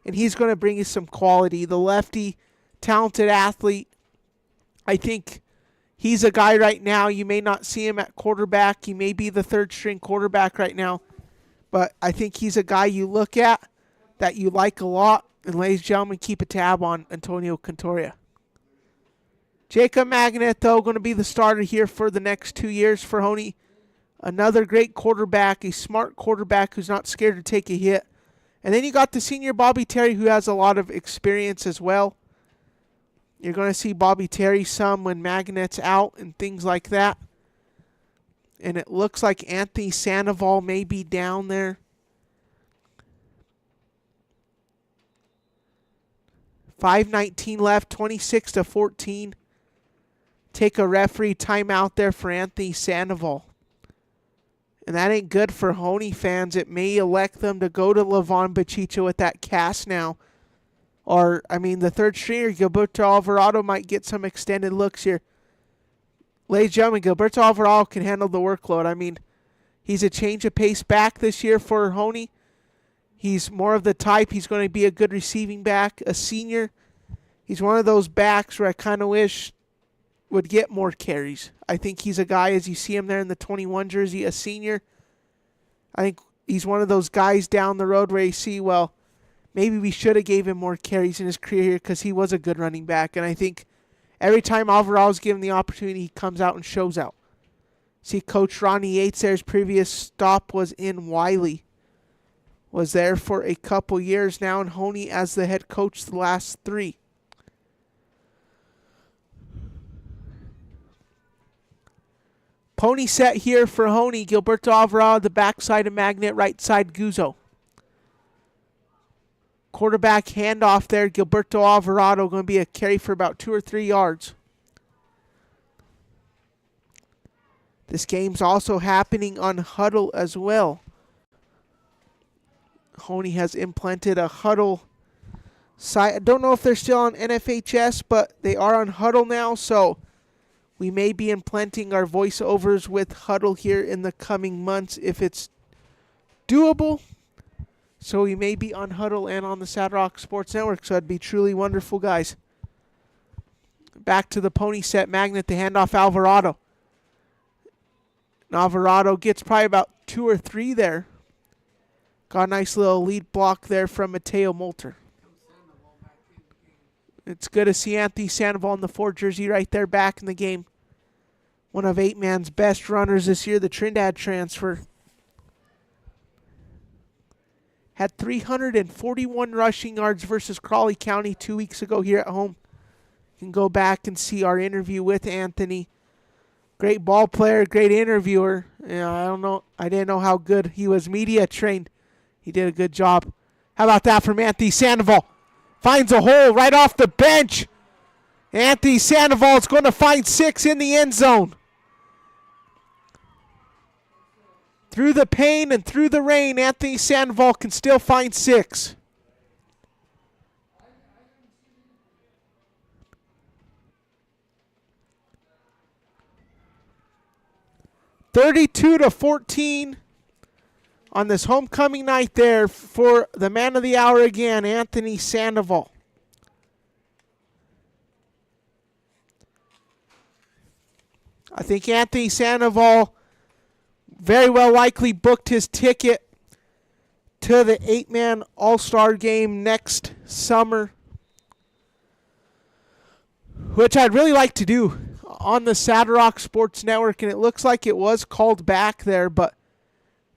And he's going to bring you some quality. The lefty, talented athlete. I think he's a guy right now. You may not see him at quarterback. He may be the third string quarterback right now. But I think he's a guy you look at that you like a lot. And ladies and gentlemen, keep a tab on Antonio Cantoria. Jacob Magnet, though, going to be the starter here for the next 2 years for Hoene. Another great quarterback, a smart quarterback who's not scared to take a hit. And then you got the senior Bobby Terry, who has a lot of experience as well. You're going to see Bobby Terry some when Magnet's out and things like that. And it looks like Anthony Sandoval may be down there. 5:19 left, 26-14. Take a referee timeout there for Anthony Sandoval. And that ain't good for Hoene fans. It may elect them to go to Levon Bachicha with that cast now. Or, I mean, the third stringer, Gilberto Alvarado, might get some extended looks here. Ladies and gentlemen, Gilberto Alvarado can handle the workload. I mean, he's a change of pace back this year for Hoene. He's more of the type. He's going to be a good receiving back, a senior. He's one of those backs where I kind of wish would get more carries. I think he's a guy, as you see him there in the 21 jersey, a senior. I think he's one of those guys down the road where you see, well, maybe we should have gave him more carries in his career here because he was a good running back. And I think every time Alvarado's given the opportunity, he comes out and shows out. See, Coach Ronnie Yates there, his previous stop was in Wiley. Was there for a couple years now, and Hoene as the head coach the last 3. Pony set here for Hoene. Gilberto Alvarado, the backside of Magnet, right side Guzzo. Quarterback handoff there. Gilberto Alvarado going to be a carry for about 2 or 3 yards. This game's also happening on Huddle as well. Hoene has implanted a Huddle site. I don't know if they're still on NFHS, but they are on Huddle now, so we may be implanting our voiceovers with Huddle here in the coming months if it's doable. So we may be on Huddle and on the Sad Rock Sports Network, so that'd be truly wonderful, guys. Back to the pony set. Magnet, the handoff, Alvarado. And Alvarado gets probably about 2 or 3 there. Got a nice little lead block there from Mateo Molter. It's good to see Anthony Sandoval in the 4 jersey right there back in the game. One of 8-man's best runners this year, the Trinidad transfer. Had 341 rushing yards versus Crawley County 2 weeks ago here at home. You can go back and see our interview with Anthony. Great ball player, great interviewer. I didn't know how good he was media trained. He did a good job. How about that from Anthony Sandoval? Finds a hole right off the bench. Anthony Sandoval is going to find 6 in the end zone. Through the pain and through the rain, Anthony Sandoval can still find 6. (32-14) on this homecoming night there for the man of the hour again, Anthony Sandoval. I think Anthony Sandoval very well likely booked his ticket to the 8-man All-Star game next summer, which I'd really like to do on the Saddle Rock Sports Network, and it looks like it was called back there, but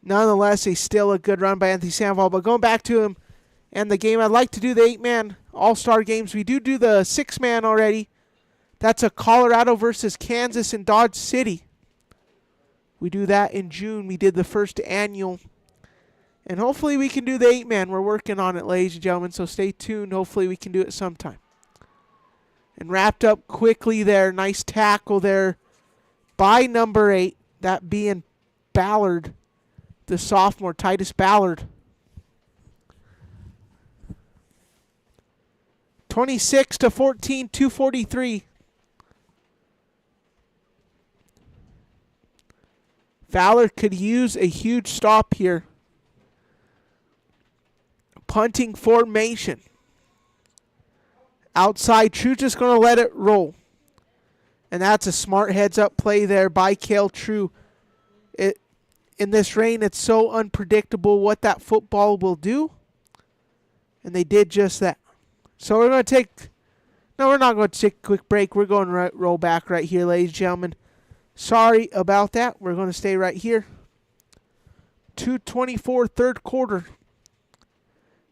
nonetheless, still a good run by Anthony Sandoval. But going back to him and the game, I'd like to do the 8-man All-Star games. We do the 6-man already. That's a Colorado versus Kansas in Dodge City. We do that in June. We did the first annual. And hopefully we can do the 8-man. We're working on it, ladies and gentlemen, so stay tuned. Hopefully we can do it sometime. And wrapped up quickly there. Nice tackle there by number 8. That being Ballard, the sophomore, Titus Ballard. 26-14, 2:43. Fowler could use a huge stop here. Punting formation. Outside, True just going to let it roll. And that's a smart heads-up play there by Cale True. In this rain, it's so unpredictable what that football will do. And they did just that. So we're going to take... No, we're not going to take a quick break. We're going to roll back right here, ladies and gentlemen. Sorry about that. We're going to stay right here. 2:24, third quarter.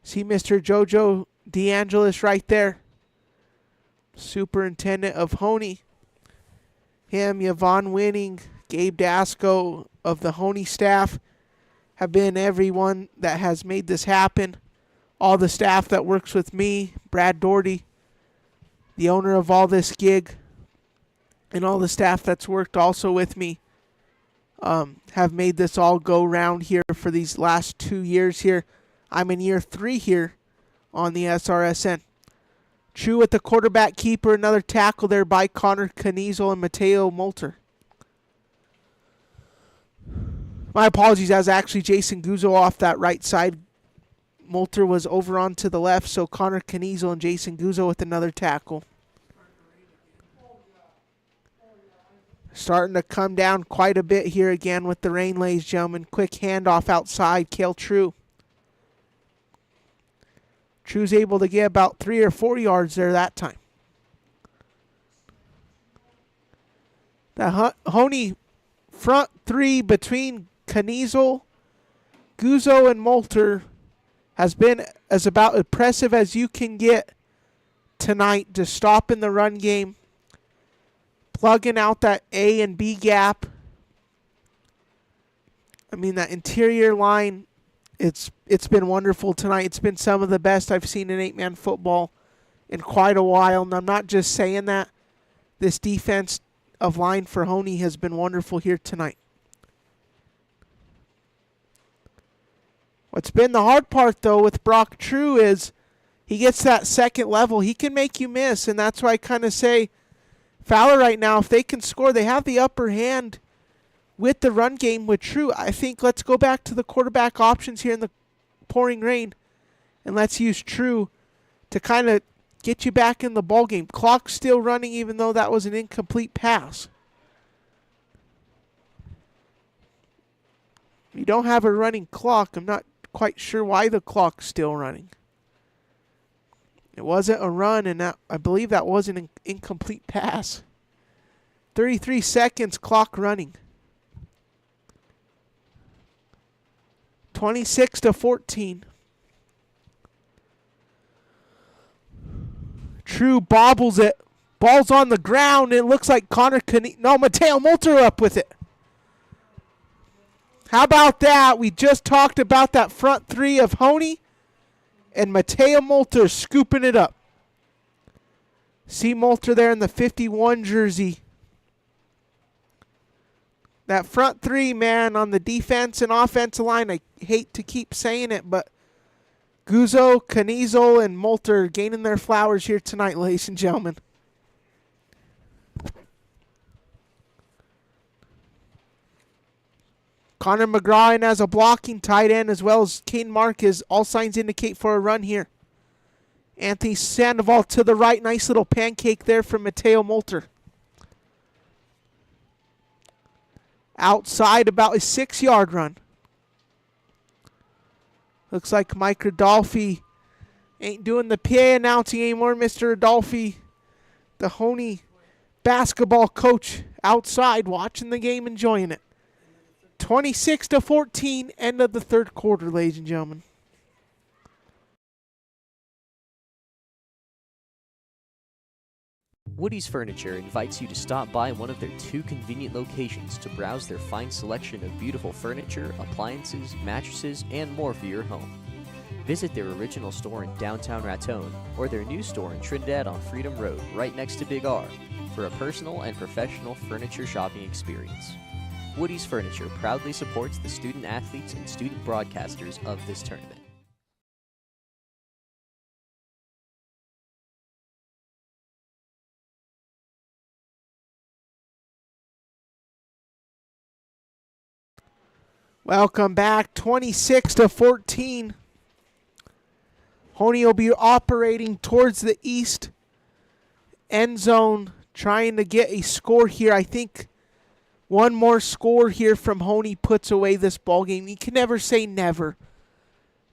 See Mr. Jojo DeAngelis right there. Superintendent of Hoene. Him, Yvonne Winning, Gabe Dasco of the Hoene staff have been everyone that has made this happen. All the staff that works with me, Brad Doherty, the owner of all this gig, and all the staff that's worked also with me have made this all go round here for these last 2 years here. I'm in year 3 here on the SRSN. True with the quarterback keeper. Another tackle there by Connor Kniesel and Mateo Molter. My apologies. That was actually Jason Guzzo off that right side. Molter was over onto the left, so Connor Kniesel and Jason Guzzo with another tackle. Starting to come down quite a bit here again with the rain, ladies and gentlemen. Quick handoff outside, Cale True. True's able to get about 3 or 4 yards there that time. The Hoene front 3 between Kniesel, Guzzo, and Molter has been as about impressive as you can get tonight, just stopping the run game, plugging out that A and B gap. I mean, that interior line, it's been wonderful tonight. It's been some of the best I've seen in 8-man football in quite a while. And I'm not just saying that. This defense of line for Hoene has been wonderful here tonight. What's been the hard part, though, with Brock True is he gets that second level. He can make you miss, and that's why I kind of say Fowler right now, if they can score, they have the upper hand with the run game with True. I think let's go back to the quarterback options here in the pouring rain, and let's use True to kind of get you back in the ball game. Clock's still running even though that was an incomplete pass. You don't have a running clock. I'm not quite sure why the clock's still running. It wasn't a run, and that, I believe that was an incomplete pass. 33 seconds, clock running. 26-14. True bobbles it. Ball's on the ground. It looks like Mateo Molter up with it. How about that? We just talked about that front 3 of Hoene, and Mateo Molter scooping it up. See Molter there in the 51 jersey. That front three, man, on the defense and offensive line, I hate to keep saying it, but Guzzo, Canizel, and Molter gaining their flowers here tonight, ladies and gentlemen. Connor McGraw in as a blocking tight end, as well as Caden Marquez. All signs indicate for a run here. Anthony Sandoval to the right. Nice little pancake there from Mateo Molter. Outside, about a 6-yard run. Looks like Mike Rodolfi ain't doing the PA announcing anymore. Mr. Rodolfi, the Hoene basketball coach, outside watching the game, enjoying it. 26-14, end of the third quarter, ladies and gentlemen. Woody's Furniture invites you to stop by one of their 2 convenient locations to browse their fine selection of beautiful furniture, appliances, mattresses, and more for your home. Visit their original store in downtown Raton or their new store in Trinidad on Freedom Road, right next to Big R, for a personal and professional furniture shopping experience. Woody's Furniture proudly supports the student athletes and student broadcasters of this tournament. Welcome back, 26-14. Hoene will be operating towards the east end zone, trying to get a score here. I think one more score here from Hoene puts away this ball game. You can never say never,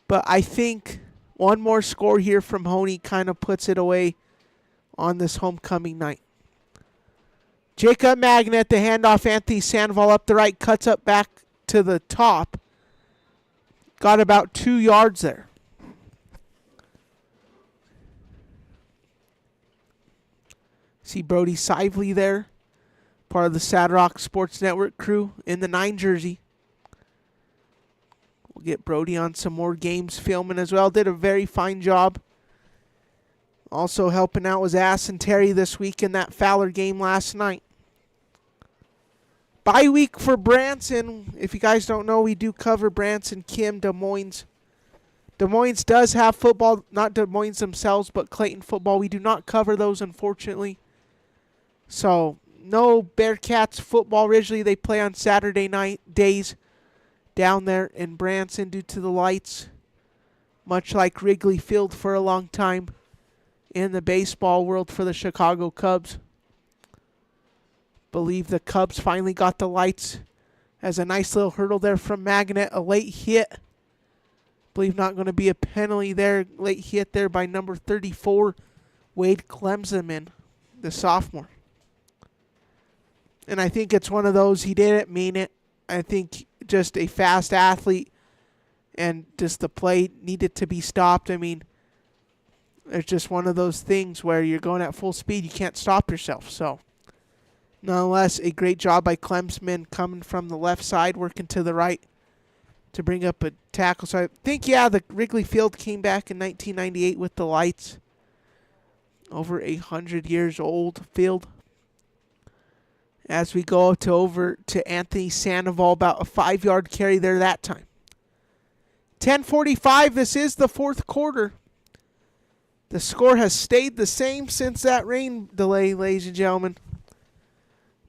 but I think one more score here from Hoene kind of puts it away on this homecoming night. Jacob Magnet, the handoff, Anthony Sandoval up the right, cuts up back to the top. Got about 2 yards there. See Brody Sively there, part of the Sad Rock Sports Network crew in the 9 jersey. We'll get Brody on some more games filming as well. Did a very fine job. Also helping out was Ass and Terry this week in that Fowler game last night. Bye week for Branson. If you guys don't know, we do cover Branson, Kim, Des Moines. Des Moines does have football, not Des Moines themselves, but Clayton football. We do not cover those, unfortunately. So, no Bearcats football. Originally, they play on Saturday night days down there in Branson due to the lights. Much like Wrigley Field for a long time in the baseball world for the Chicago Cubs. Believe the Cubs finally got the lights as a nice little hurdle there from Magnet. A late hit. Believe not going to be a penalty there. Late hit there by number 34, Wade Clemson, the sophomore. And I think it's one of those, he didn't mean it. I think just a fast athlete and just the play needed to be stopped. I mean, it's just one of those things where you're going at full speed, you can't stop yourself. So, nonetheless, a great job by Clemson coming from the left side, working to the right to bring up a tackle. So I think, the Wrigley Field came back in 1998 with the lights. Over 100 years old field. As we go over to Anthony Sandoval, about a 5-yard carry there that time. 10:45, this is the fourth quarter. The score has stayed the same since that rain delay, ladies and gentlemen.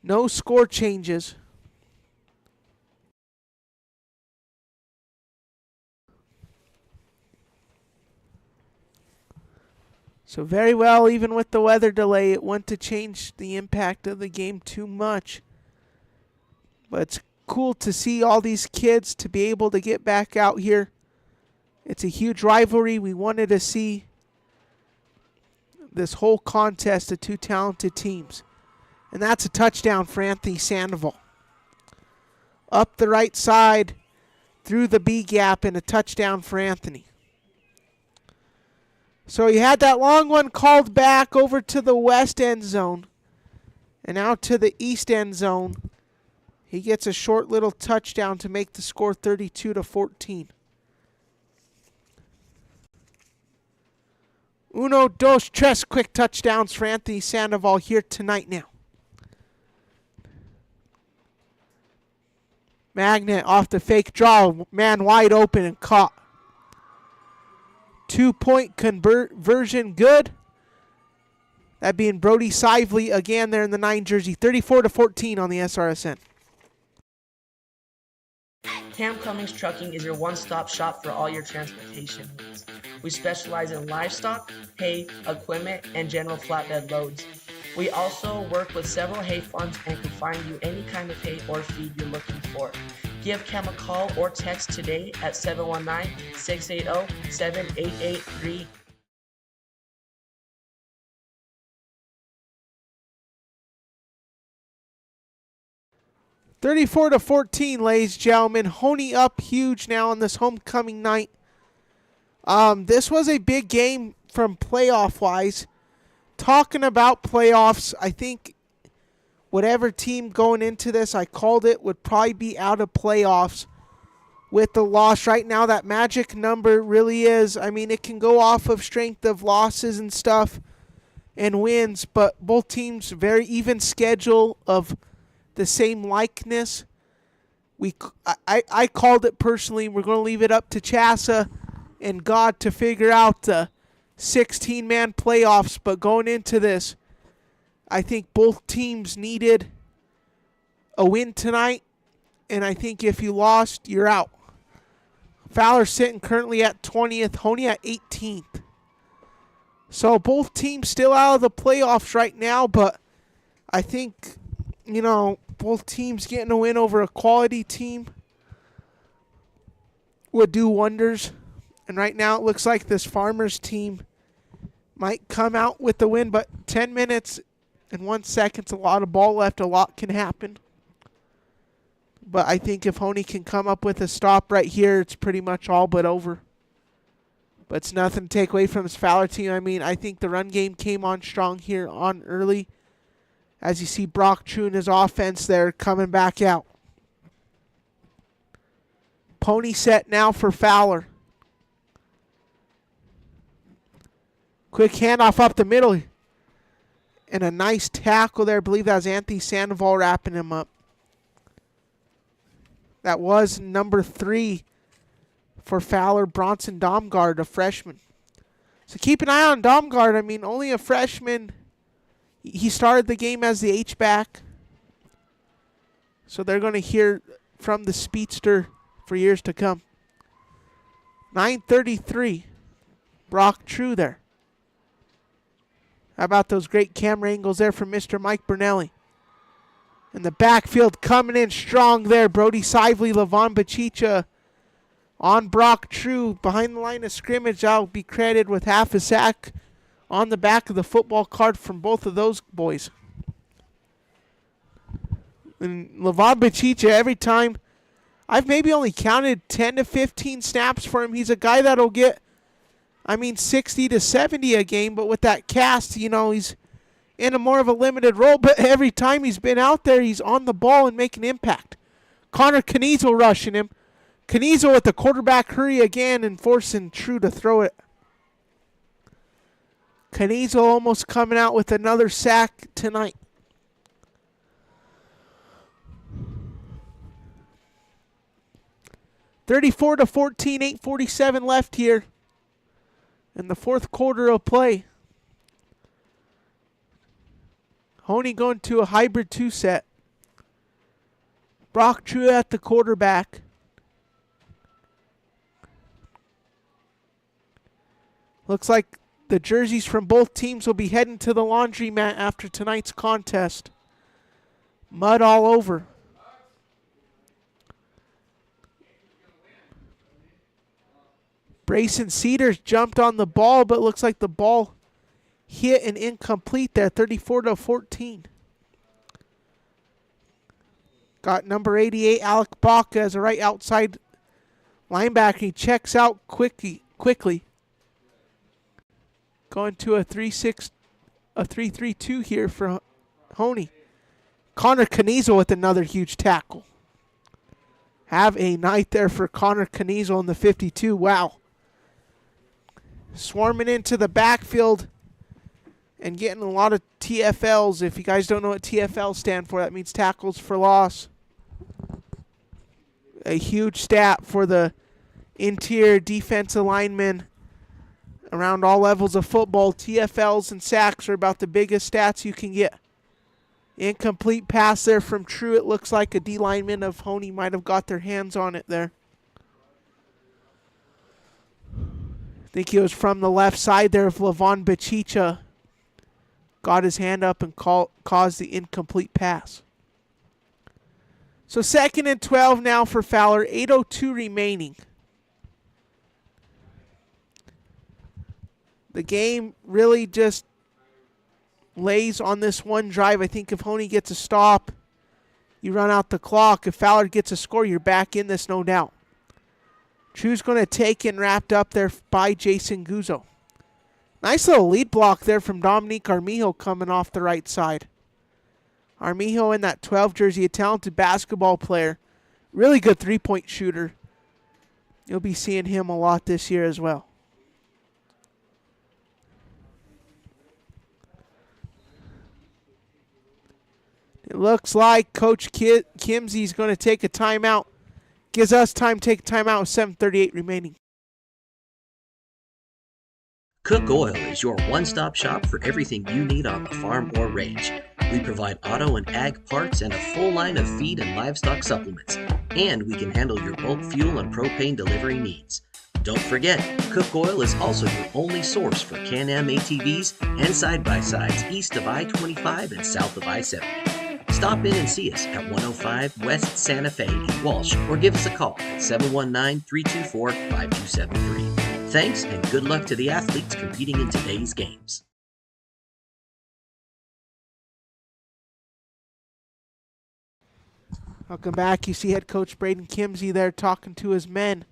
No score changes. So very well, even with the weather delay, it wouldn't to change the impact of the game too much. But it's cool to see all these kids to be able to get back out here. It's a huge rivalry. We wanted to see this whole contest of 2 talented teams. And that's a touchdown for Anthony Sandoval. Up the right side, through the B gap, and a touchdown for Anthony. So he had that long one called back over to the west end zone. And out to the east end zone. He gets a short little touchdown to make the score 32-14. Uno, dos, tres, quick touchdowns for Anthony Sandoval here tonight now. Magnet off the fake draw. Man wide open and caught. 2-point conversion good. That being Brody Sively again there in the 9 jersey. 34-14 on the SRSN. Cam Cummings Trucking is your one-stop shop for all your transportation needs. We specialize in livestock, hay, equipment, and general flatbed loads. We also work with several hay farms and can find you any kind of hay or feed you're looking for. Give Cam a call or text today at 719-680-7883. 34-14, ladies and gentlemen. Hoene up huge now on this homecoming night. This was a big game from playoff-wise. Talking about playoffs, I think whatever team going into this, I called it, would probably be out of playoffs with the loss. Right now, that magic number really is, I mean, it can go off of strength of losses and stuff and wins, but both teams very even schedule of the same likeness. I called it personally. We're going to leave it up to Chassa and God to figure out the 16-man playoffs, but going into this, I think both teams needed a win tonight, and I think if you lost, you're out. Fowler sitting currently at 20th, Hoene at 18th. So both teams still out of the playoffs right now, but I think, you know, both teams getting a win over a quality team would do wonders. And right now it looks like this Farmers team might come out with the win, but 10 minutes and 1 second, a lot of ball left, a lot can happen. But I think if Hoene can come up with a stop right here, it's pretty much all but over. But it's nothing to take away from this Fowler team. I mean, I think the run game came on strong here on early. As you see Brock True and his offense there coming back out. Pony set now for Fowler. Quick handoff up the middle. And a nice tackle there. I believe that was Anthony Sandoval wrapping him up. That was number 3 for Fowler, Bronson Domgard, a freshman. So keep an eye on Domgard. I mean, only a freshman. He started the game as the H-back. So they're going to hear from the speedster for years to come. 9:33. Brock True there. How about those great camera angles there from Mr. Mike Bernelli? And the backfield coming in strong there. Brody Sively, Levon Bachicha on Brock True. Behind the line of scrimmage, I'll be credited with half a sack on the back of the football card from both of those boys. And Levon Bachicha, every time, I've maybe only counted 10 to 15 snaps for him. He's a guy that'll get, 60 to 70 a game, but with that cast, he's in a more of a limited role. But every time he's been out there, he's on the ball and making impact. Connor Kniezel rushing him. Kniezel with the quarterback hurry again and forcing True to throw it. Kniezel almost coming out with another sack tonight. (34-14), 8:47 left here in the fourth quarter of play. Hoene going to a hybrid 2 set. Brock True at the quarterback. Looks like the jerseys from both teams will be heading to the laundromat after tonight's contest. Mud all over. Brayson Cedars jumped on the ball, but looks like the ball hit and incomplete there, 34-14. Got number 88, Alec Baca, as a right outside linebacker. He checks out quickly. Going to a 3-3-2 here for Hoene. Connor Kniezel with another huge tackle. Have a night there for Connor Kniezel in the 52. Wow. Swarming into the backfield and getting a lot of TFLs. If you guys don't know what TFL stand for, that means tackles for loss. a huge stat for the interior defensive linemen around all levels of football. TFLs and sacks are about the biggest stats you can get. Incomplete pass there from True. It looks like a D lineman of Hoene might have got their hands on it there. I think he was from the left side there of Levon Bachicha. Got his hand up and caused the incomplete pass. So 2nd and 12 now for Fowler. 8:02 remaining. The game really just lays on this one drive. I think if Hoene gets a stop, you run out the clock. If Fowler gets a score, you're back in this, no doubt. True's going to take and wrapped up there by Jason Guzzo. Nice little lead block there from Dominique Armijo coming off the right side. Armijo in that 12 jersey, a talented basketball player. Really good three-point shooter. You'll be seeing him a lot this year as well. It looks like Coach Kimsey's going to take a timeout. Gives us time to take a timeout with 7:38 remaining. Cook Oil is your one-stop shop for everything you need on the farm or range. We provide auto and ag parts and a full line of feed and livestock supplements. And we can handle your bulk fuel and propane delivery needs. Don't forget, Cook Oil is also your only source for Can-Am ATVs and side-by-sides east of I-25 and south of I-70. Stop in and see us at 105 West Santa Fe in Walsh or give us a call at 719-324-5273. Thanks and good luck to the athletes competing in today's games. Welcome back. You see head coach Braden Kimsey there talking to his men.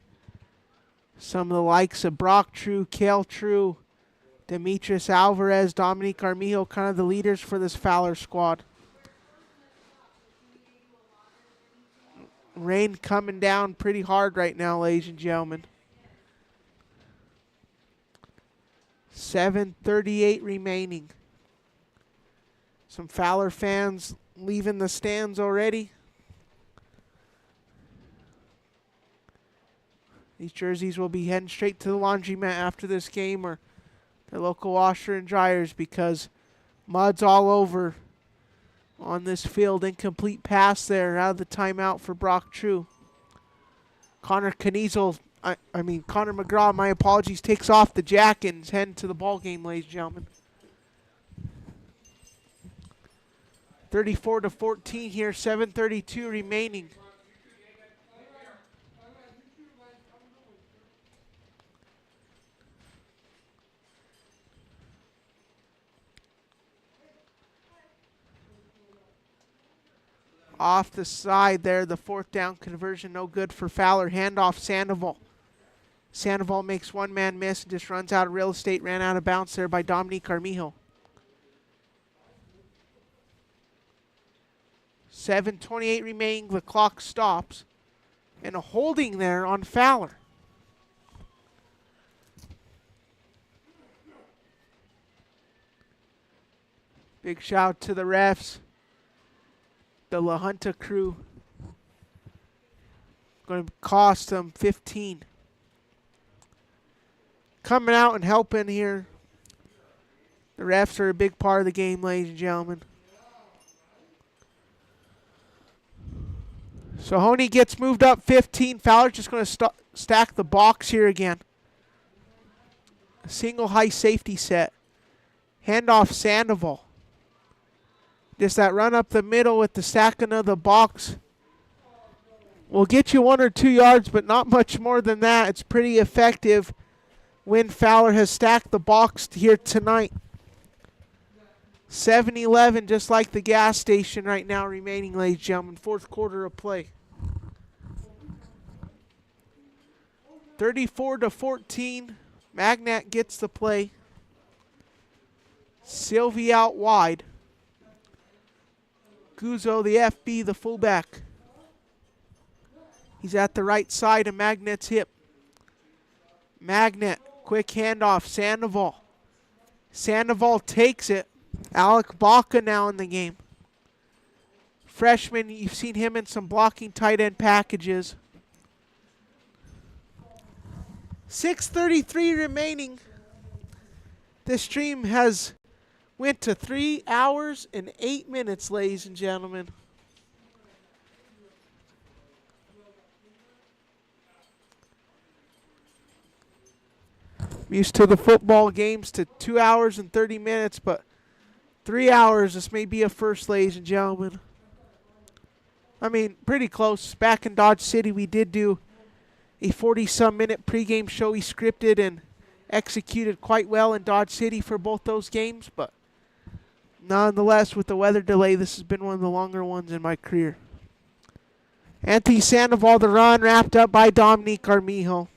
Some of the likes of Brock True, Cale True, Demetrius Alvarez, Dominique Armijo, kind of the leaders for this Fowler squad. Rain coming down pretty hard right now, ladies and gentlemen. 7:38 remaining. Some Fowler fans leaving the stands already. These jerseys will be heading straight to the laundromat after this game or their local washer and dryers because mud's all over on this field. Incomplete pass there out of the timeout for Brock True. Connor McGraw, my apologies, takes off the jacket and is heading to the ball game, ladies and gentlemen. 34-14 here, 7:32 remaining. Off the side there, the 4th down conversion, no good for Fowler. Handoff Sandoval. Sandoval makes one man miss and just runs out of real estate, ran out of bounds there by Dominique Armijo. 7:28 remaining, the clock stops. And a holding there on Fowler. Big shout out to the refs. The La Junta crew. Going to cost them 15. Coming out and helping here. The refs are a big part of the game, ladies and gentlemen. So Hoene gets moved up 15. Fowler's just going to stack the box here again. A single high safety set. Handoff Sandoval. Just that run up the middle with the stacking of the box will get you 1 or 2 yards, but not much more than that. It's pretty effective when Fowler has stacked the box here tonight. 7-11, just like the gas station right now remaining, ladies and gentlemen. 4th quarter of play. 34-14. Magnat gets the play. Sylvie out wide. Guzzo, the FB, the fullback. He's at the right side of Magnet's hip. Magnet, quick handoff, Sandoval. Sandoval takes it. Alec Baca now in the game. Freshman, you've seen him in some blocking tight end packages. 6:33 remaining. This stream has went to 3 hours and 8 minutes, ladies and gentlemen. I'm used to the football games to 2 hours and 30 minutes, but 3 hours, this may be a first, ladies and gentlemen. I mean, pretty close. Back in Dodge City, we did do a 40-some minute pregame show. We scripted and executed quite well in Dodge City for both those games, but nonetheless, with the weather delay, this has been one of the longer ones in my career. Anthony Sandoval, the run, wrapped up by Dominique Armijo.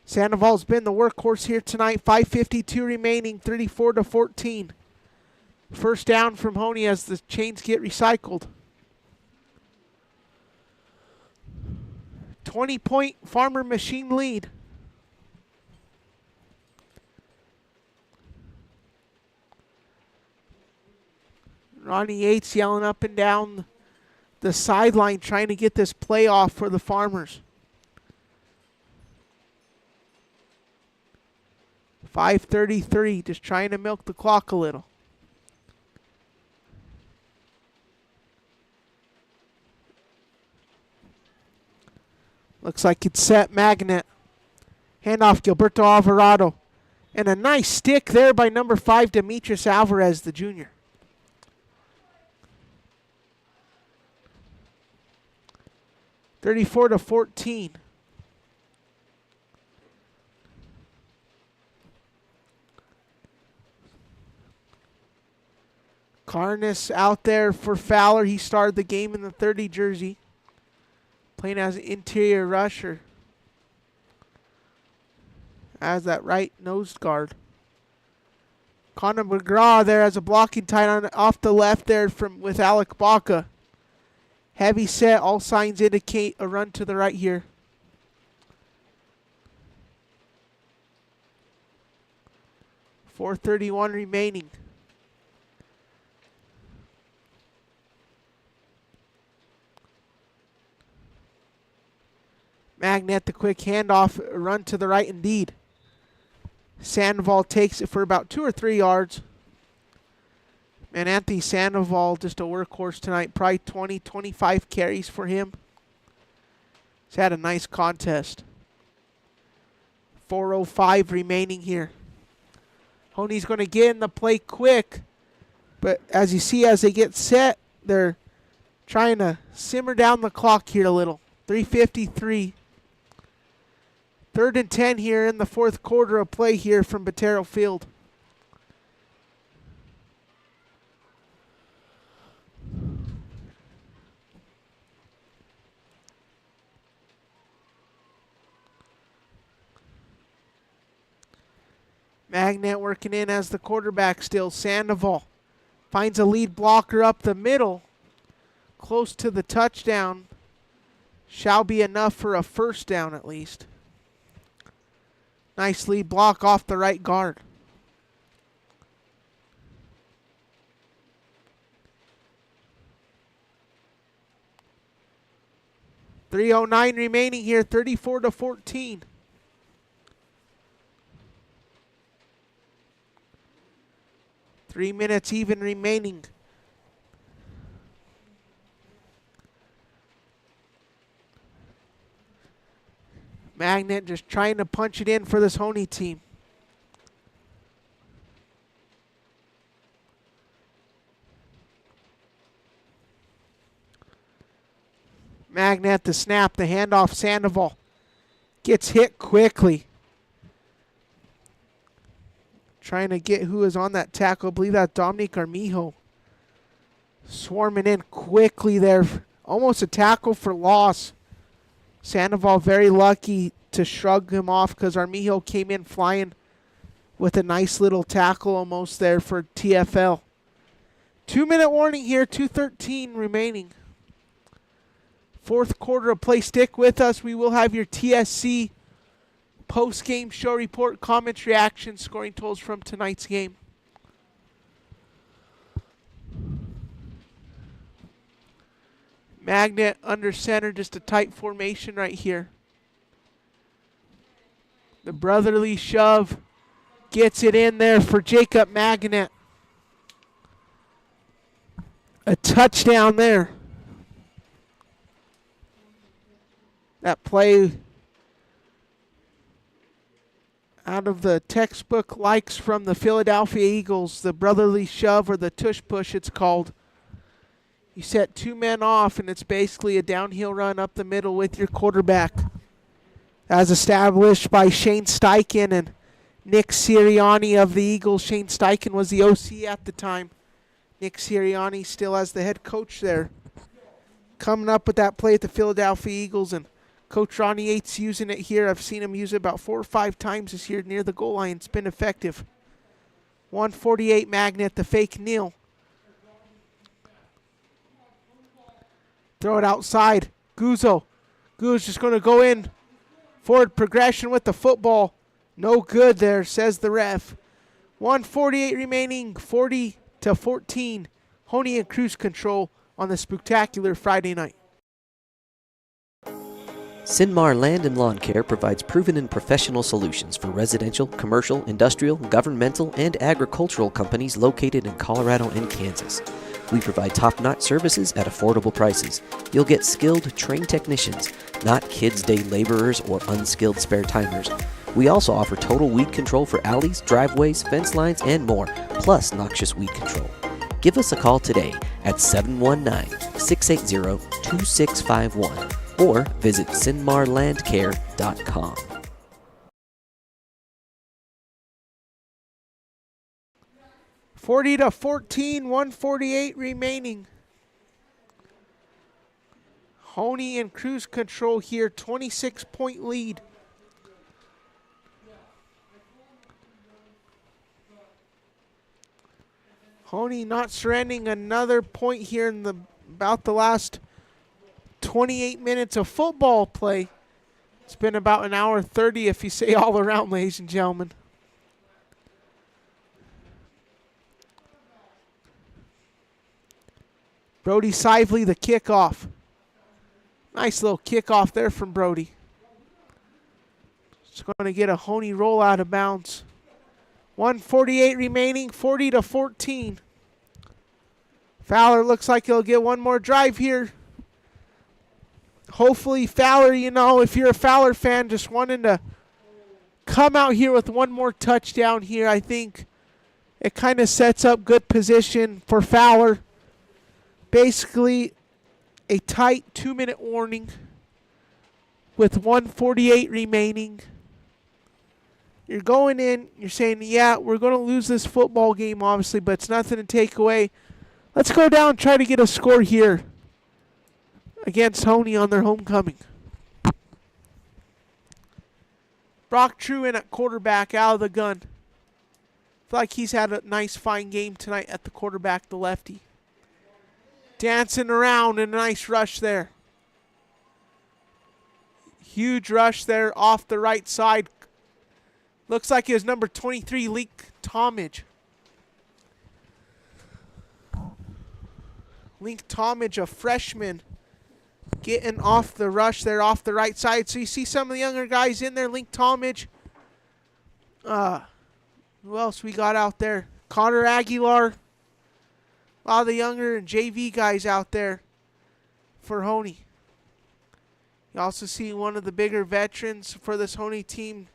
Sandoval's been the workhorse here tonight. 5:52 remaining, 34-14. First down from Hoehne as the chains get recycled. 20-point Farmer Machine lead. Ronnie Yates yelling up and down the sideline trying to get this play off for the Farmers. 5:33, just trying to milk the clock a little. Looks like it's set. Magnet. Handoff, Gilberto Alvarado. And a nice stick there by number 5, Demetrius Alvarez, the junior. (34-14). Carnes out there for Fowler. He started the game in the 30 jersey, playing as an interior rusher, as that right nose guard. Connor McGraw there as a blocking tight end off the left there with Alec Baca. Heavy set, all signs indicate a run to the right here. .431 remaining. Magnet, the quick handoff, run to the right indeed. Sandoval takes it for about 2 or 3 yards. And Anthony Sandoval, just a workhorse tonight. Probably 20, 25 carries for him. He's had a nice contest. 4:05 remaining here. Hoehne's going to get in the play quick. But as you see, as they get set, they're trying to simmer down the clock here a little. 3:53. 3rd and 10 here in the 4th quarter of play here from Botero Field. Magnet working in as the quarterback still. Sandoval finds a lead blocker up the middle, close to the touchdown. Shall be enough for a first down at least. Nice lead block off the right guard. .309 remaining here, 34-14. Three minutes even remaining. Magnet just trying to punch it in for this Hoehne team. Magnet, the snap, the handoff, Sandoval gets hit quickly. Trying to get who is on that tackle. I believe that's Dominique Armijo. Swarming in quickly there. Almost a tackle for loss. Sandoval very lucky to shrug him off because Armijo came in flying with a nice little tackle almost there for TFL. 2-minute warning here, 2:13 remaining. 4th quarter of play. Stick with us. We will have your TSC post-game show report, comments, reactions, scoring totals from tonight's game. Magnet under center, just a tight formation right here. The brotherly shove gets it in there for Jacob Magnet. A touchdown there. That play out of the textbook likes from the Philadelphia Eagles, the brotherly shove or the tush push it's called. You set two men off and it's basically a downhill run up the middle with your quarterback. As established by Shane Steichen and Nick Sirianni of the Eagles. Shane Steichen was the OC at the time. Nick Sirianni still as the head coach there. Coming up with that play at the Philadelphia Eagles, and Coach Ronnie Yates using it here. I've seen him use it about 4 or 5 times this year near the goal line. It's been effective. 148 Magnet, the fake kneel. Throw it outside. Guzzo. Guzzo's just going to go in. Forward progression with the football. No good there, says the ref. 148 remaining, 40-14. Hoene in cruise control on the spectacular Friday night. CynMar Land and Lawn Care provides proven and professional solutions for residential, commercial, industrial, governmental, and agricultural companies located in Colorado and Kansas. We provide top-notch services at affordable prices. You'll get skilled, trained technicians, not kids' day laborers or unskilled spare-timers. We also offer total weed control for alleys, driveways, fence lines, and more, plus noxious weed control. Give us a call today at 719-680-2651 or visit CynMarLandCare.com. (40-14), 148 remaining. Hoene in cruise control here, 26-point lead. Hoene not surrendering another point here in about the last 28 minutes of football play. It's been about an hour 30 if you say all around, ladies and gentlemen. Brody Sively, the kickoff. Nice little kickoff there from Brody. It's going to get a Hoene roll out of bounds. 148 remaining, 40-14. Fowler looks like he'll get one more drive here. Hopefully Fowler, you know, if you're a Fowler fan, just wanting to come out here with one more touchdown here, I think it kind of sets up good position for Fowler. Basically a tight 2-minute warning with 148 remaining. You're going in, you're saying, yeah, we're going to lose this football game, obviously, but it's nothing to take away. Let's go down and try to get a score here against Hoene on their homecoming. Brock Truen at quarterback, out of the gun. I feel like he's had a nice, fine game tonight at the quarterback, the lefty. Dancing around and a nice rush there. Huge rush there off the right side. Looks like it was number 23, Link Tomage. Link Tomage, a freshman, getting off the rush there off the right side. So you see some of the younger guys in there. Link Tomage. Who else we got out there? Connor Aguilar. A lot of the younger and JV guys out there for Hoene. You also see one of the bigger veterans for this Hoene team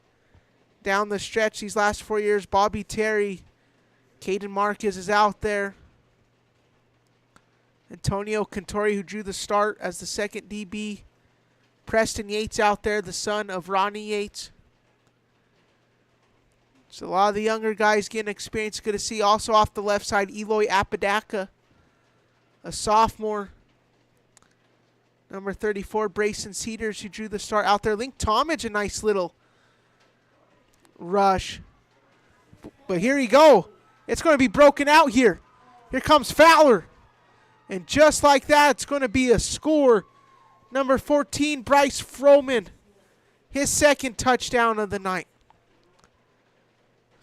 down the stretch these last 4 years, Bobby Terry. Caden Marquez is out there. Antonio Cantori, who drew the start as the second DB. Preston Yates out there, the son of Ronnie Yates. So a lot of the younger guys getting experience. Good to see. Also off the left side, Eloy Apodaca, a sophomore. Number 34, Brayson Cedars, who drew the start out there. Link Tomage, a nice little rush. But here you go. It's going to be broken out here. Here comes Fowler. And just like that, it's going to be a score. Number 14, Bryce Froman. His second touchdown of the night.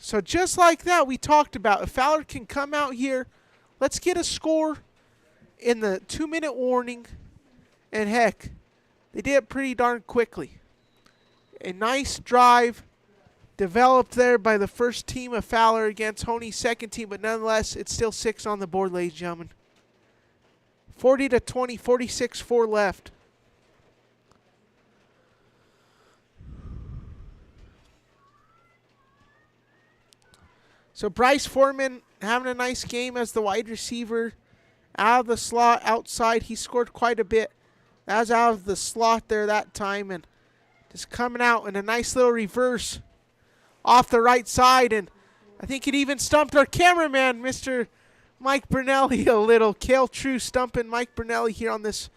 So just like that, we talked about, if Fowler can come out here, let's get a score in the 2-minute warning. And heck, they did it pretty darn quickly. A nice drive developed there by the first team of Fowler against Hoene's second team, but nonetheless, it's still 6 on the board, ladies and gentlemen. 40-20, 46-4 left. So Bryce Foreman having a nice game as the wide receiver. Out of the slot, outside, he scored quite a bit. That was out of the slot there that time, and just coming out in a nice little reverse off the right side, and I think it even stumped our cameraman, Mr. Mike Brunelli, a little. Cale True stumping Mike Brunelli here on this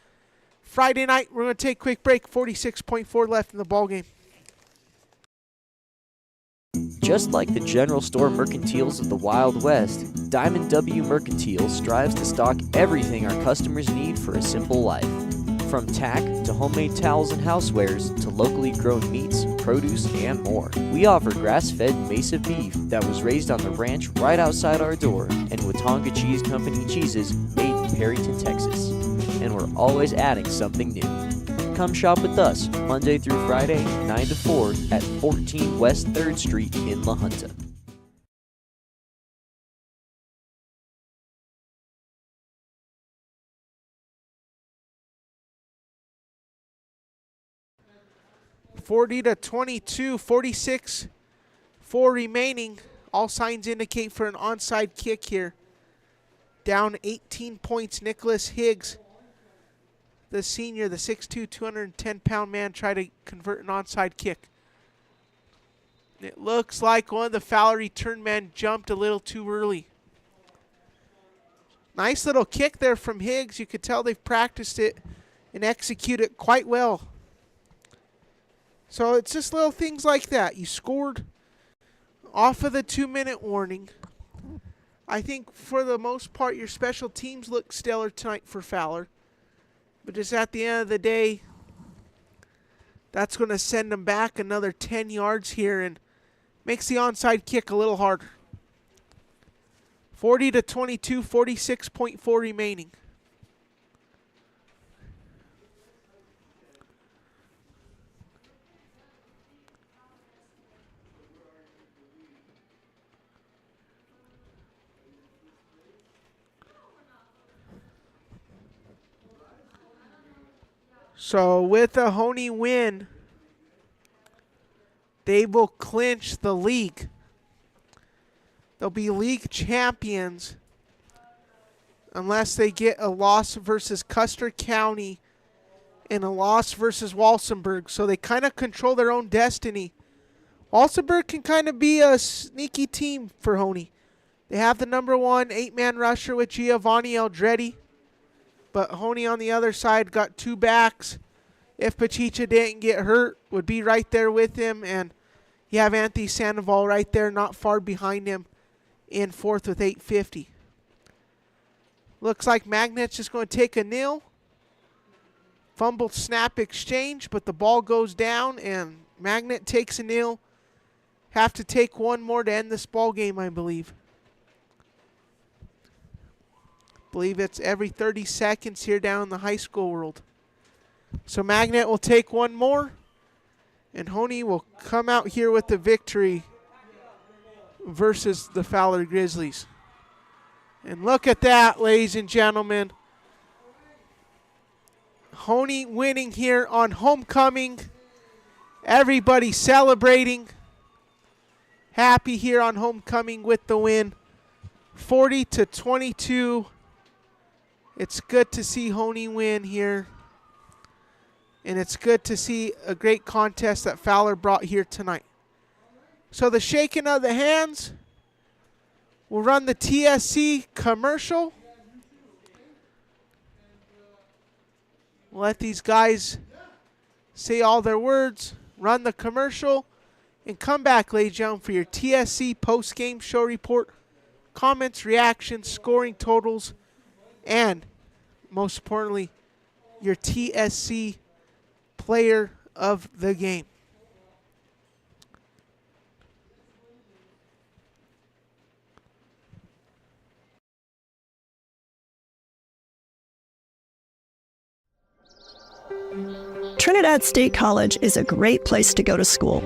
Friday night. We're going to take a quick break. 46.4 left in the ballgame. Just like the general store mercantiles of the Wild West, Diamond W Mercantile strives to stock everything our customers need for a simple life. From tack to homemade towels and housewares to locally grown meats, produce, and more. We offer grass-fed Mesa beef that was raised on the ranch right outside our door, and Watonga Cheese Company cheeses made in Perryton, Texas. And we're always adding something new. Come shop with us Monday through Friday, 9 to 4 at 14 West 3rd Street in La Junta. (40-22), 46-4 remaining. All signs indicate for an onside kick here. Down 18 points, Nicholas Higgs, the senior, the 6'2", 210-pound man, tried to convert an onside kick. It looks like one of the Fowler return men jumped a little too early. Nice little kick there from Higgs. You could tell they've practiced it and executed it quite well. So it's just little things like that. You scored off of the 2-minute warning. I think for the most part your special teams look stellar tonight for Fowler. But just at the end of the day, that's going to send them back another 10 yards here and makes the onside kick a little harder. 40-22, 46.4 remaining. So with a Hoene win, they will clinch the league. They'll be league champions unless they get a loss versus Custer County and a loss versus Walsenburg. So they kind of control their own destiny. Walsenburg can kind of be a sneaky team for Hoene. They have the number 1 8-man rusher with Giovanni Eldretti. But Hoene on the other side got 2 backs. If Pachicha didn't get hurt, would be right there with him. And you have Anthony Sandoval right there, not far behind him in 4th with 850. Looks like Magnet's just going to take a kneel. Fumble snap exchange, but the ball goes down and Magnet takes a kneel. Have to take one more to end this ball game, I believe. Believe it's every 30 seconds here down in the high school world. So Magnet will take one more, and Hoene will come out here with the victory versus the Fowler Grizzlies. And look at that, ladies and gentlemen. Hoene winning here on homecoming. Everybody celebrating. Happy here on homecoming with the win. 40-22. It's good to see Hoene win here. And it's good to see a great contest that Fowler brought here tonight. So the shaking of the hands. We'll run the TSC commercial. We'll let these guys say all their words, run the commercial, and come back, ladies and gentlemen, for your TSC post-game show report, comments, reactions, scoring totals, and most importantly, your TSC player of the game. Trinidad State College is a great place to go to school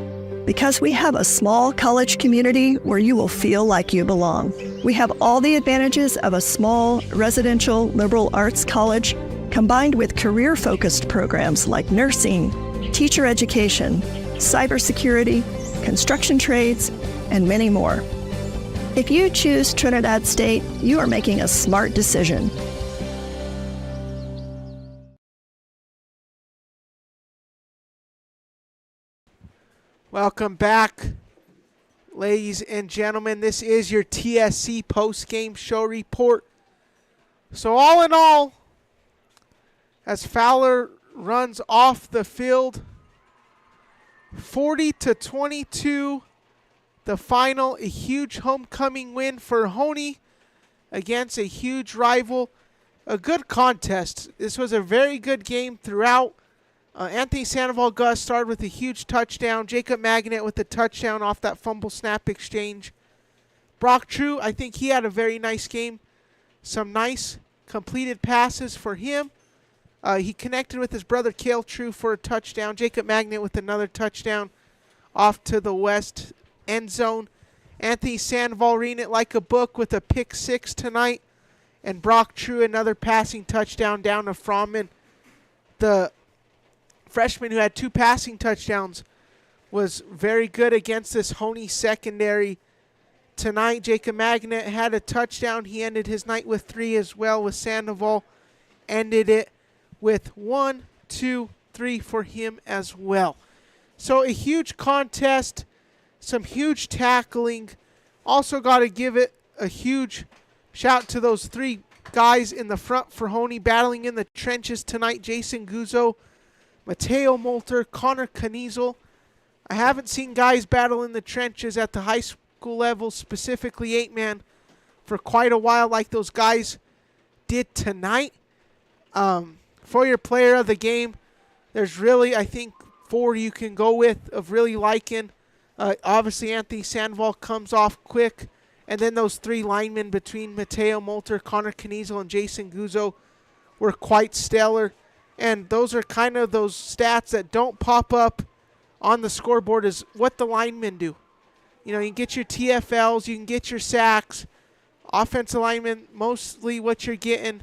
because we have a small college community where you will feel like you belong. We have all the advantages of a small residential liberal arts college combined with career-focused programs like nursing, teacher education, cybersecurity, construction trades, and many more. If you choose Trinidad State, you are making a smart decision. Welcome back, ladies and gentlemen. This is your TSC post-game show report. So all in all, as Fowler runs off the field, 40-22, the final, a huge homecoming win for Hoene against a huge rival. A good contest. This was a very good game throughout. Anthony Sandoval Gus started with a huge touchdown. Jacob Magnet with a touchdown off that fumble snap exchange. Brock True, I think he had a very nice game. Some nice completed passes for him. He connected with his brother Cale True for a touchdown. Jacob Magnet with another touchdown off to the west end zone. Anthony Sandoval reading it like a book with a pick six tonight. And Brock True another passing touchdown down to Frommman. The freshman who had 2 passing touchdowns was very good against this Hoene secondary tonight. Jacob Magnet had a touchdown. He ended his night with 3 as well, with Sandoval ended it with 1, 2, 3 for him as well. So a huge contest, some huge tackling. Also got to give it a huge shout to those 3 guys in the front for Hoene battling in the trenches tonight. Jason Guzzo, Mateo Molter, Connor Kniezel. I haven't seen guys battle in the trenches at the high school level, specifically 8-man, for quite a while like those guys did tonight. For your player of the game, there's really, I think, 4 you can go with of really liking. Obviously, Anthony Sandoval comes off quick. And then those 3 linemen between Mateo Molter, Connor Kniezel, and Jason Guzzo were quite stellar. And those are kind of those stats that don't pop up on the scoreboard is what the linemen do. You know, you can get your TFLs, you can get your sacks. Offensive linemen, mostly what you're getting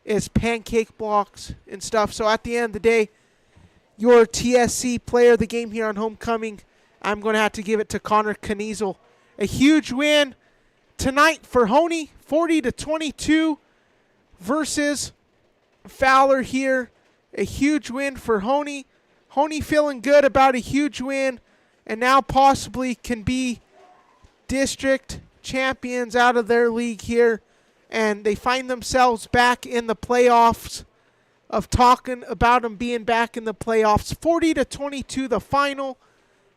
is pancake blocks and stuff. So at the end of the day, your TSC player of the game here on homecoming, I'm going to have to give it to Connor Kniezel. A huge win tonight for Hoene, 40-22 versus Fowler here. A huge win for Hoene. Hoene feeling good about a huge win and now possibly can be district champions out of their league here. And they find themselves back in the playoffs, of talking about them being back in the playoffs. 40-22 the final.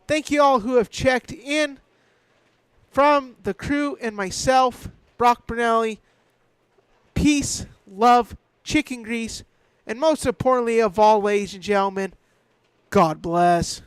Thank you all who have checked in. From the crew and myself, Brock Brunelli, peace, love, chicken grease, and most importantly of all, ladies and gentlemen, God bless.